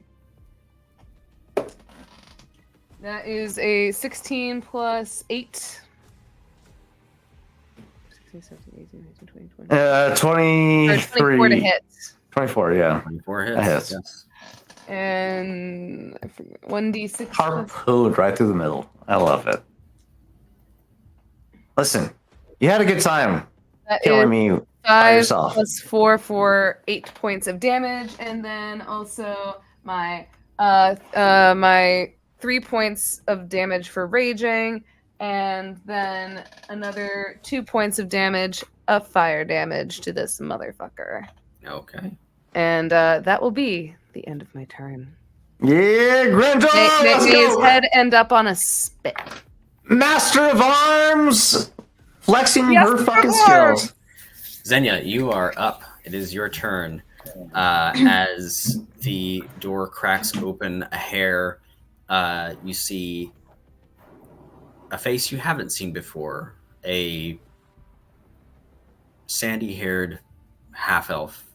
That is a 16 plus 8. 16, 17, 18, 19, 20, 23. 24 to hit. 24, yeah. 24 hits. That hits. Yes. And I forget, 1d6. Harpooned right through the middle. I love it. Listen, you had a good time That killing is me by 5 yourself. plus 4 for 8 points of damage, and then also my 3 points of damage for raging, and then another 2 points of damage of fire damage to this motherfucker. Okay. And that will be the end of my turn. Yeah, Grandor, let's May his go! head end up on a spit. Master of Arms! Flexing Yes, her fucking of skills. Xenia, you are up. It is your turn. As the door cracks open a hair, you see a face you haven't seen before. A sandy-haired half-elf,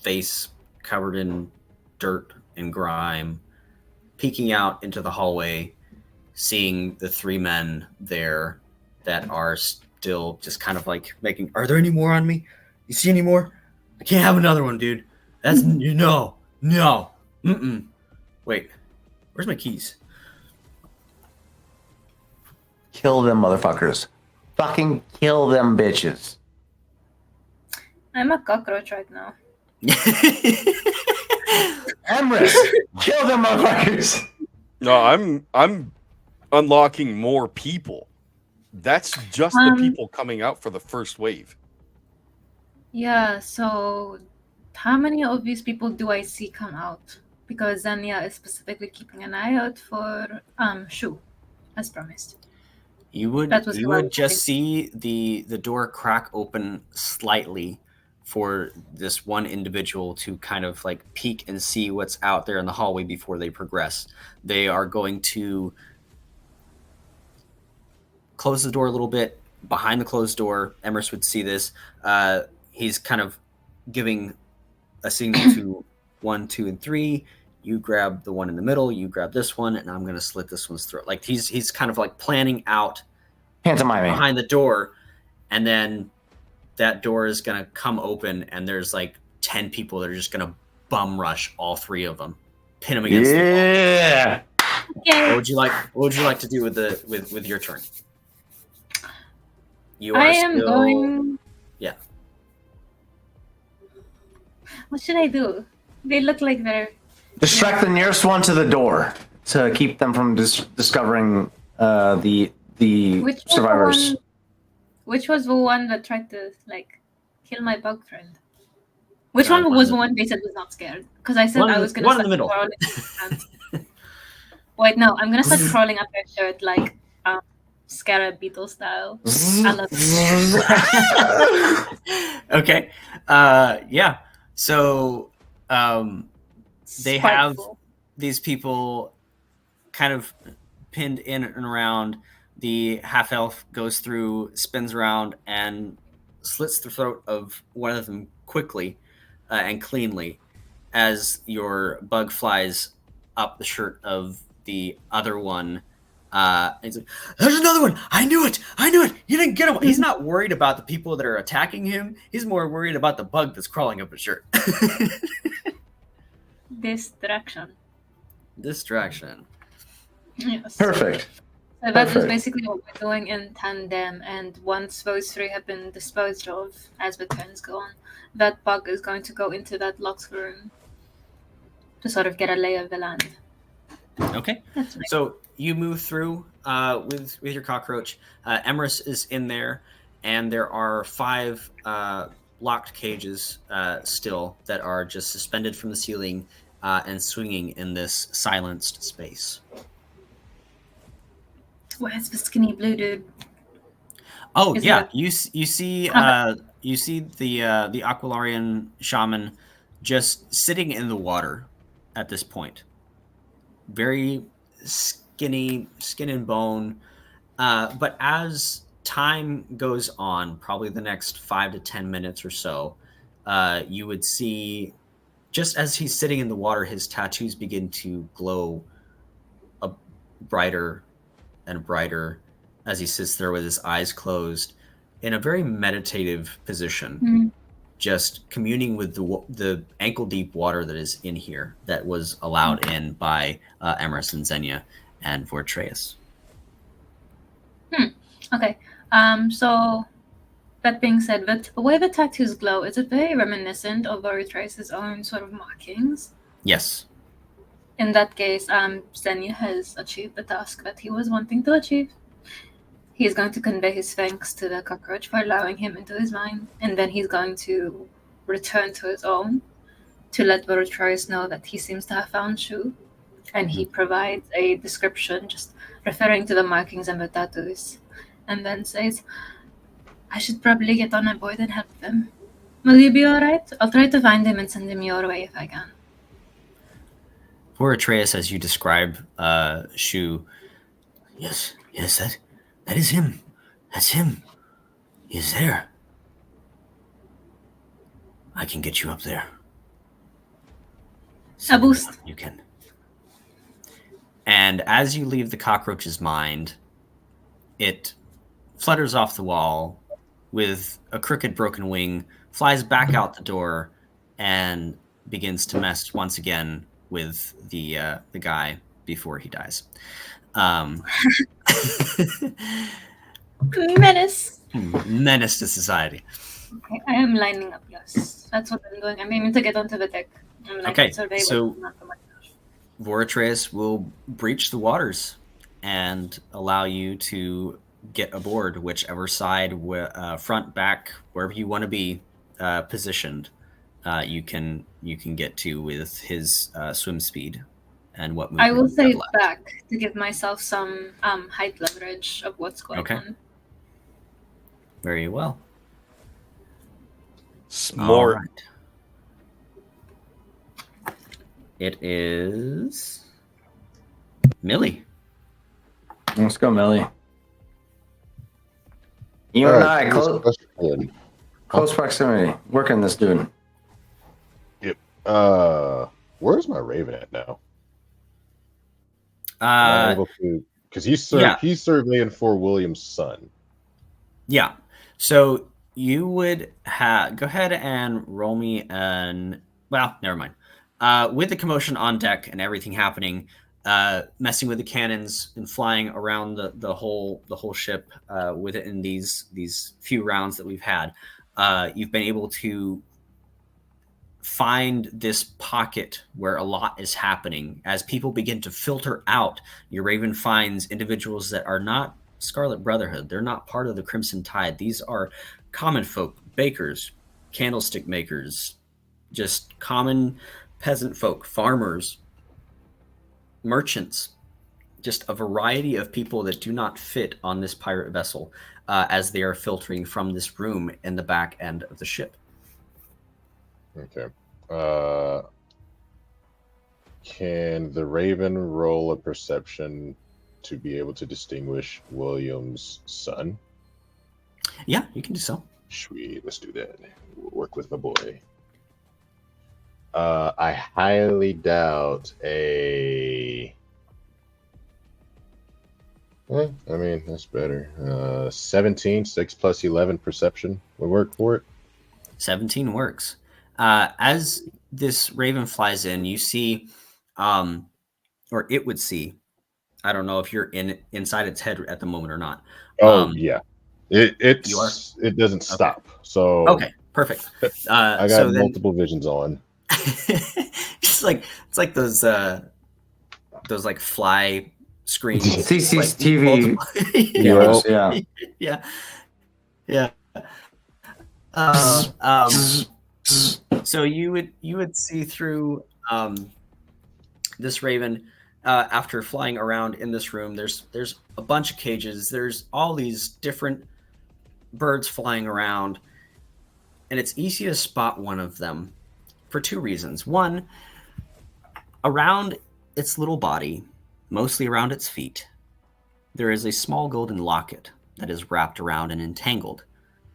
face covered in dirt and grime, peeking out into the hallway, seeing the 3 men there that are still just kind of like making, are there any more on me? You see any more? I can't have another one, dude. That's, no. Mm-mm. Wait, where's my keys? Kill them motherfuckers. Fucking kill them bitches. I'm a cockroach right now. Emrys, kill them motherfuckers. No, I'm unlocking more people. That's just the people coming out for the first wave. Yeah, so how many of these people do I see come out? Because Zania is specifically keeping an eye out for Shu, as promised. You would That was you what I would was just see the door crack open slightly for this one individual to kind of like peek and see what's out there in the hallway before they progress. They are going to close the door a little bit. Behind the closed door, Emrys would see this. He's kind of giving a signal to 1, 2, and 3. You grab the one in the middle. You grab this one, and I'm going to slit this one's throat. Like he's kind of like planning out Pantomiming behind the door, and then that door is going to come open, and there's like 10 people that are just going to bum rush all 3 of them, pin them against the wall. Yeah. Yay. What would you like to do with your turn? You are I am still... going. Yeah. What should I do? They look like they're. Distract the nearest one to the door to keep them from discovering the Which was the survivors. one- Which was the one that tried to like kill my bug friend? Which one was the one they said was not scared? Because I said I was gonna one in start the middle. crawling. Wait, no, I'm gonna start crawling up their shirt like Scarab Beetle style. I love it. Okay. Yeah. So they have Spiteful. these people kind of pinned in and around. The half elf goes through, spins around, and slits the throat of one of them quickly and cleanly as your bug flies up the shirt of the other one. He's like, there's another one. I knew it. You didn't get him. He's not worried about the people that are attacking him. He's more worried about the bug that's crawling up his shirt. Distraction. Distraction. Yes. Perfect. So that is Perfect. basically what we're doing in tandem, and once those 3 have been disposed of, as the turns go on, that bug is going to go into that locked room to sort of get a lay of the land. Okay. That's nice. So you move through with your cockroach. Emrys is in there, and there are 5 locked cages still that are just suspended from the ceiling and swinging in this silenced space. Where's the skinny blue dude? Oh Is yeah, that- you see the Aquilarian shaman just sitting in the water at this point. Very skinny, skin and bone. But as time goes on, probably the next 5 to 10 minutes or so, you would see, just as he's sitting in the water, his tattoos begin to glow brighter and brighter as he sits there with his eyes closed in a very meditative position, just communing with the ankle-deep water that is in here that was allowed in by Emrys and Xenia and Vortreus. Okay. So that being said, the way the tattoos glow, is it very reminiscent of Oritrace's own sort of markings? Yes. In that case, Xenia has achieved the task that he was wanting to achieve. He is going to convey his thanks to the cockroach for allowing him into his mind, and then he's going to return to his own to let Oritrace know that he seems to have found Shu, and he provides a description just referring to the markings and the tattoos, and then says, I should probably get on a board and help them. Will you be alright? I'll try to find him and send him your way if I can. For Atreus, as you describe Shu, yes, that is him. That's him. He's there. I can get you up there. A boost. You can. And as you leave the cockroach's mind, it flutters off the wall with a crooked broken wing, flies back out the door, and begins to mess once again with the guy before he dies. Menace. Menace to society. Okay, I am lining up, yes. That's what I'm doing. I'm aiming to get onto the deck. Okay, so Voratreus will breach the waters and allow you to get aboard whichever side, front, back, wherever you want to be positioned. You can get to with his swim speed and what movement I will you have say left. back to give myself some height leverage of what's going on. Very well. Smart. All right. It is Millie. Let's go, Millie. You All and right, I, so this question. close proximity. Working this dude. Yep. Where's my Raven at now? Am I able to? Because he's surveying for William's son. Yeah. So you would have go ahead and roll me an. Well, never mind. With the commotion on deck and everything happening, messing with the cannons and flying around the whole ship within these few rounds that we've had, you've been able to find this pocket where a lot is happening. As people begin to filter out, your Raven finds individuals that are not Scarlet Brotherhood. They're not part of the Crimson Tide. These are common folk, bakers, candlestick makers, just common peasant folk, farmers, merchants, just a variety of people that do not fit on this pirate vessel as they are filtering from this room in the back end of the ship. Okay. Can the Raven roll a perception to be able to distinguish William's son? Yeah, you can do so. Sweet, let's do that. We'll work with my boy. I highly doubt a. I mean, that's better. 17, 6 plus 11 perception would work for it. 17 works. As this Raven flies in, you see, or it would see. I don't know if you're inside its head at the moment or not. Yeah, it doesn't stop. So okay, perfect. I got multiple visions on. it's like those like fly screens. CCTV. Yeah. So you would see through this Raven after flying around in this room. There's a bunch of cages. There's all these different birds flying around, and it's easy to spot one of them for two reasons. One, around its little body, mostly around its feet, there is a small golden locket that is wrapped around and entangled.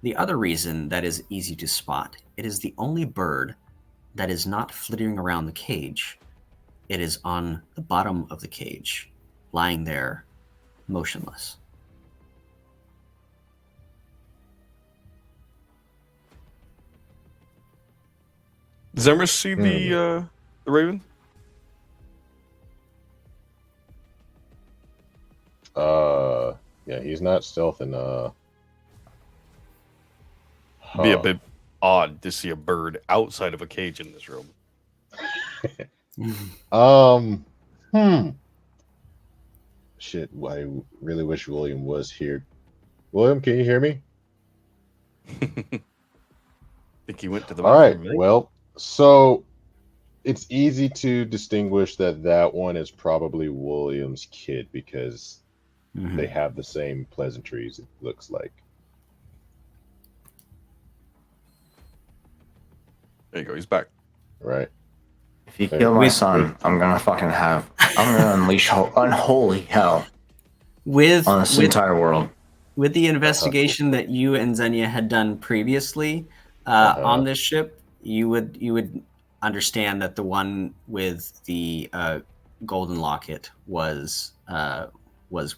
The other reason that is easy to spot, it is the only bird that is not flitting around the cage. It is on the bottom of the cage, lying there, motionless. Does Emrys see the Raven? Yeah, he's not stealthing. Be a Huh. bit odd to see a bird outside of a cage in this room. Hmm. Shit, I really wish William was here. William, can you hear me? Think he went to the All right. bathroom. Maybe? Well, so it's easy to distinguish that that one is probably William's kid because they have the same pleasantries, it looks like. There you go. He's back. Right. If you kill my son, I'm gonna unleash unholy hell With on this entire world. With the investigation that you and Xenia had done previously on this ship, you would understand that the one with the golden locket was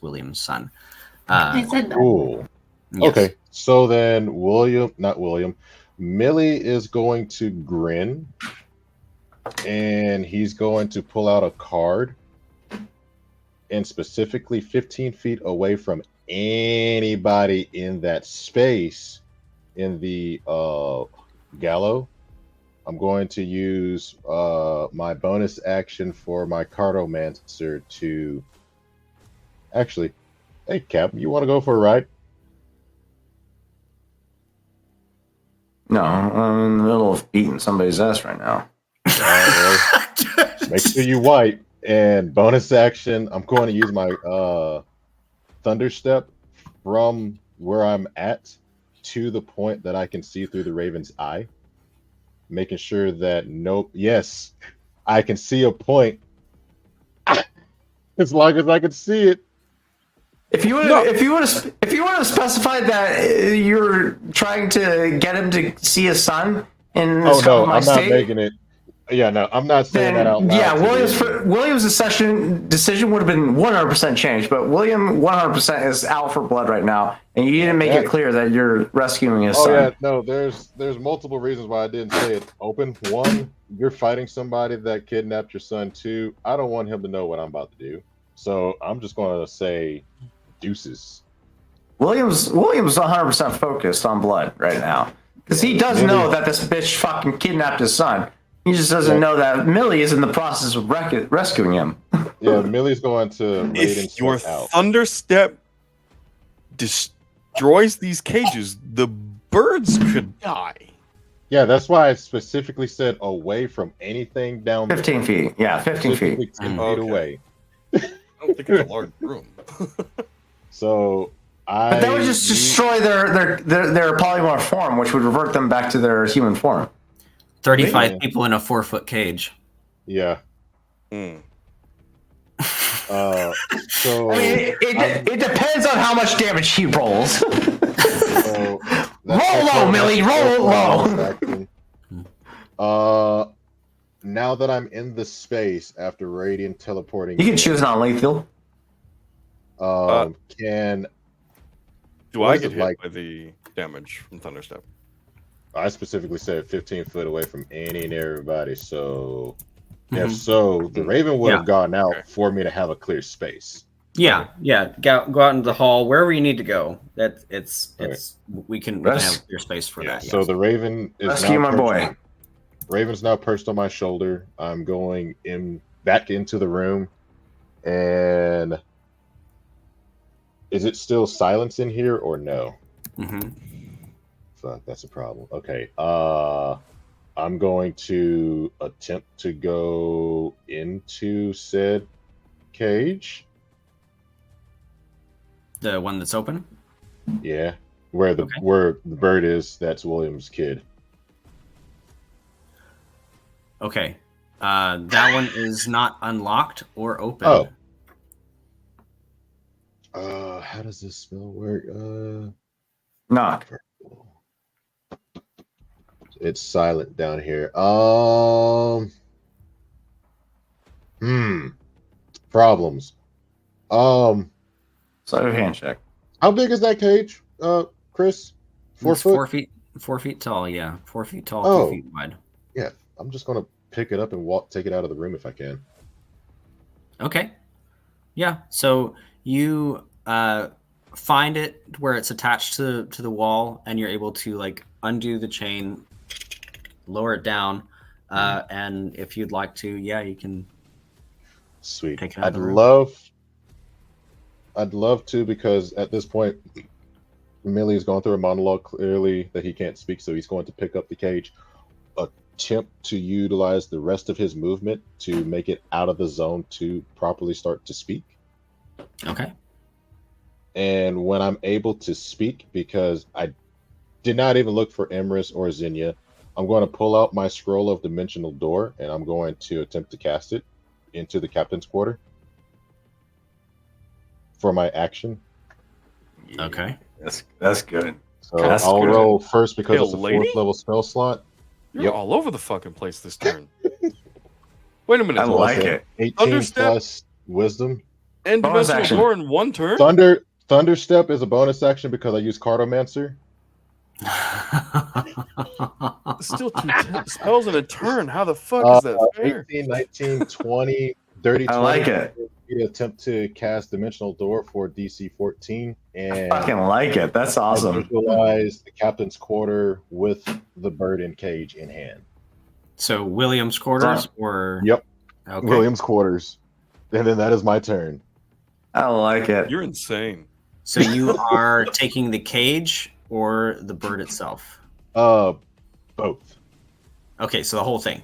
William's son. I said that. Cool. Yes. Okay. So then Millie is going to grin and he's going to pull out a card and specifically 15 feet away from anybody in that space in the gallow. I'm going to use my bonus action for my cartomancer to actually, hey Cap, you want to go for a ride? No, I'm in the middle of beating somebody's ass right now. Make sure you wipe. And bonus action, I'm going to use my thunder step from where I'm at to the point that I can see through the Raven's eye, making sure that yes, I can see a point as long as I can see it. If you would have specified that you're trying to get him to see his son in this I'm not making it. Yeah, no, I'm not saying that out loud. Yeah, William's decision would have been 100% changed, but William 100% is out for blood right now, and you didn't make it clear that you're rescuing his son. Oh yeah, no, there's multiple reasons why I didn't say it open. One, you're fighting somebody that kidnapped your son. Two, I don't want him to know what I'm about to do, so I'm just going to say deuces. William's 100% focused on blood right now because he does know that this bitch fucking kidnapped his son. He just doesn't know that Millie is in the process of rescuing him. Yeah, Millie's going to raid and If your out. thunder step destroys these cages, the birds could die. Yeah, that's why I specifically said away from anything down 15 feet. Yeah, 15 feet. 10 feet away. I don't think it's a large room. So But that would just destroy their polymorph form, which would revert them back to their human form. 35 people in a 4-foot cage. Yeah. So I mean, it depends on how much damage he rolls. Roll low, Millie. Roll low. Now that I'm in the space after radiant teleporting, You can choose non-lethal. Can Do I get hit by the damage from Thunderstep? I specifically said 15 foot away from any and everybody. So, so the Raven would have gone out for me to have a clear space. Yeah. Go out into the hall, wherever you need to go. We can have your space for that. So the Raven is rescue my boy. Raven's now perched on my shoulder. I'm going back into the room, and is it still silence in here or no? Fuck, that's a problem. Okay. I'm going to attempt to go into said cage. The one that's open? Yeah. Where the bird is, that's William's kid. Okay. That one is not unlocked or open. How does this spell work? Knock. It's silent down here. Problems. So hand check. How big is that cage, Chris? 4 foot? 4 feet tall, yeah. 4 feet tall, 2 feet wide. Yeah. I'm just gonna pick it up and take it out of the room if I can. Okay. Yeah. So you find it where it's attached to the wall, and you're able to like undo the chain, lower it down, and if you'd like to, yeah, you can. Sweet. Take it out of I'd the room. love to, because at this point, Millie is going through a monologue clearly that he can't speak, so he's going to pick up the cage, attempt to utilize the rest of his movement to make it out of the zone to properly start to speak. Okay. And when I'm able to speak, because I did not even look for Emrys or Xenia, I'm going to pull out my scroll of dimensional door and I'm going to attempt to cast it into the captain's quarter for my action. Okay. That's good. So That's I'll good. roll first because Hey, it's a lady? 4th level spell slot. You're Yep. all over the fucking place this turn. Wait a minute. I like Okay. it. 18 Thunderstep? plus wisdom. End Bonus dimensional action. door in one turn? Thunderstep is a bonus action because I use Cartomancer. Still spells in a turn. How the fuck is that fair? 18, 19, 20, dirty 20. I like it. You attempt to cast Dimensional Door for DC 14. And Fucking like it. That's awesome. visualize the captain's quarter with the bird in cage in hand. So William's quarters, or Yep. okay. William's quarters. And then that is my turn. I like it. You're insane. So you are taking the cage or the bird itself? Both. Okay, so the whole thing.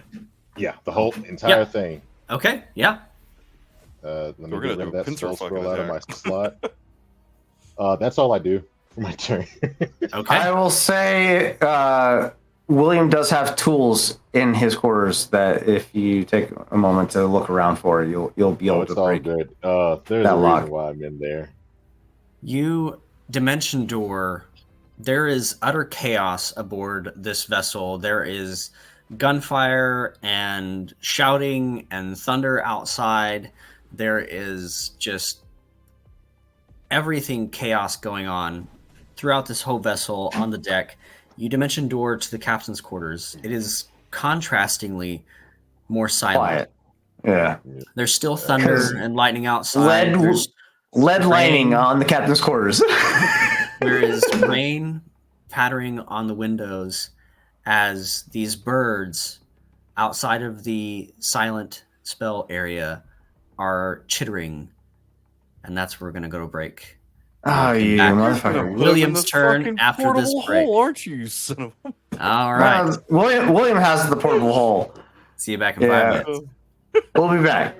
Yeah, the whole entire thing. Okay, yeah. Let me We're get gonna rid of do a that pincer spell fucking scroll out of my attack. slot. That's all I do for my turn. Okay. I will say William does have tools in his quarters that if you take a moment to look around for, you'll be able It's to all break. good. There's that a lock. reason why I'm in there. You dimension door. There is utter chaos aboard this vessel. There is gunfire and shouting and thunder outside. There is just everything chaos going on throughout this whole vessel on the deck. You dimension door to the captain's quarters. It is contrastingly more silent. Quiet. Yeah. There's still thunder 'Cause and lightning outside. There's Lead lining rain. on the captain's quarters. There is rain pattering on the windows as these birds outside of the silent spell area are chittering. And that's where we're going to go to break. Oh, you Back. motherfucker. William's turn after this break. Hole, aren't you, you son of a... All right. William has the portable hole. See you back in 5 minutes. We'll be back.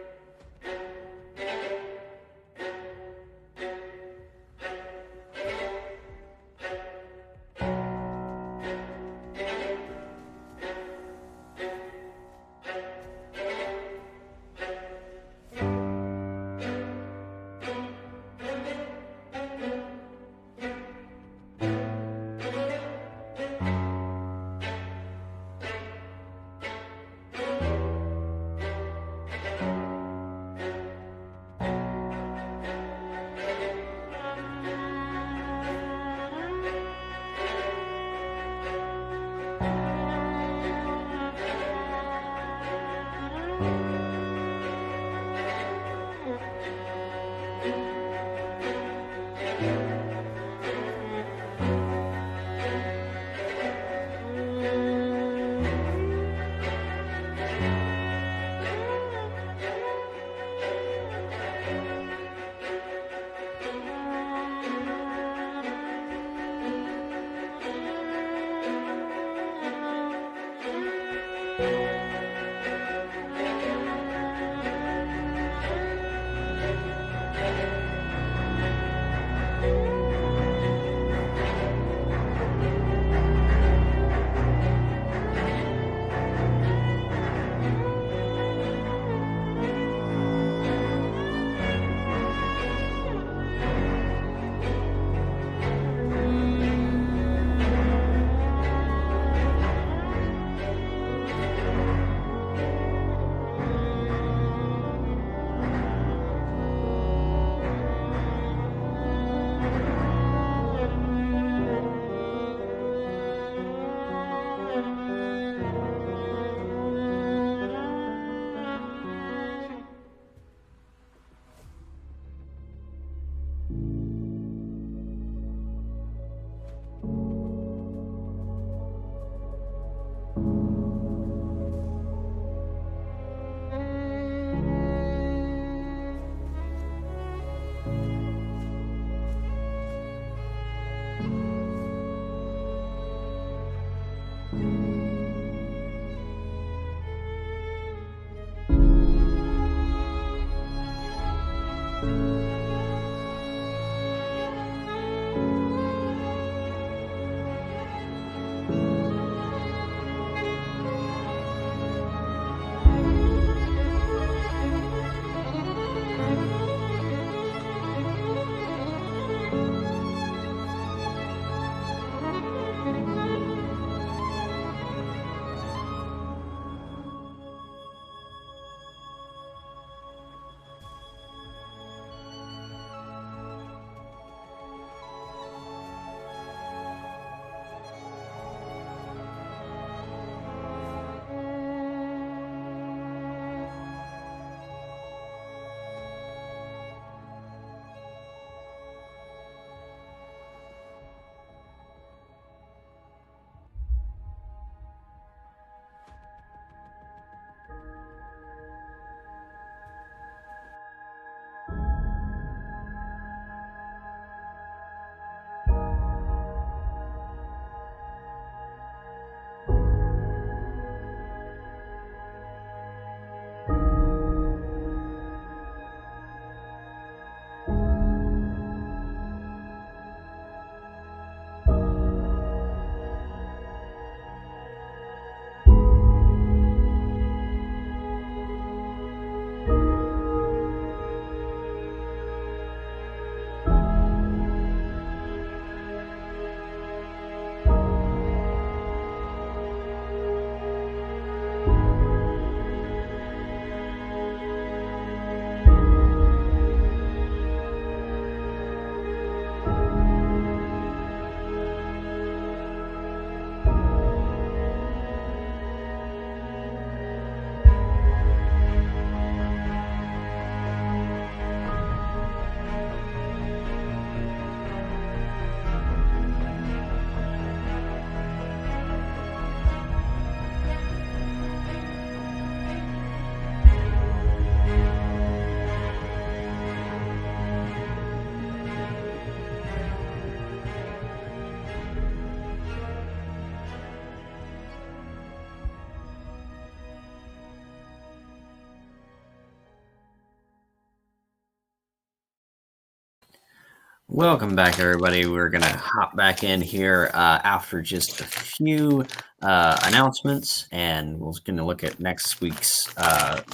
Welcome back, everybody. We're going to hop back in here after just a few announcements, and we're going to look at next week's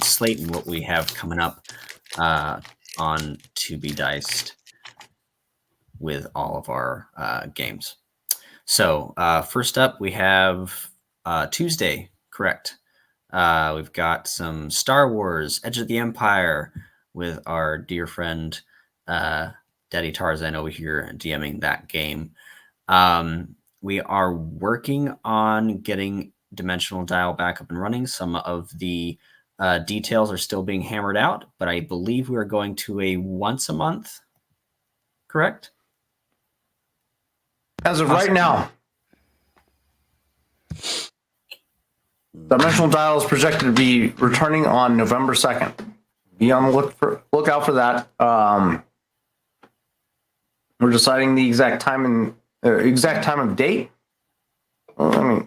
slate and what we have coming up on To Be Diced with all of our games. So first up, we have Tuesday, correct? We've got some Star Wars Edge of the Empire with our dear friend Daddy Tarzan over here DMing that game. We are working on getting Dimensional Dial back up and running. Some of the details are still being hammered out, but I believe we are going to a once a month, correct? As of right now, Dimensional Dial is projected to be returning on November 2nd. Be on the lookout for that. We're deciding the exact time and of date.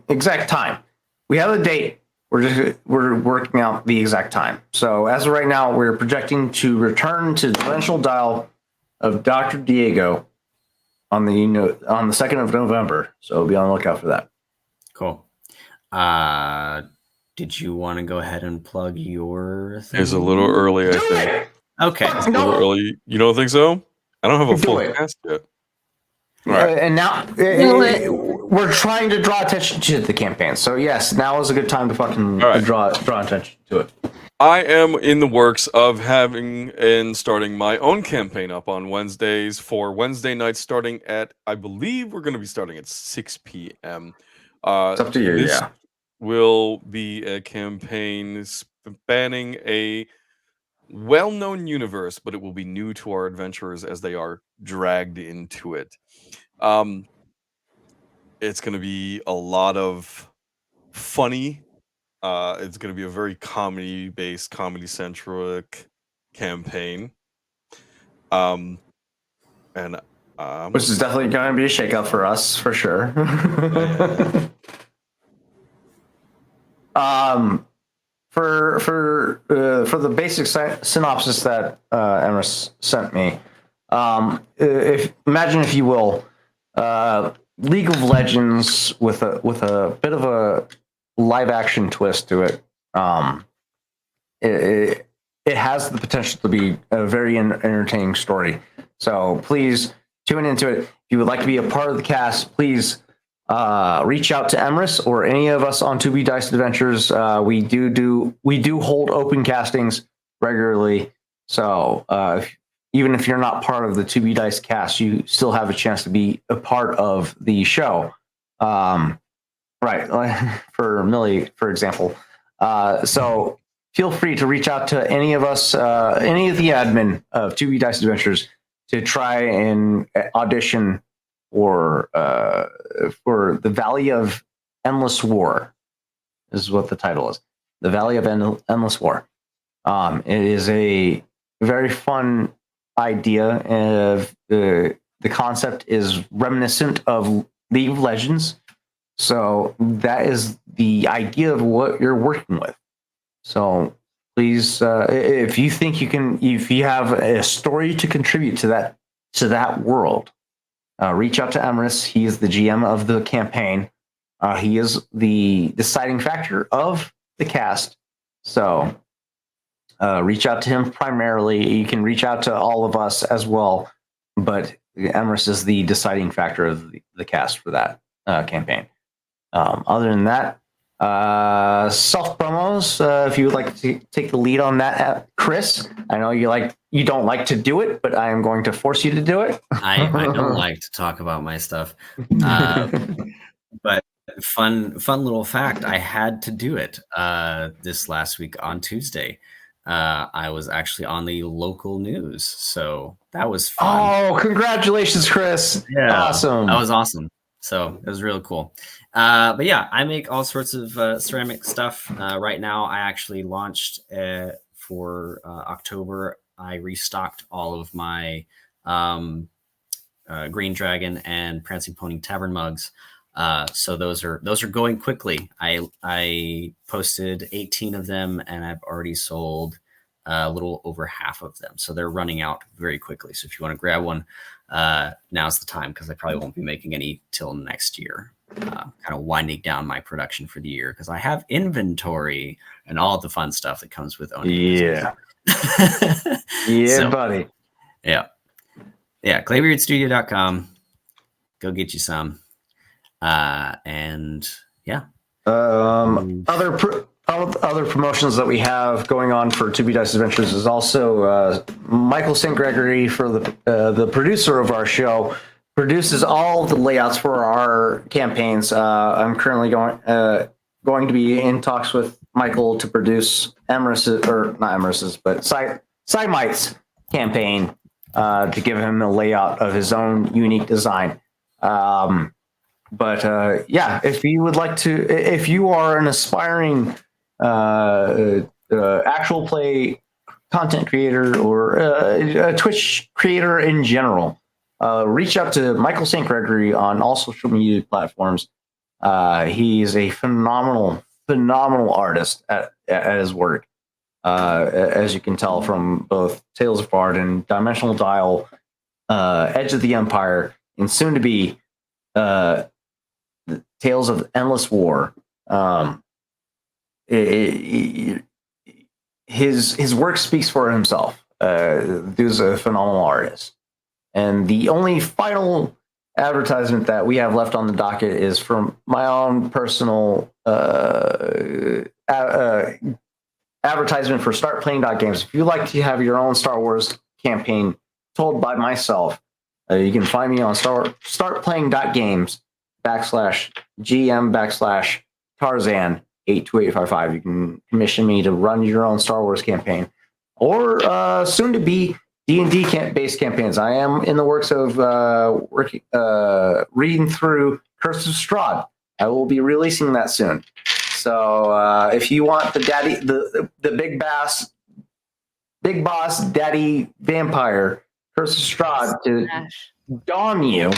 Exact time. We have a date. We're working out the exact time. So as of right now, we're projecting to return to Dimensional Dial of Dr. Diego on the 2nd of November. So be on the lookout for that. Cool. Did you want to go ahead and plug your thing? It's a little early, I think. Okay. It's a little early. You don't think so? I don't have a full cast yet. All right. And now we're trying to draw attention to the campaign. So yes, now is a good time to fucking draw attention to it. I am in the works of having and starting my own campaign up on Wednesdays for Wednesday nights starting at, I believe we're going to be starting at 6 p.m. It's up to you, this yeah. will be a campaign spanning a well-known universe, but it will be new to our adventurers as they are dragged into it. It's going to be a lot of funny. It's going to be a very comedy-based, comedy-centric campaign. And which is definitely going to be a shakeup for us, for sure. For the basic synopsis that Emrys sent me, imagine if you will, League of Legends with a bit of a live action twist to it. It has the potential to be a very entertaining story. So please tune into it. If you would like to be a part of the cast, please reach out to Emrys or any of us on 2B Dice Adventures. We do hold open castings regularly. So even if you're not part of the 2B Dice cast, you still have a chance to be a part of the show. Right, for Millie, for example. So feel free to reach out to any of us, any of the admin of 2B Dice Adventures to try and audition for the Valley of Endless War. Is what the title is. The Valley of Endless War. It is a very fun idea. Of the concept is reminiscent of League of Legends. So that is the idea of what you're working with. So please, if you think you can, if you have a story to contribute to that world, reach out to Emrys. He is the GM of the campaign. He is the deciding factor of the cast. So reach out to him primarily. You can reach out to all of us as well, but Emrys is the deciding factor of the cast for that campaign. Other than that, self promos. If you would like to take the lead on that, Chris, I know you don't like to do it, but I am going to force you to do it. I don't like to talk about my stuff, but fun little fact: I had to do it this last week on Tuesday. I was actually on the local news, so that was fun. Oh, congratulations, Chris! Yeah, awesome. That was awesome. So it was really cool. But yeah, I make all sorts of ceramic stuff. Right now, I actually launched for October. I restocked all of my Green Dragon and Prancing Pony Tavern mugs. So those are going quickly. I posted 18 of them, and I've already sold a little over half of them. So they're running out very quickly. So if you want to grab one, now's the time, because I probably won't be making any till next year. Kind of winding down my production for the year because I have inventory and all the fun stuff that comes with owning. Yeah, So, buddy. Yeah, claybeardstudio.com. Go get you some. And yeah. Other promotions that we have going on for 2B Dice Adventures is also Michael St. Gregory, for the producer of our show, produces all the layouts for our campaigns. I'm currently going to be in talks with Michael to produce Emrys's, or not Emrys's, but Simite's campaign to give him a layout of his own unique design. But yeah, if you would like to, if you are an aspiring actual play content creator or a Twitch creator in general, reach out to Michael St. Gregory on all social media platforms. He is a phenomenal artist at his work. As you can tell from both Tales of Vardin, Dimensional Dial, Edge of the Empire, and soon to be Tales of Endless War. His work speaks for himself. He's a phenomenal artist. And the only final advertisement that we have left on the docket is from my own personal advertisement for StartPlaying.games. If you like to have your own Star Wars campaign told by myself, you can find me on StartPlaying.games /GM /Tarzan82855. You can commission me to run your own Star Wars campaign, or soon to be D&D based campaigns. I am in the works of reading through Curse of Strahd. I will be releasing that soon. So if you want the big boss daddy vampire Curse of Strahd to dom you,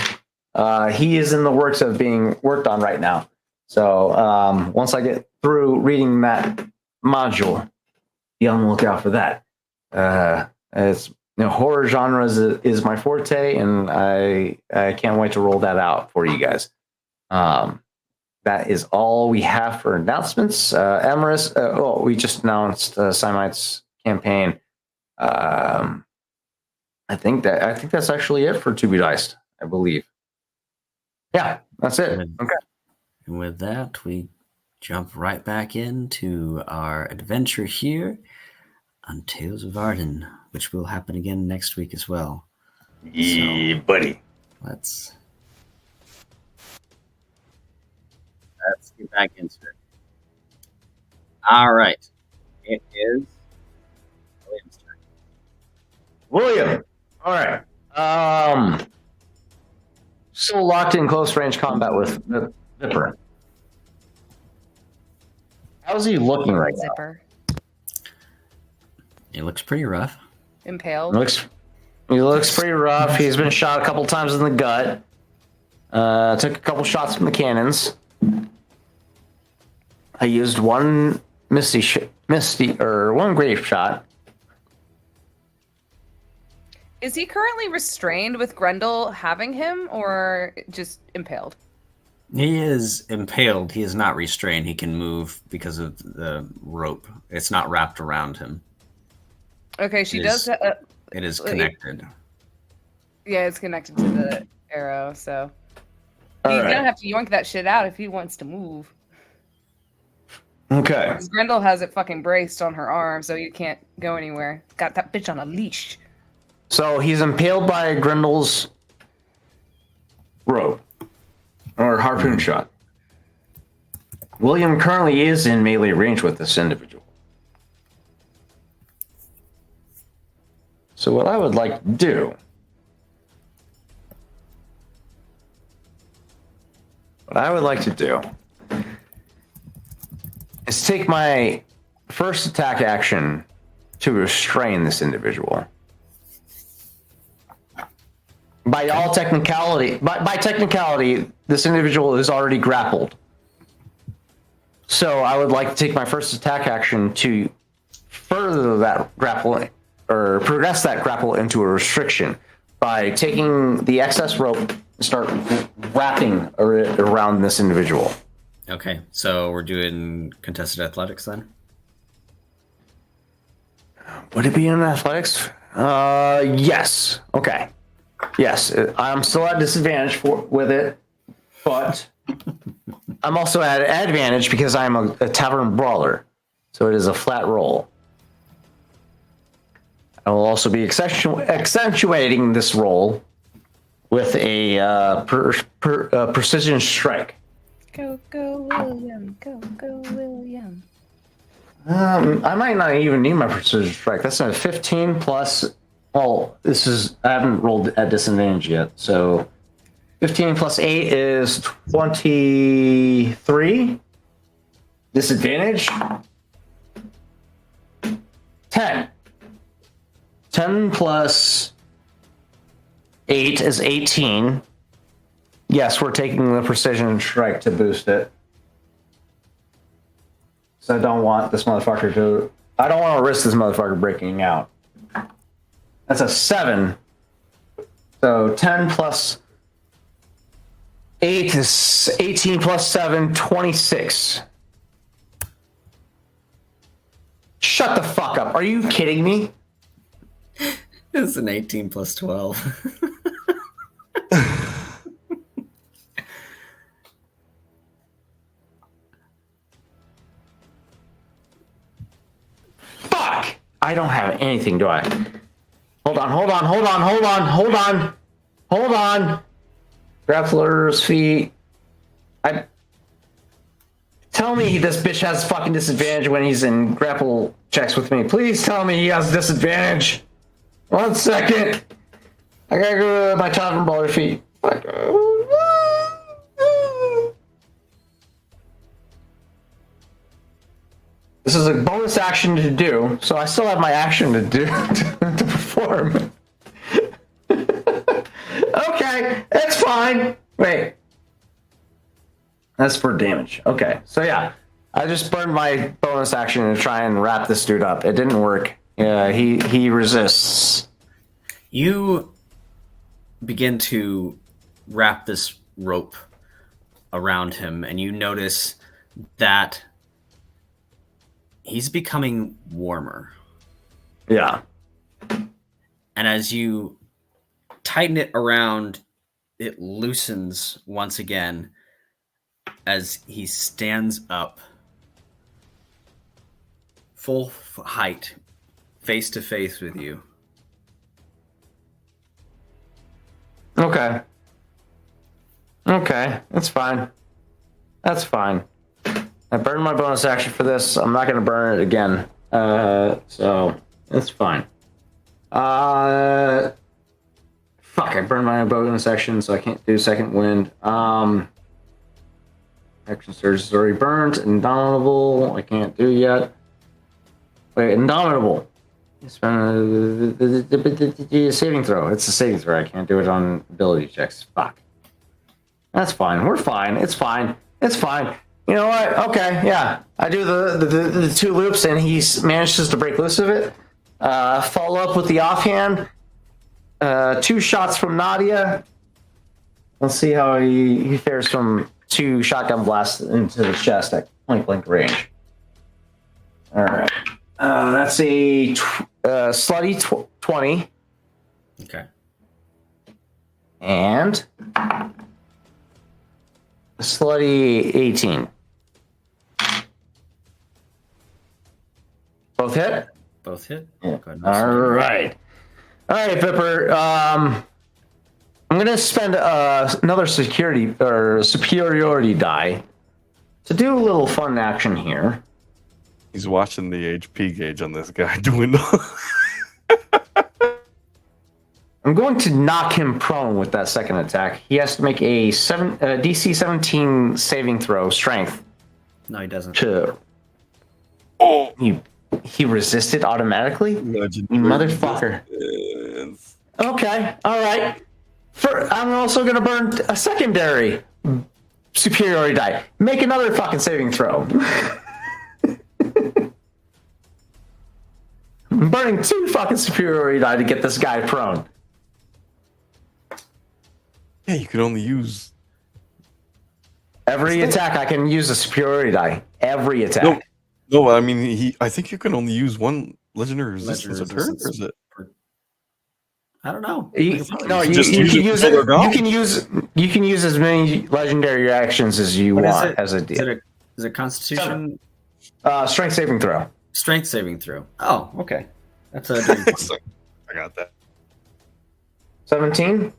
he is in the works of being worked on right now. So once I get through reading that module, be on the lookout for that. As horror genres is my forte, and I can't wait to roll that out for you guys. That is all we have for announcements. Emrys, we just announced Simite's campaign. I think that's actually it for To Be Diced, I believe. Yeah, that's it. Okay. And with that, we jump right back into our adventure here on Tales of Vardin, which will happen again next week as well. Yeah, buddy. Let's get back into it. All right. It is William's turn. William. All right. Still locked in close range combat with Zipper. How's he looking right now? Zipper. It looks pretty rough. Impaled. He looks pretty rough. He's been shot a couple times in the gut. Took a couple shots from the cannons. I used one one grave shot. Is he currently restrained with Grendel having him, or just impaled? He is impaled. He is not restrained. He can move because of the rope. It's not wrapped around him. Okay, she does. It is connected. Yeah, it's connected to the arrow, so he's All right. gonna have to yoink that shit out if he wants to move. Okay. Because Grendel has it fucking braced on her arm, so you can't go anywhere. Got that bitch on a leash. So he's impaled by Grendel's rope or harpoon shot. William currently is in melee range with this individual. So what I would like to do is take my first attack action to restrain this individual. By technicality, this individual is already grappled. So I would like to take my first attack action to further that grapple or progress that grapple into a restriction by taking the excess rope and start wrapping around this individual. Okay, so we're doing contested athletics then? Would it be in athletics? Yes. Okay. Yes, I'm still at disadvantage with it, but I'm also at advantage because I'm a tavern brawler, so it is a flat roll. I will also be accentuating this roll with a precision strike. Go, William. Go, William. I might not even need my precision strike. That's a 15 plus. Oh, I haven't rolled at disadvantage yet. So 15 plus 8 is 23. Disadvantage 10. 10 plus 8 is 18. Yes, we're taking the precision strike to boost it. So I don't want this motherfucker to... I don't want to risk this motherfucker breaking out. That's a 7. So 10 plus 8 is 18 plus 7, 26. Shut the fuck up. Are you kidding me? It's an 18 plus 12. Fuck! I don't have anything, do I? Hold on. Grappler's feet. Tell me this bitch has fucking disadvantage when he's in grapple checks with me. Please tell me he has disadvantage. 1 second. I gotta go to my tavern brawler feet. This is a bonus action to do, so I still have my action to do to perform. Okay, it's fine. Wait. That's for damage. Okay, so yeah, I just burned my bonus action to try and wrap this dude up. It didn't work. Yeah, he resists. You begin to wrap this rope around him, and you notice that he's becoming warmer. Yeah. And as you tighten it around, it loosens once again as he stands up, full height, face to face with you. Okay. Okay, that's fine. That's fine. I burned my bonus action for this. I'm not going to burn it again. So that's fine. Fuck, I burned my bonus action, so I can't do second wind. Action surge is already burned. Indomitable, I can't do yet. Wait, Indomitable. Saving throw. It's a saving throw. I can't do it on ability checks. Fuck. That's fine. We're fine. It's fine. It's fine. You know what? Okay, yeah. I do the 2 loops, and he manages to break loose of it. Follow up with the offhand. 2 shots from Nadia. Let's see how he fares from 2 shotgun blasts into the chest at point blank range. All right. That's a slutty 20. Okay. And a slutty 18. Both hit? Both hit? Yeah. Go ahead and All right. All right, Vipper. I'm going to spend another superiority die to do a little fun action here. He's watching the HP gauge on this guy doing. I'm going to knock him prone with that second attack. He has to make a DC 17 saving throw, strength. No, he doesn't. Oh, he resisted automatically? You motherfucker. Okay, all right. I'm also going to burn a secondary superiority die. Make another fucking saving throw. I'm burning 2 fucking superiority die to get this guy prone. Yeah, you can only use Every attack I can use a superiority die. Every attack. No, I mean I think you can only use 1 legendary resistance a turn, or is it? I don't know. You can use as many legendary actions as you want as a deal. Is it Constitution? Strength saving throw. Strength saving throw. Oh, okay. That's a I got that. 17?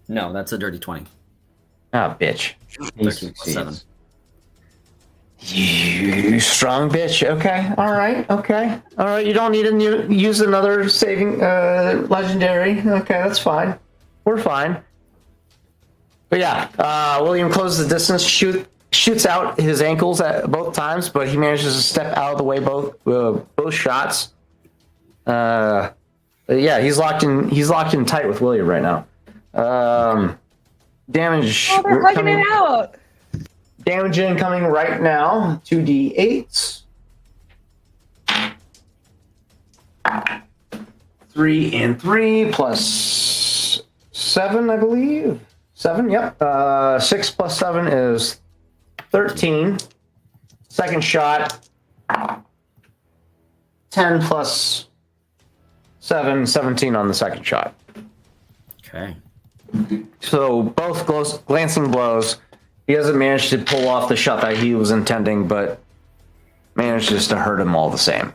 No, that's a dirty 20. Ah, bitch. 13 plus 7. You strong bitch. Okay. All right. Okay. All right. You don't need to use another saving legendary. Okay, that's fine. We're fine. But yeah, William closes the distance, shoots out his ankles at both times, but he manages to step out of the way both shots. But yeah, he's locked in tight with William right now. Damage. Oh, they're hugging it out. Damage incoming right now. 2d8s. 3 and 3 plus 7, I believe. 7, yep. 6 plus 7 is 13. Second shot. 10 plus 7, 17 on the second shot. Okay. So both glancing blows. He hasn't managed to pull off the shot that he was intending, but manages to hurt him all the same.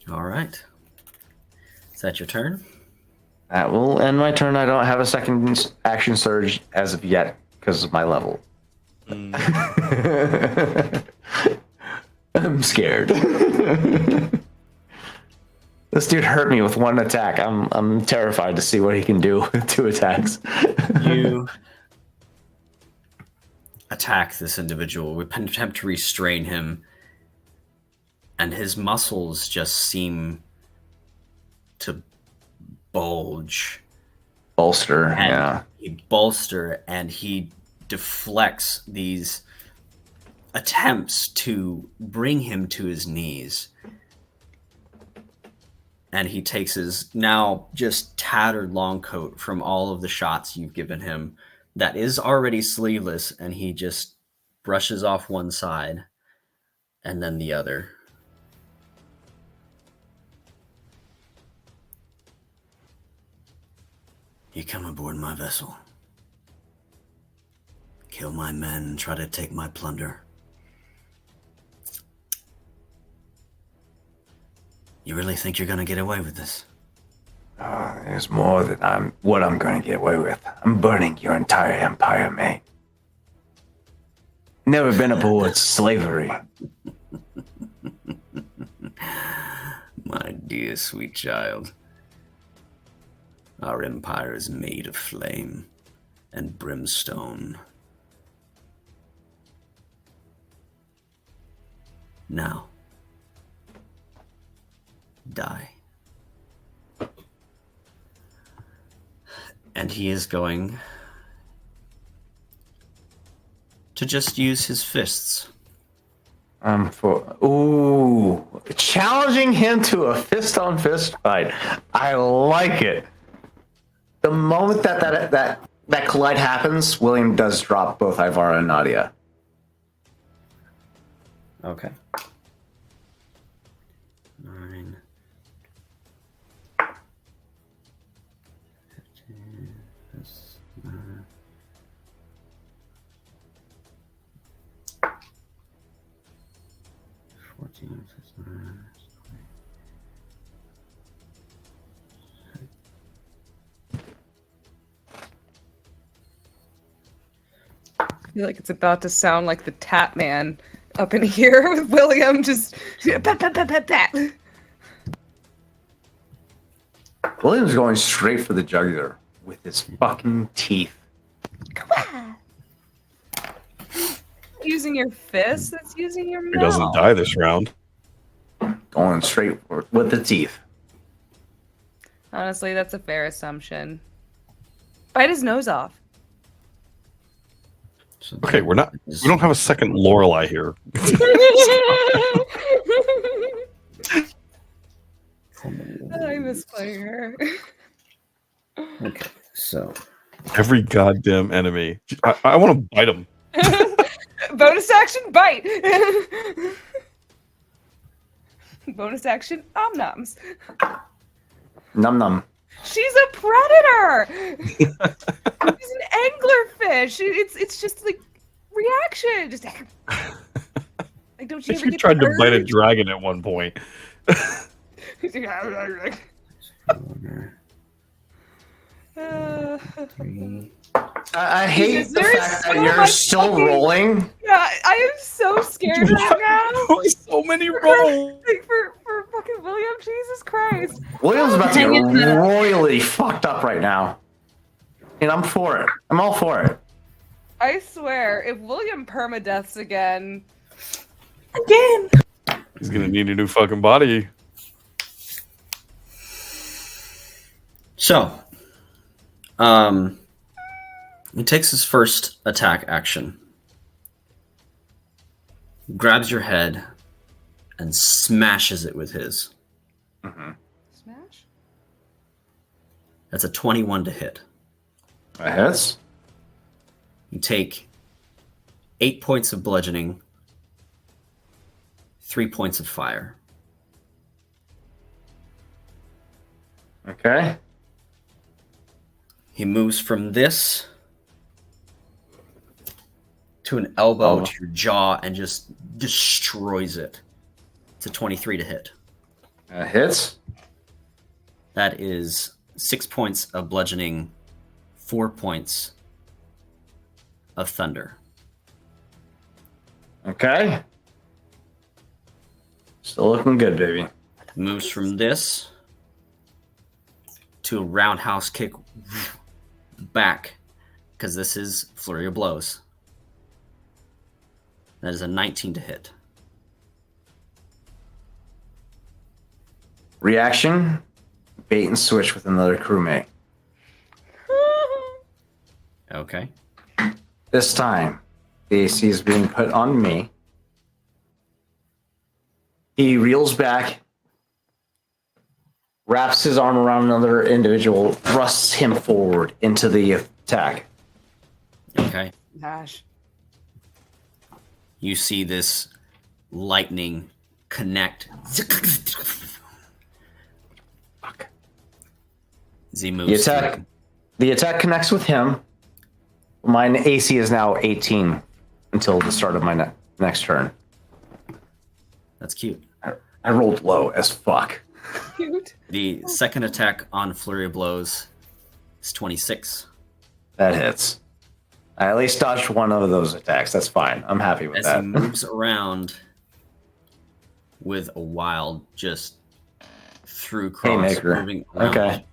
All right. Is that your turn? That will end my turn. I don't have a second action surge as of yet because of my level. I'm scared. This dude hurt me with 1 attack. I'm terrified to see what he can do with 2 attacks. You attack this individual. We attempt to restrain him, and his muscles just seem to bolster. Bolster, and yeah. He bolster, and he deflects these attempts to bring him to his knees. And he takes his now just tattered long coat from all of the shots you've given him that is already sleeveless, and he just brushes off one side and then the other. You come aboard my vessel, kill my men, and try to take my plunder. You really think you're gonna get away with this? There's more than what I'm going to get away with. I'm burning your entire empire, mate. Never been aboard slavery. My dear sweet child, our empire is made of flame and brimstone. Now, die. And he is going to just use his fists. Challenging him to a fist-on-fist fight. I like it. The moment that collide happens, William does drop both Ivara and Nadia. Okay. 9. 15. That's 9. 14. 15. I feel like it's about to sound like the Tap Man up in here with William just pat, pat, pat, pat, pat. William's going straight for the jugular with his fucking teeth. Using your fist, that's using your mouth. He doesn't die this round. Going straight with the teeth. Honestly, that's a fair assumption. Bite his nose off. Okay, we don't have a second Lorelei here. I miss playing her. Okay, so Every goddamn enemy. I want to bite him. Bonus action, bite. Bonus action, omnoms. Num num. She's a predator. She's an anglerfish. It's just like reaction. Just like don't you If ever you get tried the to bite a urge? dragon at one point. I hate Jesus, the there is fact that so you're much still fucking- rolling. Yeah, I am so scared right now. So many rolls. Like for fucking William, Jesus Christ. William's about to get Hang in there. royally fucked up right now. And I'm for it. I'm all for it. I swear, if William permadeaths again. He's gonna need a new fucking body. So, he takes his first attack action, grabs your head, and smashes it with his. Smash? That's a 21 to hit. That hits. You take 8 points of bludgeoning, 3 points of fire. Okay. He moves from this to an elbow to your jaw and just destroys it. It's a 23 to hit. That hits. That is 6 points of bludgeoning, 4 points of thunder. Okay. Still looking good, baby. Moves from this to a roundhouse kick back, because this is flurry of blows. That is a 19 to hit. Reaction. Bait and switch with another crewmate. Okay. This time, the AC is being put on me. He reels back, wraps his arm around another individual, thrusts him forward into the attack. Okay. Gosh. You see this lightning connect. Fuck. Z moves. The attack connects with him. Mine AC is now 18 until the start of my next turn. That's cute. I rolled low as fuck. Cute. The second attack on Flurry of Blows is 26. That hits. I at least dodged one of those attacks. That's fine. I'm happy with As that. he moves around with a wild, just through cross, Haymaker. moving around, Okay.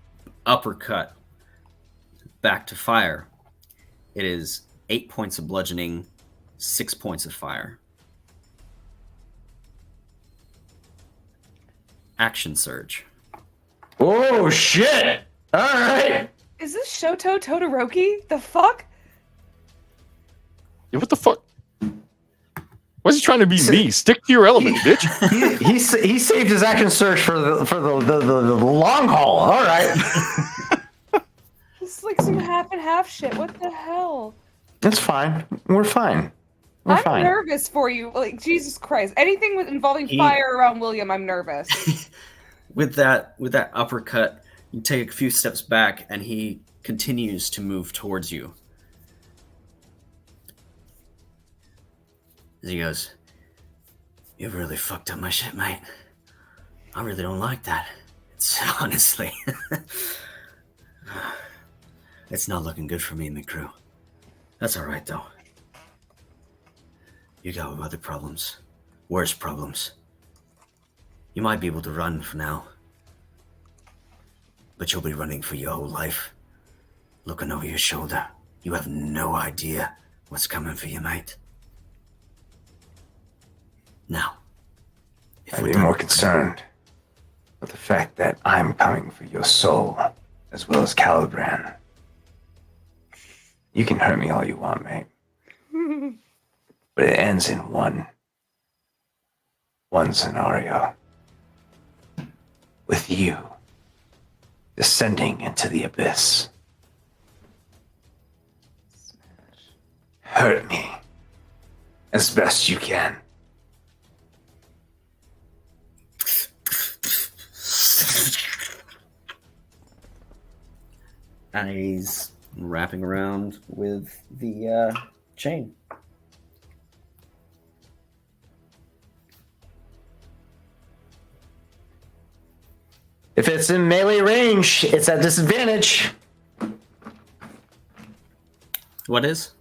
uppercut, back to fire. It is 8 points of bludgeoning, 6 points of fire. Action surge. Oh shit! All right. Is this Shoto Todoroki? The fuck? Yeah, what the fuck? Why's he trying to be me? Stick to your element, bitch. He saved his action surge for the long haul. All right. This is like some half and half shit. What the hell? That's fine. We're fine. We're I'm fine. nervous for you. Like, Jesus Christ. Anything involving fire around William, I'm nervous. With that uppercut, you take a few steps back, and he continues to move towards you. As he goes, "You've really fucked up my shit, mate. I really don't like that. It's honestly, it's not looking good for me and the crew. That's all right, though. You got other problems, worse problems. You might be able to run for now, but you'll be running for your whole life, looking over your shoulder. You have no idea what's coming for you, mate. Now, I'd be more concerned with the fact that I'm coming for your soul, as well as Calibran. You can hurt me all you want, mate. But it ends in one scenario. With you descending into the abyss. Hurt me as best you can. And he's wrapping around with the chain. If it's in melee range, it's at disadvantage. What is?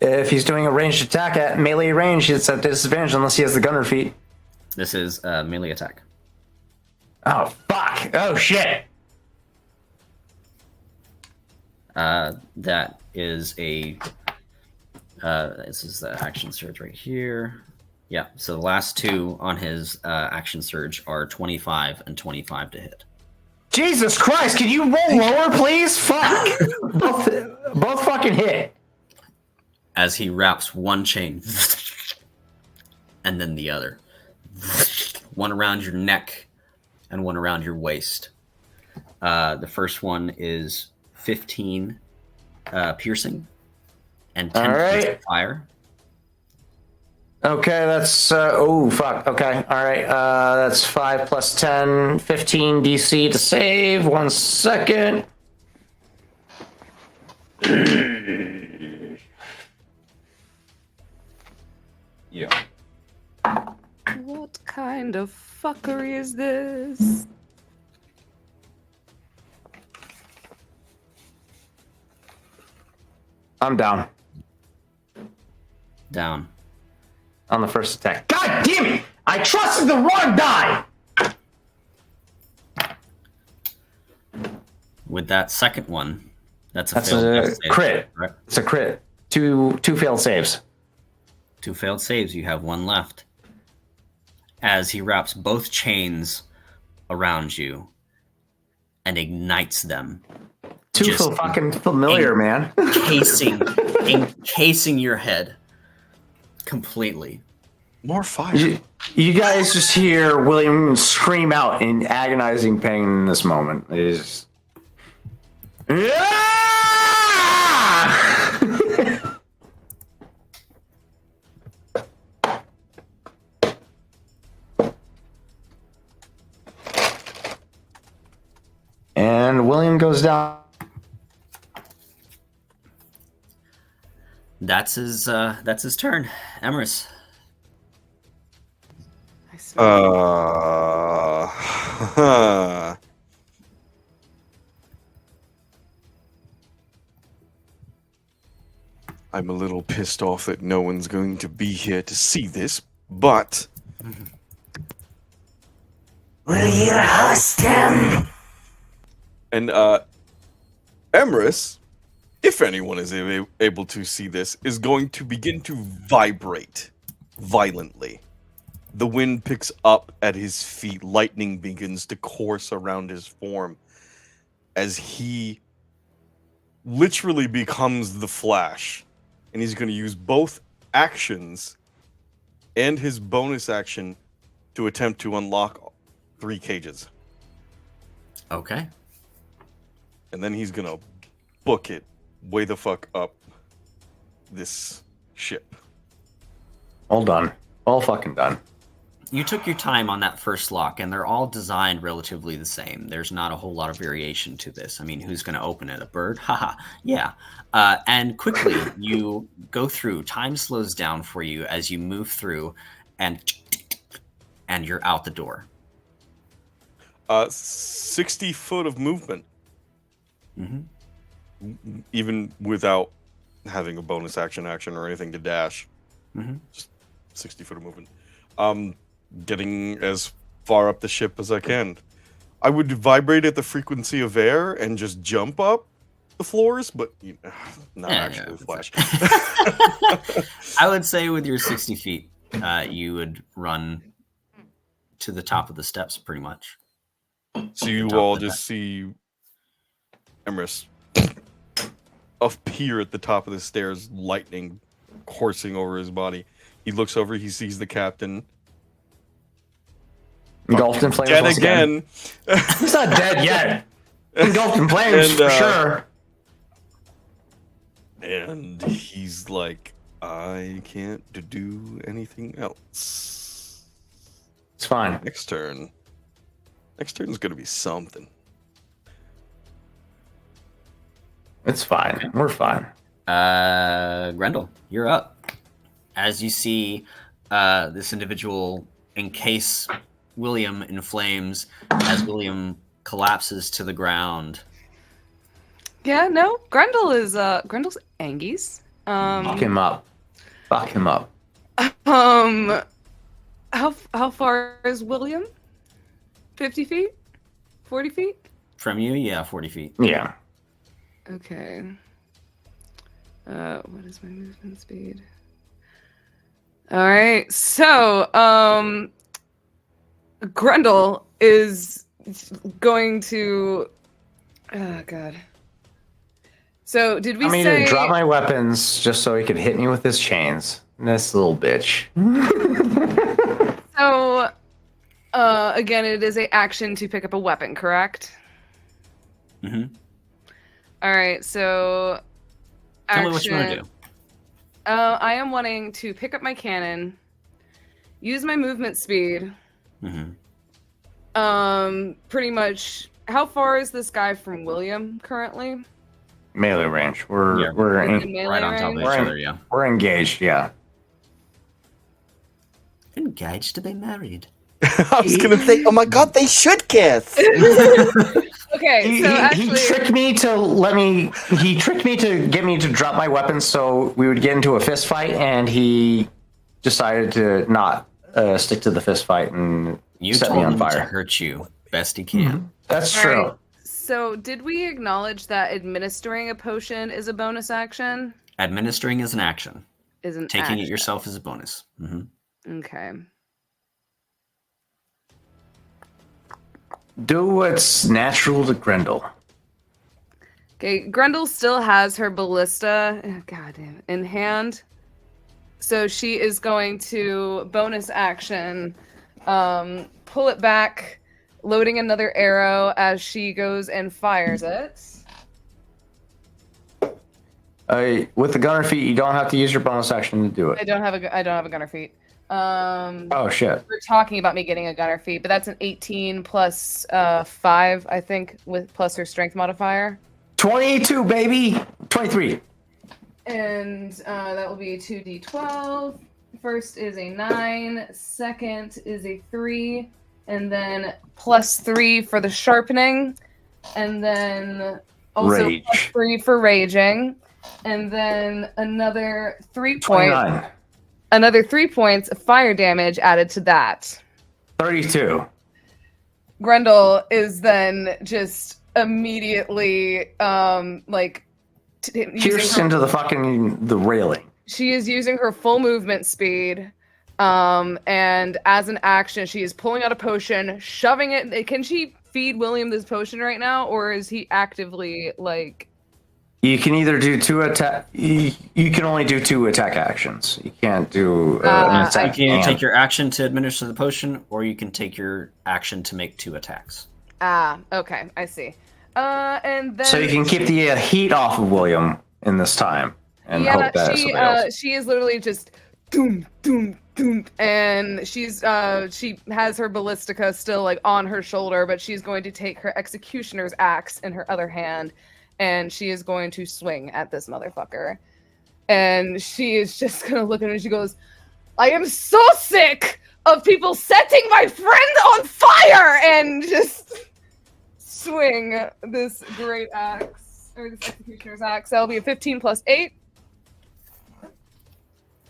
If he's doing a ranged attack at melee range, it's at disadvantage unless he has the gunner feat. This is a melee attack. Oh, fuck. Oh, shit. That is a... this is the action surge right here. Yeah, so the last two on his action surge are 25 and 25 to hit. Jesus Christ, can you roll lower, please? Fuck. both fucking hit. As he wraps one chain and then the other. One around your neck and one around your waist. The first one is 15 piercing and 10 points of fire. Okay, that's... oh, fuck. Okay, all right. That's 5 plus 10, 15 DC to save. 1 second. Yeah. What kind of fuckery is this? I'm down. Down. On the first attack. God damn it! I trusted the wrong die! With that second one, that's a save, crit. Correct? It's a crit. Two failed saves. 2 failed saves. You have 1 left. As he wraps both chains around you and ignites them Too Just fucking familiar, man. encasing your head completely. More fire. You guys just hear William scream out in agonizing pain in this moment. He's and William goes down. That's his turn. Emrys. I smell I'm a little pissed off that no one's going to be here to see this, but Will you host him? and Emrys, if anyone is able to see this, is going to begin to vibrate violently. The wind picks up at his feet. Lightning begins to course around his form as he literally becomes the Flash. And he's going to use both actions and his bonus action to attempt to unlock 3 cages. Okay. And then he's going to book it way the fuck up this ship. All done. All fucking done. You took your time on that first lock, and they're all designed relatively the same. There's not a whole lot of variation to this. I mean, who's going to open it? A bird? Haha, yeah. And quickly, you go through. Time slows down for you as you move through, and you're out the door. 60 foot of movement. Mm-hmm. Even without having a bonus action or anything to dash. Mm-hmm. Just 60 foot of movement. Getting as far up the ship as I can. I would vibrate at the frequency of air and just jump up the floors, but not actually Flash. I would say with your 60 feet, you would run to the top of the steps pretty much. So you all just see Emrys appear at the top of the stairs, lightning coursing over his body. He looks over, he sees the captain. Engulfed in flames. Dead once again. He's not dead yet. Engulfed in flames, for sure. And he's like, I can't do anything else. It's fine. Next turn. Next turn's gonna be something. It's fine. We're fine. Grendel, you're up. As you see this individual encase William in flames as William collapses to the ground. Yeah, no. Grendel's Angies. Fuck him up. Fuck him up. How far is William? 50 feet? 40 feet? From you? Yeah, 40 feet. Yeah. Okay. What is my movement speed? All right. So, Grendel is going to. Oh God. So did we I mean, say? to drop my weapons just so he could hit me with his chains. This little bitch. So, again, it is a action to pick up a weapon, correct? Mm-hmm. All right. So. Tell me what you want to do. I am wanting to pick up my cannon, use my movement speed. Mm-hmm. Pretty much. How far is this guy from William currently? Melee range. We're In melee right on top of range? each other, yeah. We're engaged, yeah. Engaged to be married. I was gonna say, oh my god, they should kiss. Okay, He, so he actually, tricked me to he tricked me to get me to drop my weapons so we would get into a fist fight, and he decided to not stick to the fist fight and You set told me on him fire. to hurt you best he can. That's All true. right. So did we acknowledge that administering a potion is a bonus action? Administering is an action. Is an Taking it action. yourself is a bonus. Mm-hmm. Okay. Do what's natural to Grendel. Okay, Grendel still has her ballista, goddamn, in hand. So she is going to bonus action, pull it back, loading another arrow as she goes and fires it. With the gunner feat, you don't have to use your bonus action to do it. I don't have a gunner feat. Oh shit! We're talking about me getting a gunner feat, but that's an 18 plus 5, I think, with plus her strength modifier. 22, baby. 23. And that will be 2d12. First is a 9, second is a 3, and then plus 3 for the sharpening, and then also Rage. plus 3 for raging, and then another 3 29. points. Another 3 points of fire damage added to that. 32. Grendel is then just immediately Pierced into the railing. She is using her full movement speed, and as an action, she is pulling out a potion, shoving it. Can she feed William this potion right now, or is he actively like? You can either do 2 attack. You can only do 2 attack actions. You can't do an attack. You can either take your action to administer the potion, or you can take your action to make 2 attacks. Okay, I see. And then So you can keep the heat off of William in this time, and hope that somebody else. she is literally just doom, doom, doom, and she has her ballistica still like on her shoulder, but she's going to take her executioner's axe in her other hand, and she is going to swing at this motherfucker. And she is just gonna look at him and she goes, "I am so sick of people setting my friend on fire!" and just swing this great axe, or this executioner's axe. That'll be a 15 plus 8.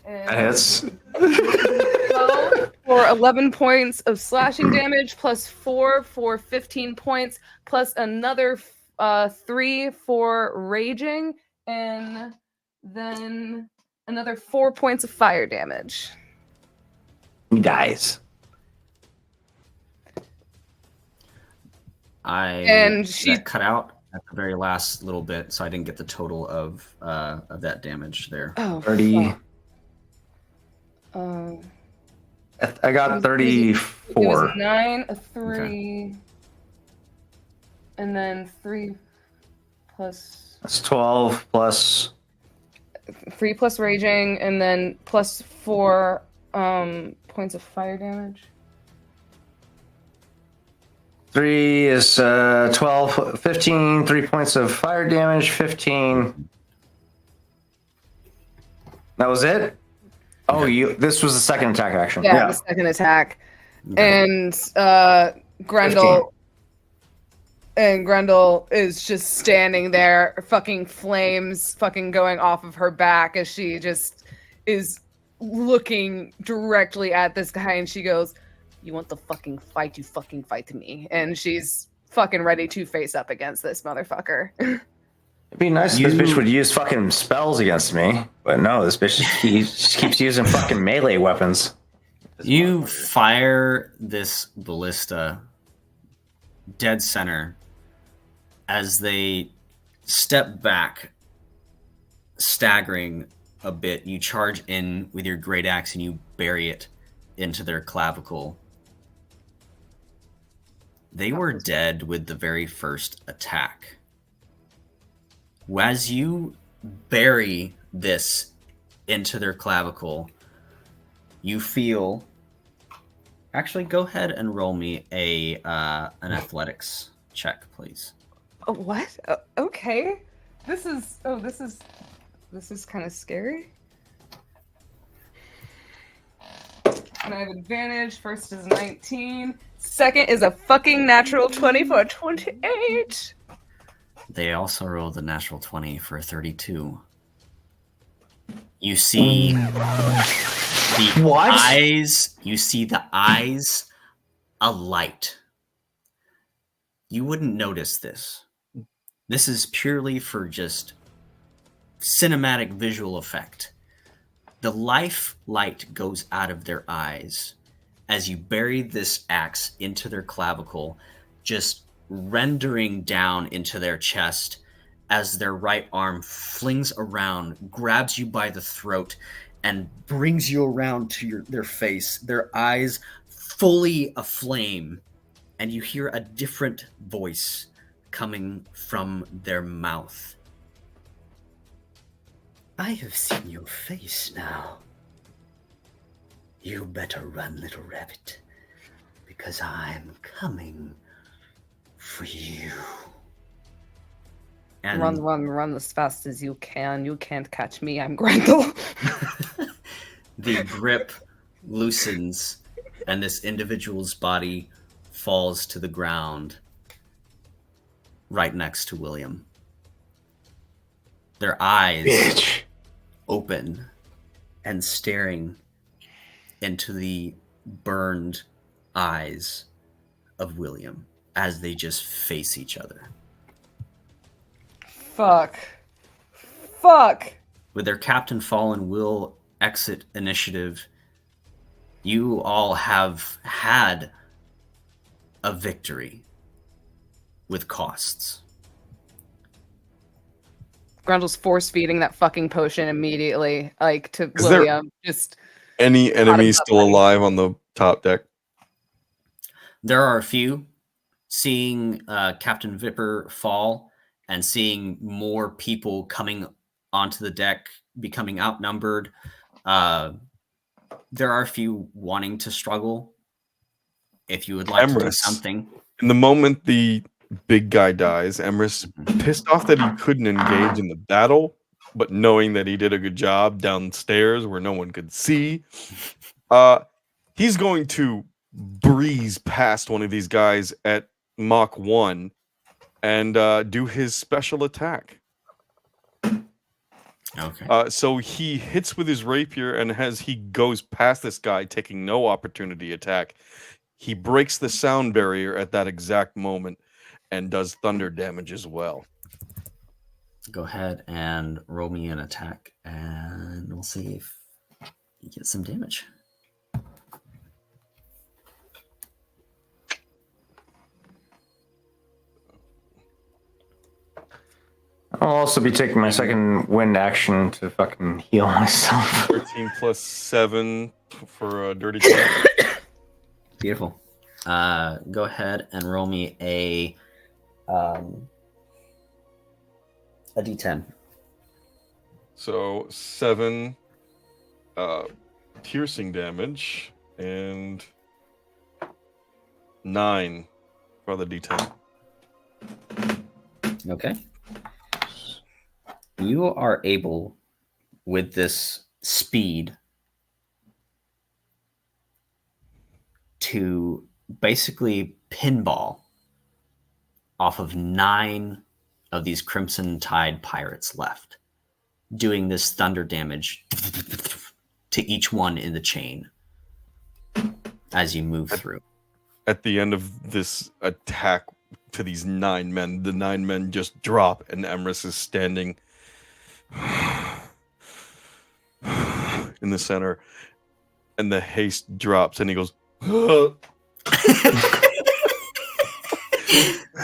And That hits. 12 for 11 points of slashing damage, plus 4 for 15 points, plus another 3 for raging, and then another 4 points of fire damage. He dies. She cut out at the very last little bit, so I didn't get the total of that damage there. Oh, 30. I got 34. It was 9, a 3, and then 3 plus. That's 12 plus. 3 plus raging, and then plus 4 points of fire damage. 3 is 12, 15, 3 points of fire damage, 15. That was it? Oh, this was the second attack action. Yeah, the second attack. And Grendel 15. And Grendel is just standing there, fucking flames fucking going off of her back as she just is looking directly at this guy, and she goes, "You want the fucking fight, you fucking fight me." And she's fucking ready to face up against this motherfucker. It'd be nice if this bitch would use fucking spells against me, but no, this bitch keeps using fucking melee weapons. You fire this ballista dead center as they step back, staggering a bit. You charge in with your great axe and you bury it into their clavicle. They were dead with the very first attack. As you bury this into their clavicle, you feel... Actually, go ahead and roll me an athletics check, please. Oh, what? Okay. This is kind of scary. And I have advantage. First is 19. Second is a fucking natural 20 for a 28. They also rolled a natural 20 for a 32. You see the eyes. You see the eyes alight. You wouldn't notice this. This is purely for just cinematic visual effect. The life light goes out of their eyes as you bury this axe into their clavicle, just rendering down into their chest as their right arm flings around, grabs you by the throat, and brings you around to their face, their eyes fully aflame, and you hear a different voice coming from their mouth. I have seen your face now. You better run, little rabbit, because I'm coming for you. And Run as fast as you can. You can't catch me. I'm Grendel. the grip loosens, and this individual's body falls to the ground right next to William. Their eyes open and staring into the burned eyes of William as they just face each other. Fuck. With their captain fallen, will exit initiative. You all have had a victory with costs. Grendel's force feeding that fucking potion immediately, like to William. Just any enemies still alive on the top deck? There are a few. Seeing Captain Vipper fall and seeing more people coming onto the deck, becoming outnumbered. There are a few wanting to struggle. If you would like to do something. In the moment the big guy dies, Emrys, pissed off that he couldn't engage in the battle, but knowing that he did a good job downstairs where no one could see, he's going to breeze past one of these guys at Mach 1 and do his special attack. Okay. So he hits with his rapier, and as he goes past this guy, taking no opportunity attack, he breaks the sound barrier at that exact moment and does thunder damage as well. Go ahead and roll me an attack, and we'll see if you get some damage. I'll also be taking my second wind action to fucking heal myself. 13 plus 7 for a dirty 20. Beautiful. Go ahead and roll me a D10. So 7 piercing damage and 9 for the D10. Okay. You are able, with this speed, to basically pinball off of 9 of these Crimson Tide pirates left, doing this thunder damage to each one in the chain as you move through. At the end of this attack to these 9 men, the 9 men just drop, and Emrys is standing in the center, and the haste drops, and he goes,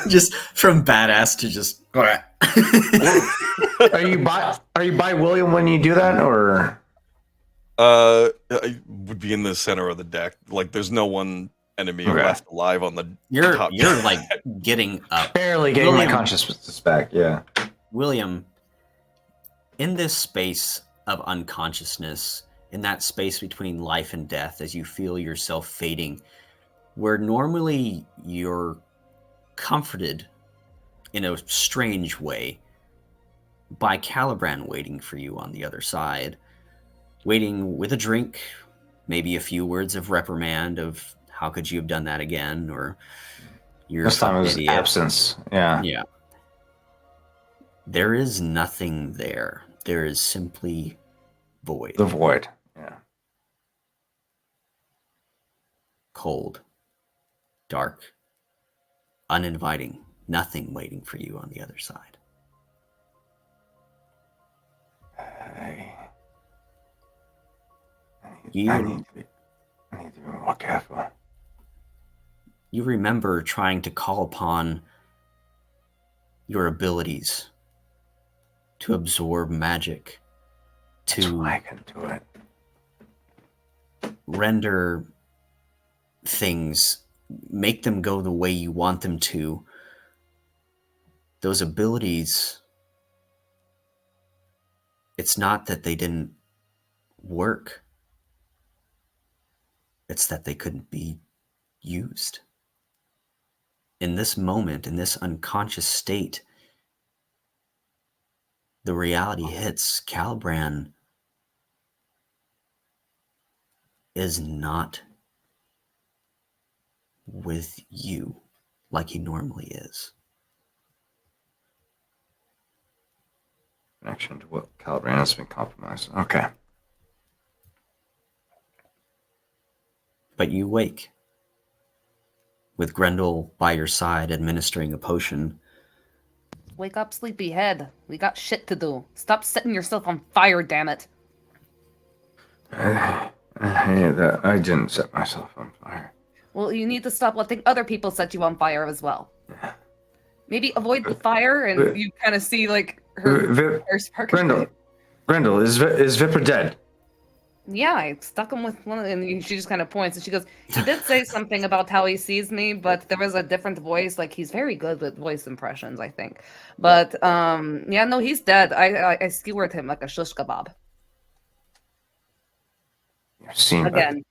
just from badass to just. Are you by William when you do that, or? I would be in the center of the deck. Like, there's no one enemy left alive on the top. You're like getting up, barely getting my consciousness back. Yeah, William. In this space of unconsciousness, in that space between life and death, as you feel yourself fading, where normally you're comforted in a strange way by Caliban waiting for you on the other side, waiting with a drink, maybe a few words of reprimand of how could you have done that again, or you're this time it was idiot. Absence. Yeah. There is nothing there. There is simply void. The void. Yeah. Cold, dark, uninviting, nothing waiting for you on the other side. I You need to be more careful. remember trying to call upon your abilities to absorb magic, That's to why I can do it. render things, make them go the way you want them to. Those abilities, it's not that they didn't work. It's that they couldn't be used. In this moment, in this unconscious state, the reality hits. Calbran is not with you like he normally is. Connection to what Calibran has been compromised. Okay. But you wake with Grendel by your side administering a potion. Wake up, sleepyhead. We got shit to do. Stop setting yourself on fire, damn it. I didn't set myself on fire. Well, you need to stop letting other people set you on fire as well. Maybe avoid the fire, and you kind of see like her spark. Grendel, is Vipper dead? Yeah, I stuck him with one, and she just kind of points, and she goes, "He did say something about how he sees me, but there was a different voice. Like he's very good with voice impressions, I think. But yeah, no, he's dead. I skewered him like a shush kebab You're seen again."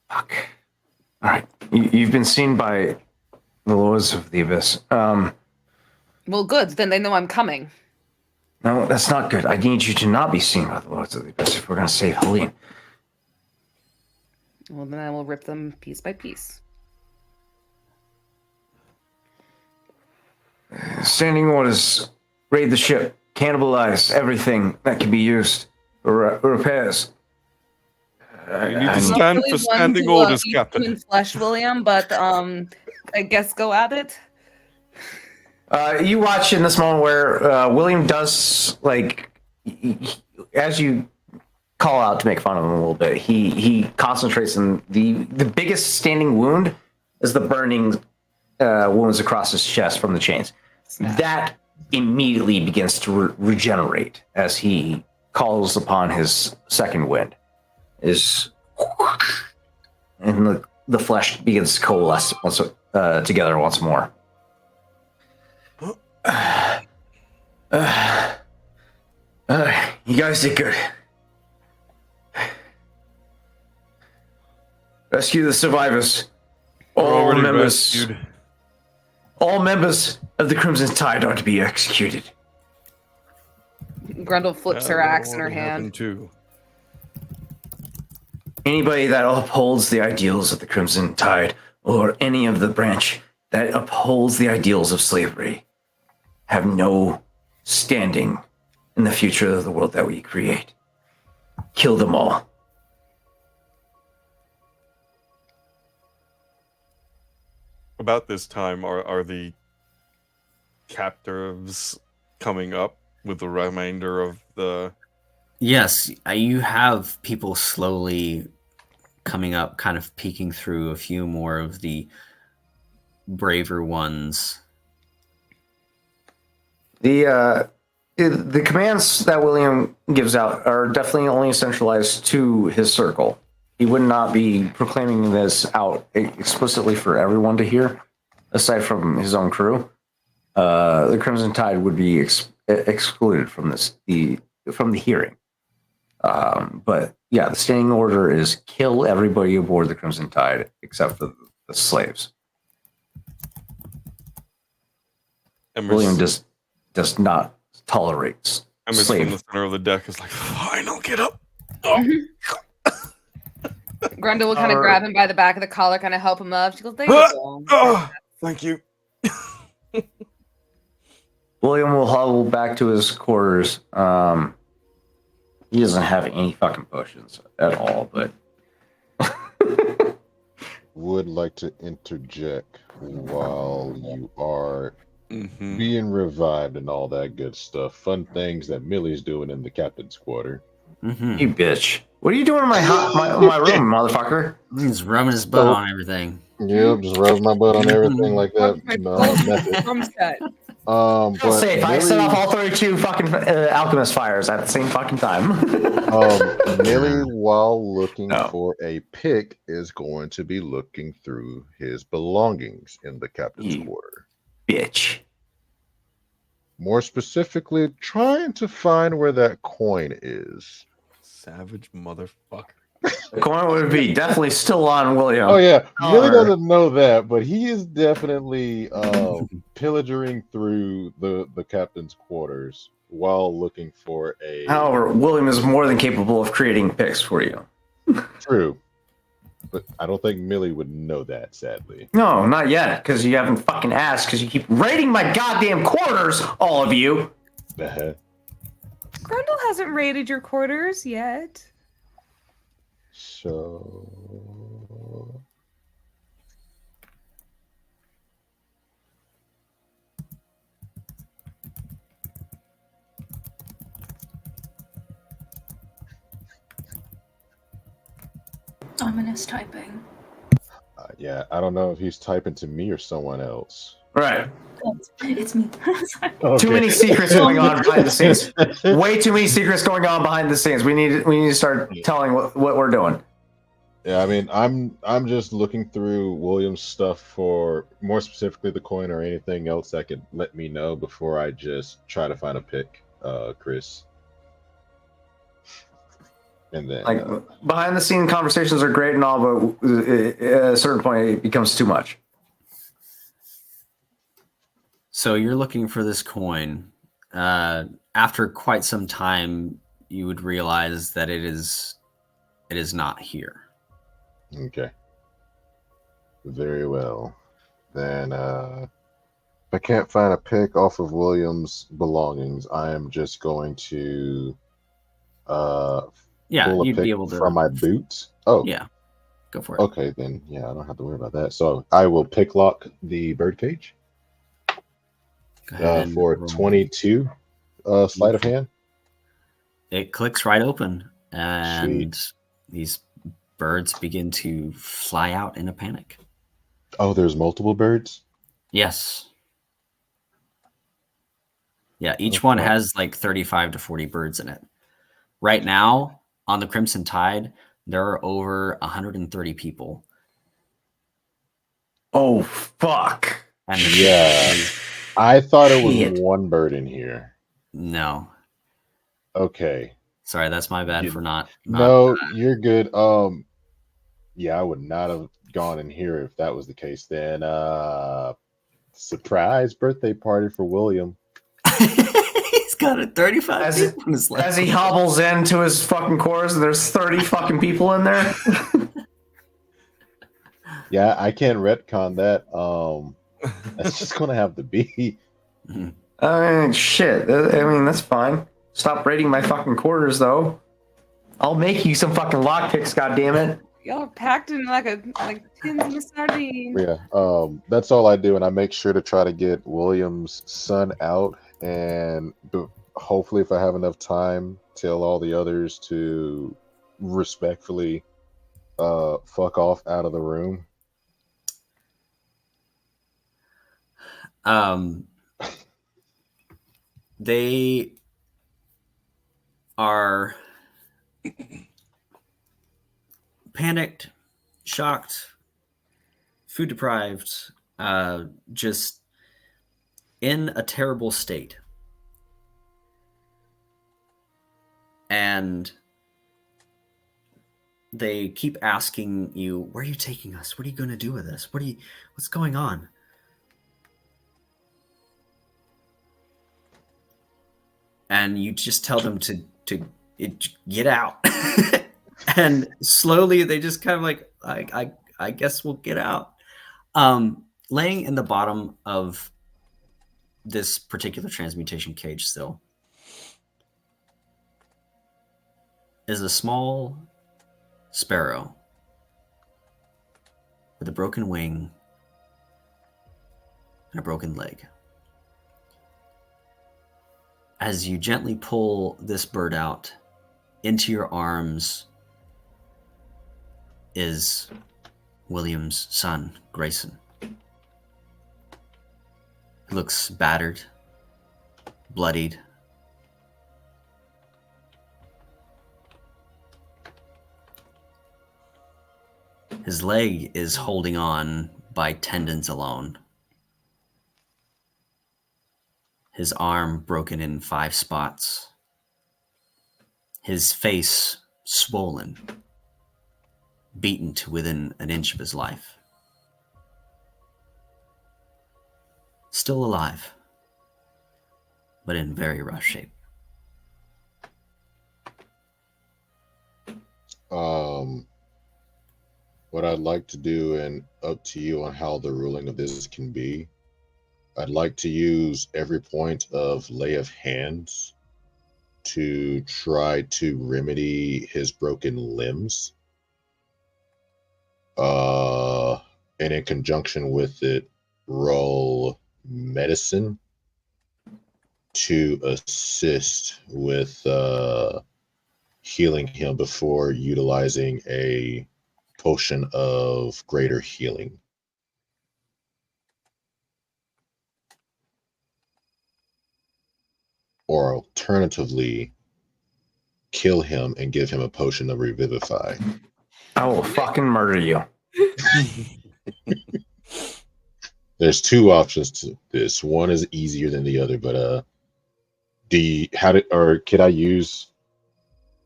Fuck. All right, you've been seen by the Lords of the Abyss. Well, good. Then they know I'm coming. No, that's not good. I need you to not be seen by the Lords of the Abyss if we're going to save Helene. Well, then I will rip them piece by piece. Standing orders: raid the ship, cannibalize everything that can be used for repairs. You need to stand for standing orders, Captain. In flesh, William, but I guess go at it. You watch in this moment where William does, like, as you call out to make fun of him a little bit, he concentrates on the biggest standing wound is the burning wounds across his chest from the chains. Snap. That immediately begins to regenerate as he calls upon his second wind. And the flesh begins to coalesce together once more. You guys did good. Rescue the survivors. All members of the Crimson Tide are to be executed. Grendel flips her axe in her hand. Too. Anybody that upholds the ideals of the Crimson Tide, or any of the branch that upholds the ideals of slavery, have no standing in the future of the world that we create. Kill them all. About this time, are the captives coming up with the remainder of the... Yes, you have people slowly coming up, kind of peeking through a few more of the braver ones. The commands that William gives out are definitely only centralized to his circle. He would not be proclaiming this out explicitly for everyone to hear, aside from his own crew. The Crimson Tide would be excluded from the hearing. But yeah, the standing order is kill everybody aboard the Crimson Tide except for the slaves. William does not tolerate Emerson in the center of the deck is like, fine, I'll get up. Grendel will kind of grab him by the back of the collar, kind of help him up. She goes, "There you go." Thank you. William will hobble back to his quarters. He doesn't have any fucking potions at all, but would like to interject while you are being revived and all that good stuff. Fun things that Millie's doing in the captain's quarter. You bitch. What are you doing in my room, motherfucker? He's rubbing his butt on everything. Yep, just rub my butt on everything like that. Drum set. I'll But say if I set off Millie, all 32 fucking alchemist fires at the same fucking time. Millie, while looking Oh. for a pick, is going to be looking through his belongings in the captain's You quarter. bitch. More specifically, trying to find where that coin is. Savage motherfucker. The coin would be definitely still on William. Oh yeah, Millie However- doesn't know that, but he is definitely pillaging through the captain's quarters while looking for a However, William is more than capable of creating picks for you. true. But I don't think Millie would know that, sadly. No, not yet, because you haven't fucking asked, because you keep raiding my goddamn quarters, all of you. Uh-huh. Grundle hasn't raided your quarters yet. So Ominous typing. yeah, I don't know if he's typing to me or someone else. Right. It's me. Too many secrets going on behind the scenes. Way too many secrets going on behind the scenes. We need to start telling what we're doing. Yeah, I mean, I'm just looking through William's stuff for more specifically the coin or anything else that could let me know before I just try to find a pick, Chris. And then Like behind the scene conversations are great and all, but at a certain point it becomes too much. So you're looking for this coin. After quite some time, you would realize that it is not here. okay. Very well. Then if I can't find a pick off of William's belongings, I am just going to Yeah, pull a you'd pick be able to from my boots. Oh, Yeah, go for it. okay, then yeah, I don't have to worry about that. So I will pick lock the birdcage Go ahead and for roll. 22 sleight of hand. It clicks right open, and these birds begin to fly out in a panic. Oh, there's multiple birds? Yes. Yeah, each one has like 35 to 40 birds in it. Right now, on the Crimson Tide, there are over 130 people. Oh, fuck. And Yeah. I thought it was Shit. one bird in here. No. Okay. Sorry, that's my bad for not. No, you're good. Yeah, I would not have gone in here if that was the case. Then surprise birthday party for William. He's got a 35 As, people in his as he hobbles into his fucking quarters and there's 30 fucking people in there. Yeah, I can't retcon that. That's just gonna have to be. I mean, shit. I mean, that's fine. Stop raiding my fucking quarters, though. I'll make you some fucking lockpicks, goddammit. Y'all are packed in like tins in a sardine. Yeah, that's all I do, and I make sure to try to get William's son out, and hopefully, if I have enough time, tell all the others to respectfully fuck off out of the room. They are panicked, shocked, food deprived, just in a terrible state. And they keep asking you, "Where are you taking us? What are you going to do with us? What's going on?" And you just tell them to get out. And slowly they just kind of like, I guess we'll get out. Laying in the bottom of this particular transmutation cage still is a small sparrow with a broken wing and a broken leg. As you gently pull this bird out into your arms is William's son, Grayson. He looks battered, bloodied. His leg is holding on by tendons alone. His arm broken in 5 spots. His face swollen, beaten to within an inch of his life. Still alive, but in very rough shape. What I'd like to do, and up to you on how the ruling of this can be, I'd like to use every point of lay of hands to try to remedy his broken limbs. And in conjunction with it, roll medicine to assist with healing him before utilizing a potion of greater healing. Or alternatively, kill him and give him a potion of revivify. I will fucking murder you. There's 2 options to this. One is easier than the other, but could I use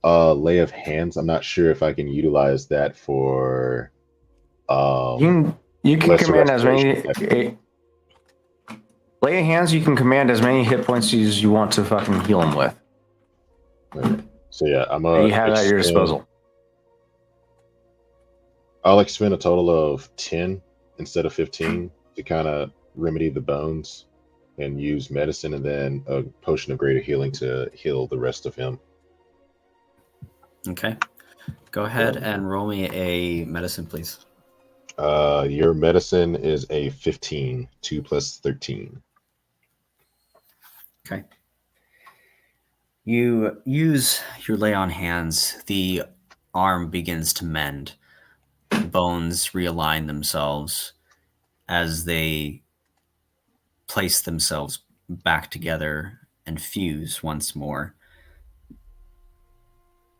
lay of hands? I'm not sure if I can utilize that for you can lesser command as many restoration. lay of hands. You can command as many hit points as you want to fucking heal him with. Okay. So yeah, You have at your disposal. I'll expend a total of 10 instead of 15 to kind of remedy the bones and use medicine, and then a potion of greater healing to heal the rest of him. Okay. Go ahead and roll me a medicine, please. Your medicine is a 15, 2 plus 13. Okay. You use your lay on hands. The arm begins to mend. Bones realign themselves as they place themselves back together and fuse once more.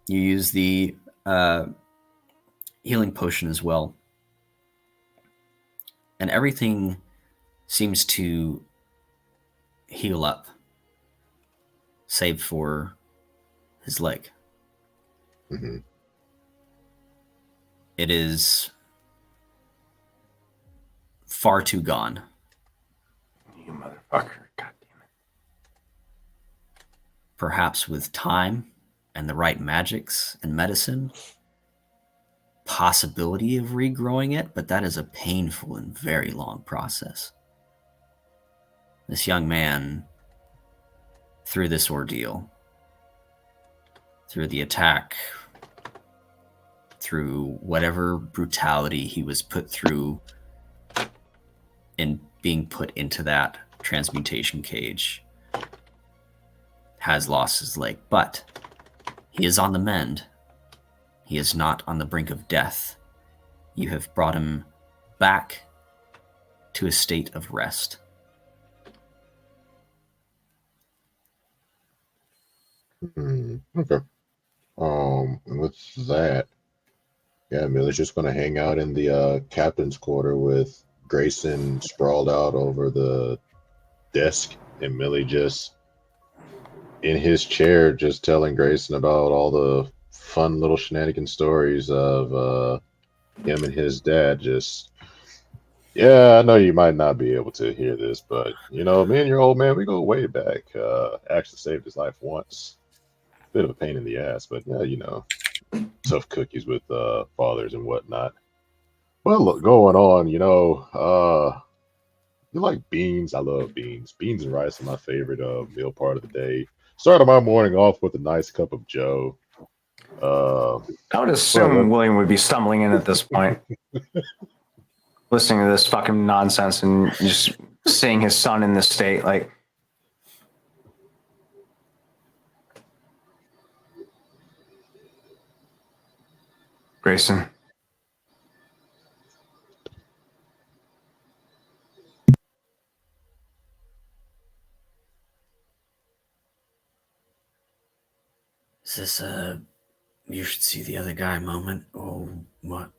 You use the healing potion as well. And everything seems to heal up, save for his leg. Mm-hmm. It is far too gone. You motherfucker. God damn it. Perhaps with time and the right magics and medicine, possibility of regrowing it, but that is a painful and very long process. This young man, through this ordeal, through the attack, through whatever brutality he was put through in being put into that transmutation cage, has lost his leg, but he is on the mend. He is not on the brink of death. You have brought him back to a state of rest. Okay. With that, yeah, Miller's just gonna hang out in the captain's quarter with Grayson sprawled out over the desk, and Millie just in his chair, just telling Grayson about all the fun little shenanigan stories of him and his dad. Just, yeah, I know you might not be able to hear this, but you know, me and your old man, we go way back. Actually saved his life once. Bit of a pain in the ass, but yeah, you know, tough cookies with fathers and whatnot. Well, look, going on, you know, you like beans? I love beans. Beans and rice are my favorite meal part of the day. Started my morning off with a nice cup of Joe. I would assume William would be stumbling in at this point, listening to this fucking nonsense and just seeing his son in this state. Like, Grayson. Is this you should see the other guy moment? Oh, what?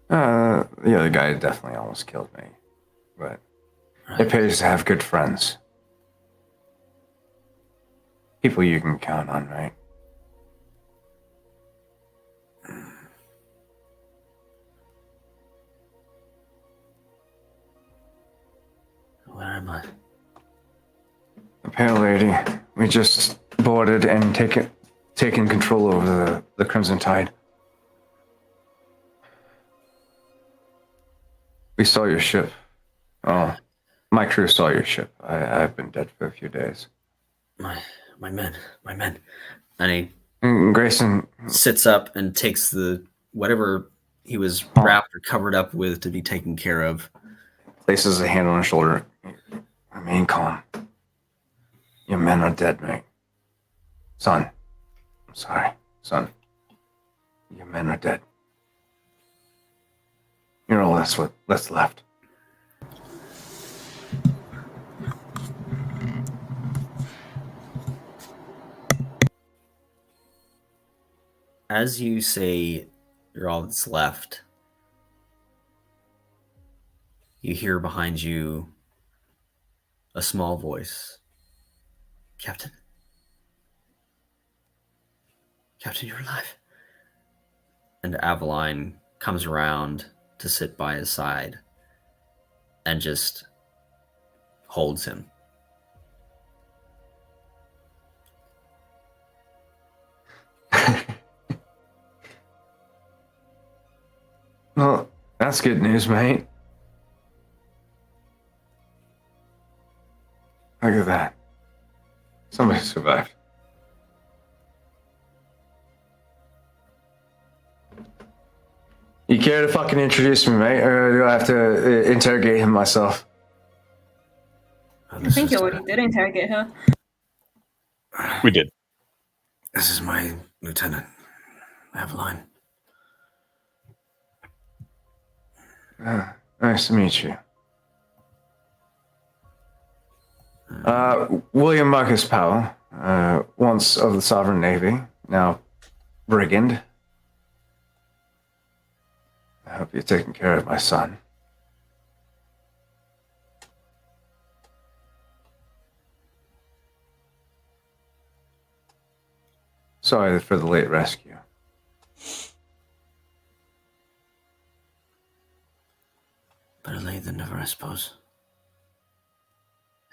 The other guy definitely almost killed me. But it pays to have good friends. People you can count on, right? Where am I? The Pale Lady. We just boarded and taken control over the Crimson Tide. We saw your ship. Oh, my crew saw your ship. I've been dead for a few days. My men. And he Grayson sits up and takes the whatever he was wrapped or covered up with to be taken care of. Places a hand on his shoulder. Remain calm. Your men are dead, mate. Son. I'm sorry, son. Your men are dead. You're all that's left. As you say, you're all that's left, you hear behind you a small voice. Captain, you're alive. And Aveline comes around to sit by his side and just holds him. Well, that's good news, mate. Look at that. Somebody survived. You care to fucking introduce me, mate, or do I have to interrogate him myself? I think you already did interrogate her. We did. This is my lieutenant, Aveline. Nice to meet you. William Marcus Powell, once of the Sovereign Navy, now brigand. I hope you're taking care of my son. Sorry for the late rescue. Better late than never, I suppose.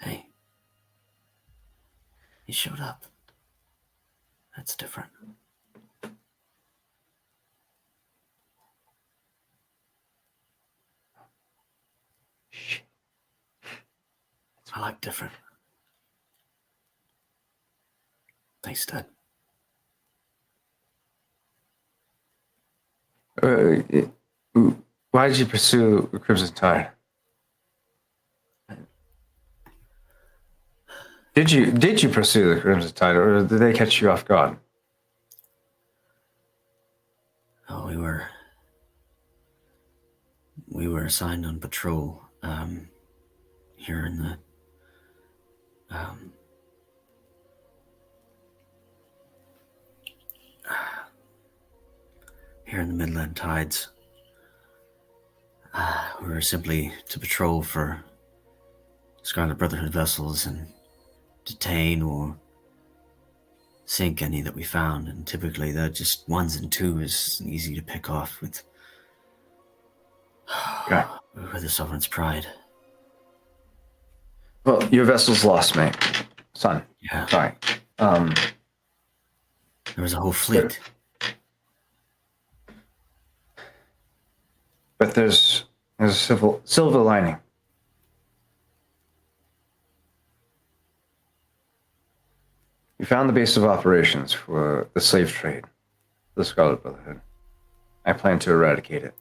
Hey. He showed up. That's different. I like different. Thanks, Dad. Why did you pursue Crimson Tide? Did you pursue the Crimson Tide, or did they catch you off guard? Oh, we were assigned on patrol here in the here in the Midland Tides. We were simply to patrol for Scarlet Brotherhood vessels and detain or sink any that we found, and typically they're just ones and twos, easy to pick off with the Sovereign's pride. Well, your vessel's lost, mate. Son. Yeah. Sorry. There was a whole fleet. But there's a silver lining. We found the base of operations for the slave trade, the Scarlet Brotherhood. I plan to eradicate it.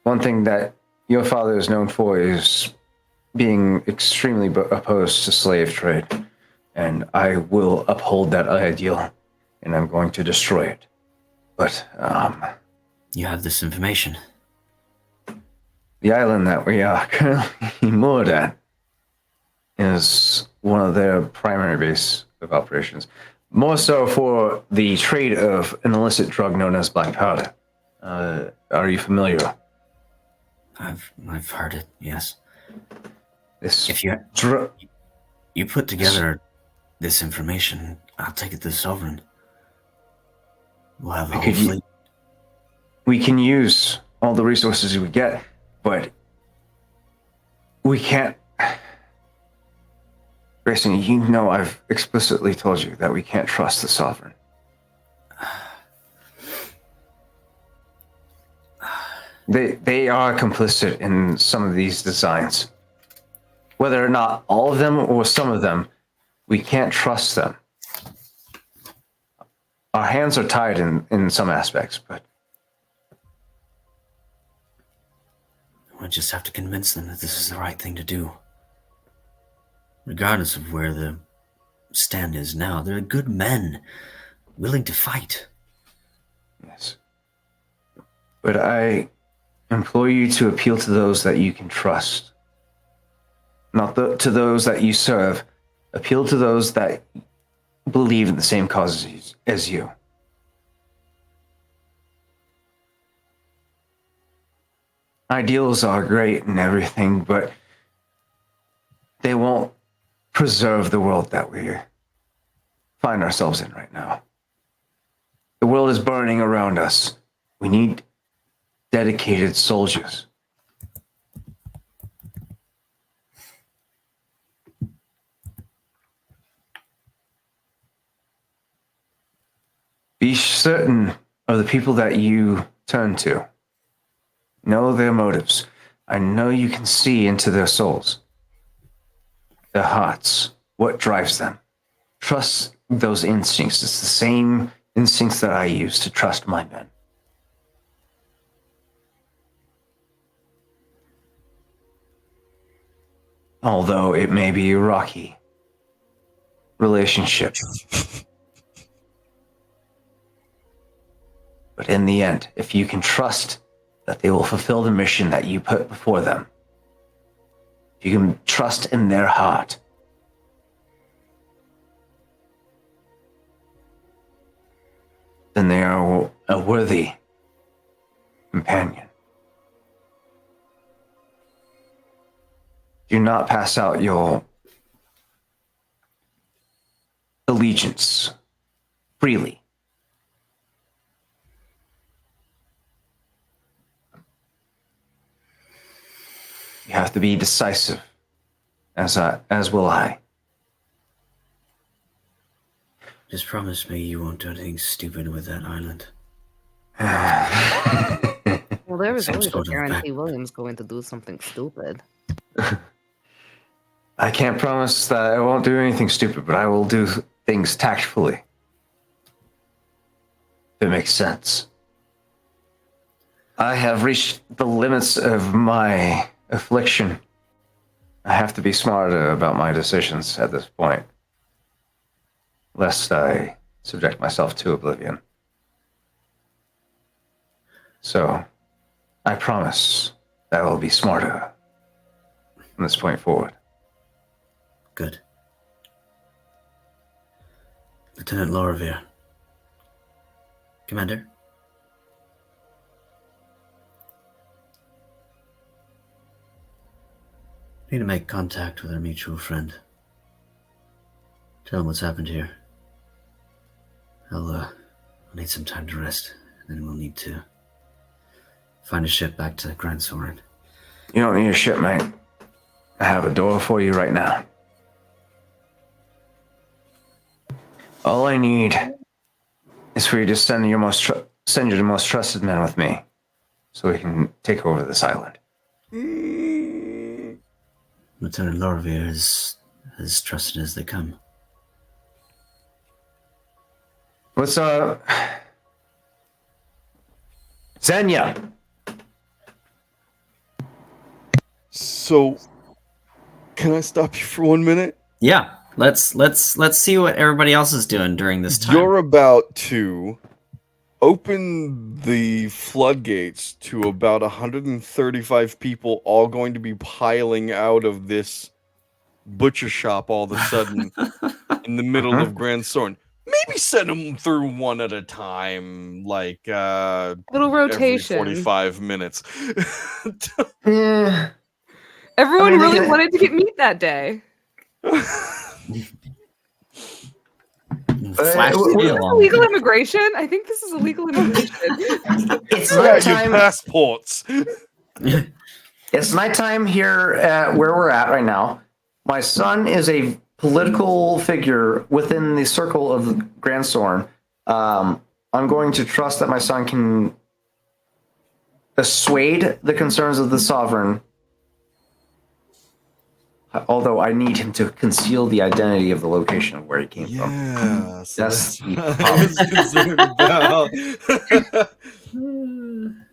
One thing that your father is known for is being extremely opposed to slave trade, and I will uphold that ideal, and I'm going to destroy it. But, You have this information. The island that we are currently moored at is one of their primary base of operations. More so for the trade of an illicit drug known as black powder. Are you familiar? I've heard it. Yes. This If you put together this information, I'll take it to the Sovereign. We'll have a whole fleet. We can use all the resources we get, but we can't. Grayson, you know I've explicitly told you that we can't trust the Sovereign. They are complicit in some of these designs. Whether or not all of them or some of them, we can't trust them. Our hands are tied in some aspects, but we just have to convince them that this is the right thing to do. Regardless of where the stand is now, they're good men, willing to fight. Yes. But I implore you to appeal to those that you can trust. Not to those that you serve. Appeal to those that believe in the same causes as you. Ideals are great and everything, but they won't preserve the world that we find ourselves in right now. The world is burning around us. We need dedicated soldiers. Be certain of the people that you turn to. Know their motives. I know you can see into their souls, their hearts, what drives them. Trust those instincts. It's the same instincts that I use to trust my men. Although it may be a rocky relationship. But in the end, if you can trust that they will fulfill the mission that you put before them, if you can trust in their heart, then they are a worthy companion. Do not pass out your allegiance freely. You have to be decisive, as will I. Just promise me you won't do anything stupid with that island. Well, there was Some always a sort of guarantee William's going to do something stupid. I can't promise that I won't do anything stupid, but I will do things tactfully. If it makes sense. I have reached the limits of my affliction. I have to be smarter about my decisions at this point, lest I subject myself to oblivion. So, I promise that I will be smarter from this point forward. Good. Lieutenant Lorevere. Commander? Need to make contact with our mutual friend. Tell him what's happened here. I'll need some time to rest, and then we'll need to find a ship back to Grand Soren. You don't need a ship, mate. I have a door for you right now. All I need is for you to send your most trusted men with me, so we can take over this island. Lieutenant Lorevere is as trusted as they come. What's Xenia? So, can I stop you for 1 minute? Yeah, let's see what everybody else is doing during this time. You're about to open the floodgates to about 135 people all going to be piling out of this butcher shop all of a sudden in the middle of Grand Sorn. Maybe send them through one at a time, like Little every rotation. 45 minutes. Yeah. Everyone I mean, they really can- wanted to get meat that day. Flash w- the Is tail this on illegal them. immigration? I think this is illegal immigration. It's Got your nighttime. passports. It's nighttime here at where we're at right now. My son is a political figure within the circle of Grand Sorn. I'm going to trust that my son can assuade the concerns of the sovereign, although I need him to conceal the identity of the location of where he came from. Yeah, so That's that's what I was concerned about.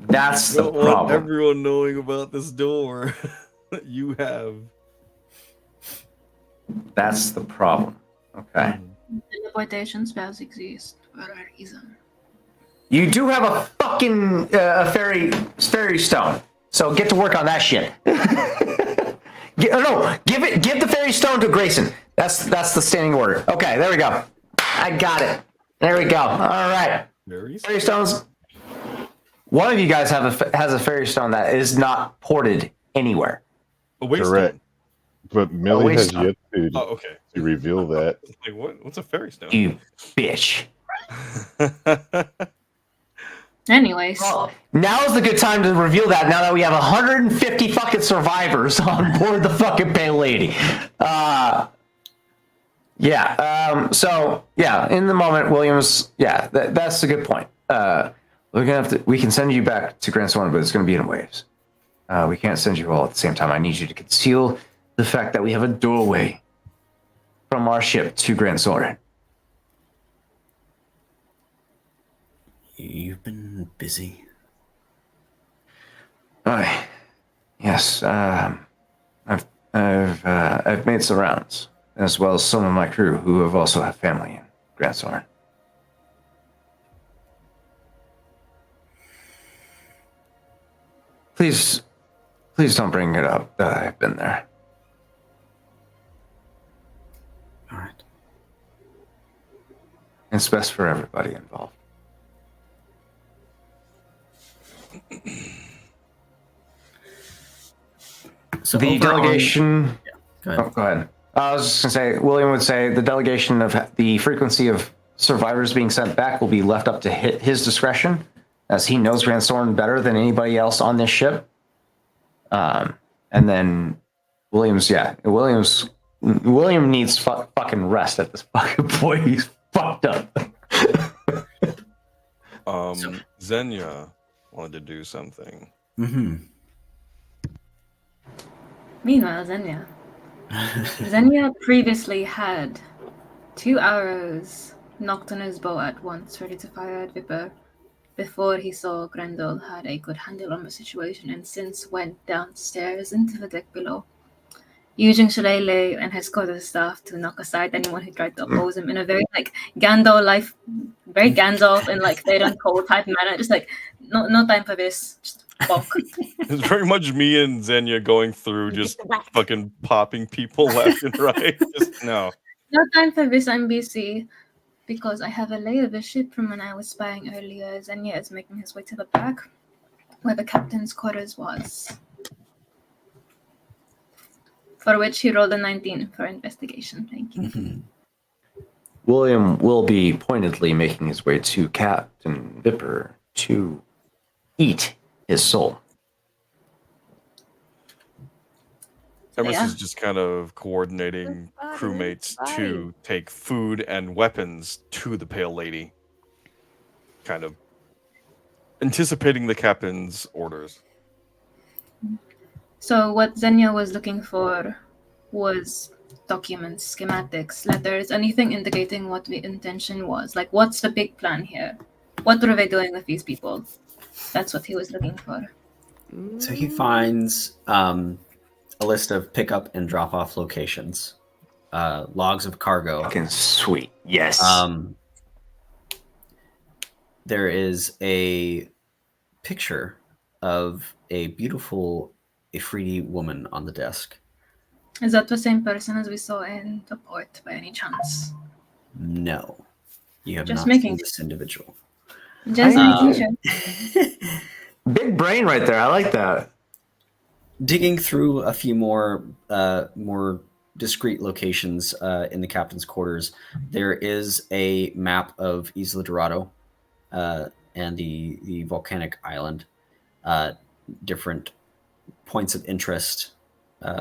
That's the Don't want problem. everyone knowing about this door that you have. That's the problem. Okay. Teleportation spells exist for a reason. You do have a fucking fairy stone, so get to work on that shit. Give the fairy stone to Grayson. That's the standing order. Okay, there we go. I got it. There we go. All right. Fairy stones. One of you guys has a fairy stone that is not ported anywhere. A waste Correct. stone. But Millie has stone. yet to, Oh, okay. to reveal that. Like what? What's a fairy stone? You bitch. Anyways, Now is the good time to reveal that. Now that we have 150 fucking survivors on board the fucking Pale Lady. So in the moment, Williams. Yeah, that's a good point. We're gonna have to. We can send you back to Grand Sorn, but it's gonna be in waves. We can't send you all at the same time. I need you to conceal the fact that we have a doorway from our ship to Grand Sorn. You've been busy. Yes. I've made some rounds, as well as some of my crew who have also have family in Grand Sorn. Please don't bring it up that I've been there. All right. It's best for everybody involved. So The over on- delegation. Go ahead. Go ahead. I was just going to say, William would say the delegation of the frequency of survivors being sent back will be left up to his discretion, as he knows Grand Sorn better than anybody else on this ship. And then William needs fucking rest at this fucking point. He's fucked up. Xenia wanted to do something. Mm-hmm. meanwhile, Xenia previously had 2 arrows knocked on his bow at once, ready to fire at Viper, before he saw Grendel had a good handle on the situation and since went downstairs into the deck below, using Shillelagh and his quarter staff to knock aside anyone who tried to oppose him in a very Gandalf and Fade and Cold type manner. Just no time for this. Just bonk. It's very much me and Xenia going through just fucking popping people left and right. Just no. No time for this, I'm busy. Because I have a lay of the ship from when I was spying earlier. Xenia is making his way to the back, where the captain's quarters was. For which he rolled a 19 for investigation. Thank you. Mm-hmm. William will be pointedly making his way to Captain Viper to eat his soul. Emerus Yeah. is just kind of coordinating crewmates to take food and weapons to the Pale Lady. Kind of anticipating the captain's orders. So what Xenia was looking for was documents, schematics, letters, anything indicating what the intention was. What's the big plan here? What were they doing with these people? That's what he was looking for. So he finds a list of pickup and drop-off locations, logs of cargo. Fucking sweet. Yes. there is a picture of a beautiful Ifriti woman on the desk. Is that the same person as we saw in the port by any chance? No, you have Just not making seen this individual. Just making sure. Big brain right there. I like that. Digging through a few more discrete locations in the captain's quarters, there is a map of Isla Dorado and the volcanic island. Different points of interest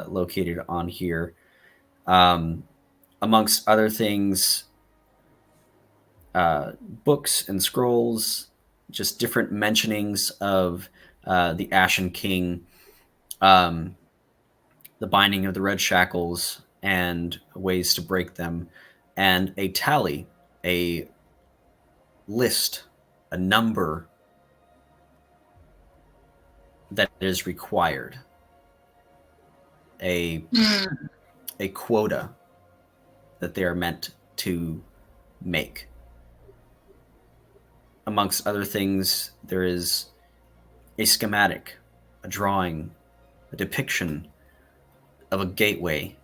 located on here. Amongst other things, books and scrolls, just different mentionings of the Ashen King, the binding of the red shackles, and ways to break them, and a tally, a list, a number that is required, a quota that they are meant to make. Amongst other things, there is a schematic, a drawing, a depiction of a gateway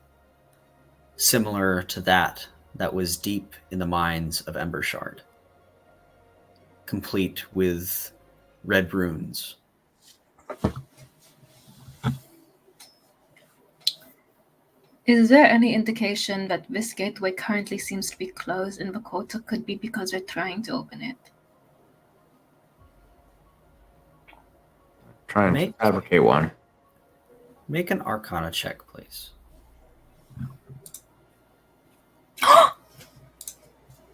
similar to that was deep in the mines of Embershard, complete with red runes. Is there any indication that this gateway currently seems to be closed and the quota could be because they're trying to open it? Trying to fabricate one. Make an Arcana check, please.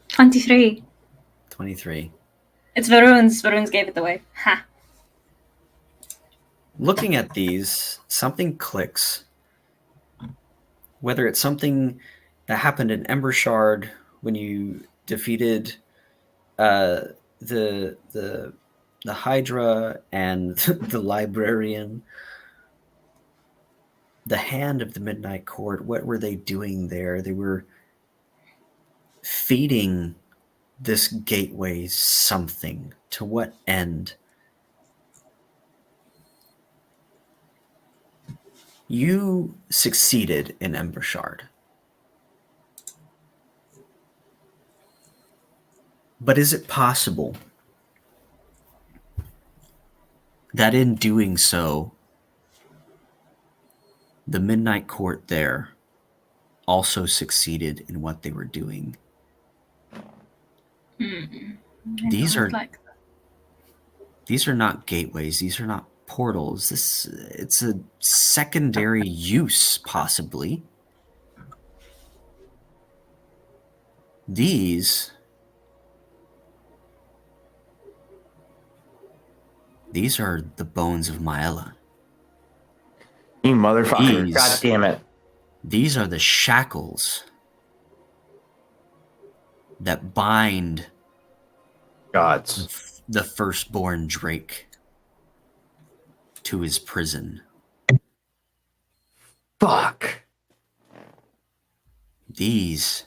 23. 23. It's the runes. The runes gave it away. Ha. Looking at these, something clicks. Whether it's something that happened in Embershard when you defeated the Hydra and the Librarian, the Hand of the Midnight Court, what were they doing there? They were feeding this gateway something. To what end? You succeeded in Embershard. But is it possible that in doing so, the Midnight Court there also succeeded in what they were doing? These are not gateways. These are not portals. It's a secondary use, possibly. These are the bones of Maella. You motherfucker. God damn it. These are the shackles that bind gods, the firstborn Drake, to his prison. Fuck. These,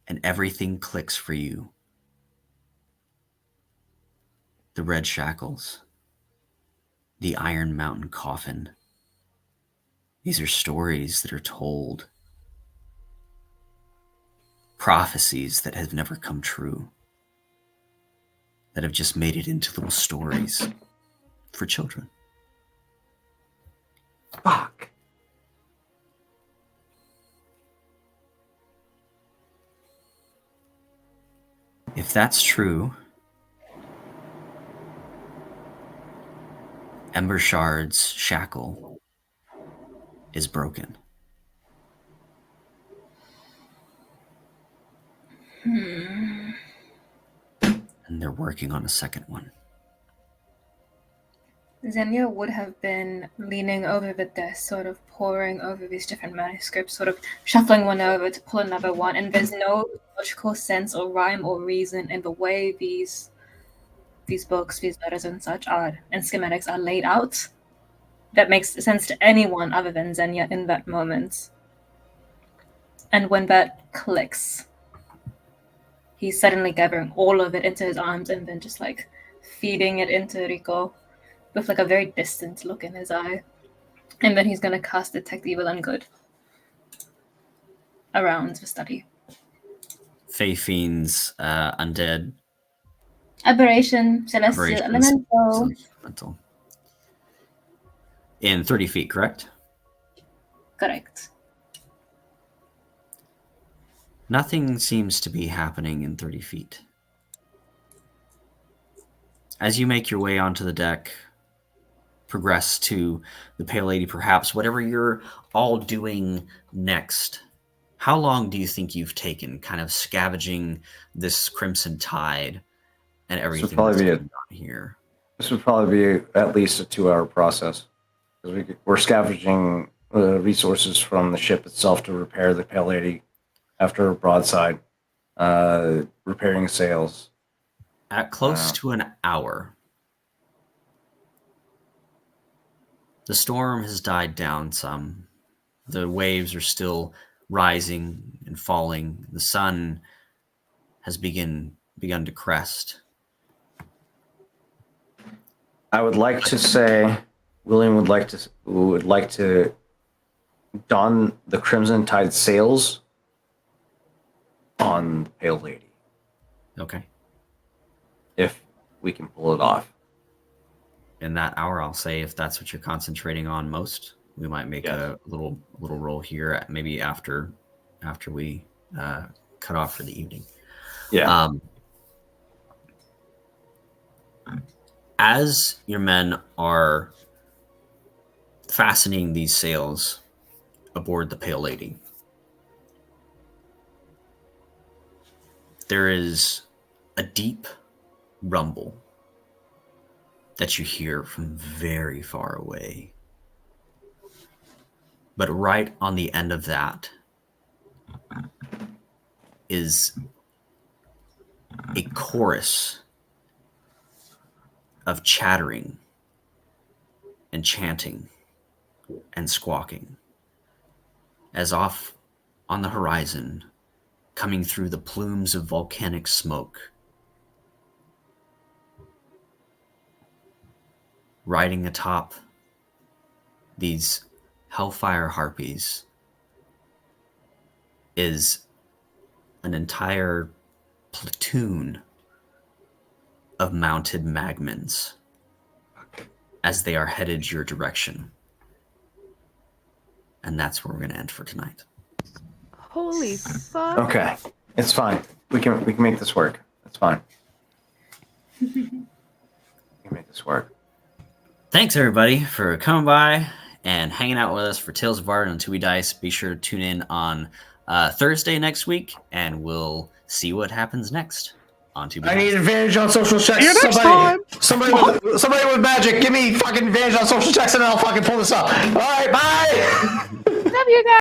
and everything clicks for you. The red shackles, the Iron Mountain coffin. These are stories that are told, prophecies that have never come true, that have just made it into little stories for children. Fuck. If that's true, Embershard's shackle is broken. And they're working on a second one. Xenia would have been leaning over the desk, sort of poring over these different manuscripts, sort of shuffling one over to pull another one, and there's no logical sense or rhyme or reason in the way these books, these letters and such are, and schematics are laid out that makes sense to anyone other than Xenia in that moment. And when that clicks, he's suddenly gathering all of it into his arms and then just like feeding it into Rico with like a very distant look in his eye. And then he's going to cast Detect Evil and Good around the study. Fey Fiend's undead. Aberration, Celestial Aberrations, Elemental. Elemental. In 30 feet, correct? Correct. Nothing seems to be happening in 30 feet. As you make your way onto the deck, progress to the Pale Lady, perhaps, whatever you're all doing next, how long do you think you've taken kind of scavenging this Crimson Tide and everything that's going on here? This would probably be at least a 2-hour process. We're scavenging resources from the ship itself to repair the Pale Lady after a broadside, repairing sails. At close to an hour, the storm has died down some. The waves are still rising and falling. The sun has begun to crest. I would like to say William would like to don the Crimson Tide sails on the Pale Lady. Okay. If we can pull it off. In that hour, I'll say if that's what you're concentrating on most, we might make a little roll here, maybe after we cut off for the evening. Yeah. As your men are fastening these sails aboard the Pale Lady, there is a deep rumble that you hear from very far away. But right on the end of that is a chorus of chattering and chanting and squawking, as off on the horizon, coming through the plumes of volcanic smoke, riding atop these hellfire harpies is an entire platoon of mounted magmans as they are headed your direction. And that's where we're going to end for tonight. Holy fuck. Okay. It's fine. We can make this work. It's fine. We can make this work. Thanks, everybody, for coming by and hanging out with us for Tales of Vardin and Two We Dice. Be sure to tune in on Thursday next week, and we'll see what happens next on Two We Dice. I need advantage on social checks. Somebody with magic, give me fucking advantage on social checks, and I'll fucking pull this up. All right, bye. Love you guys.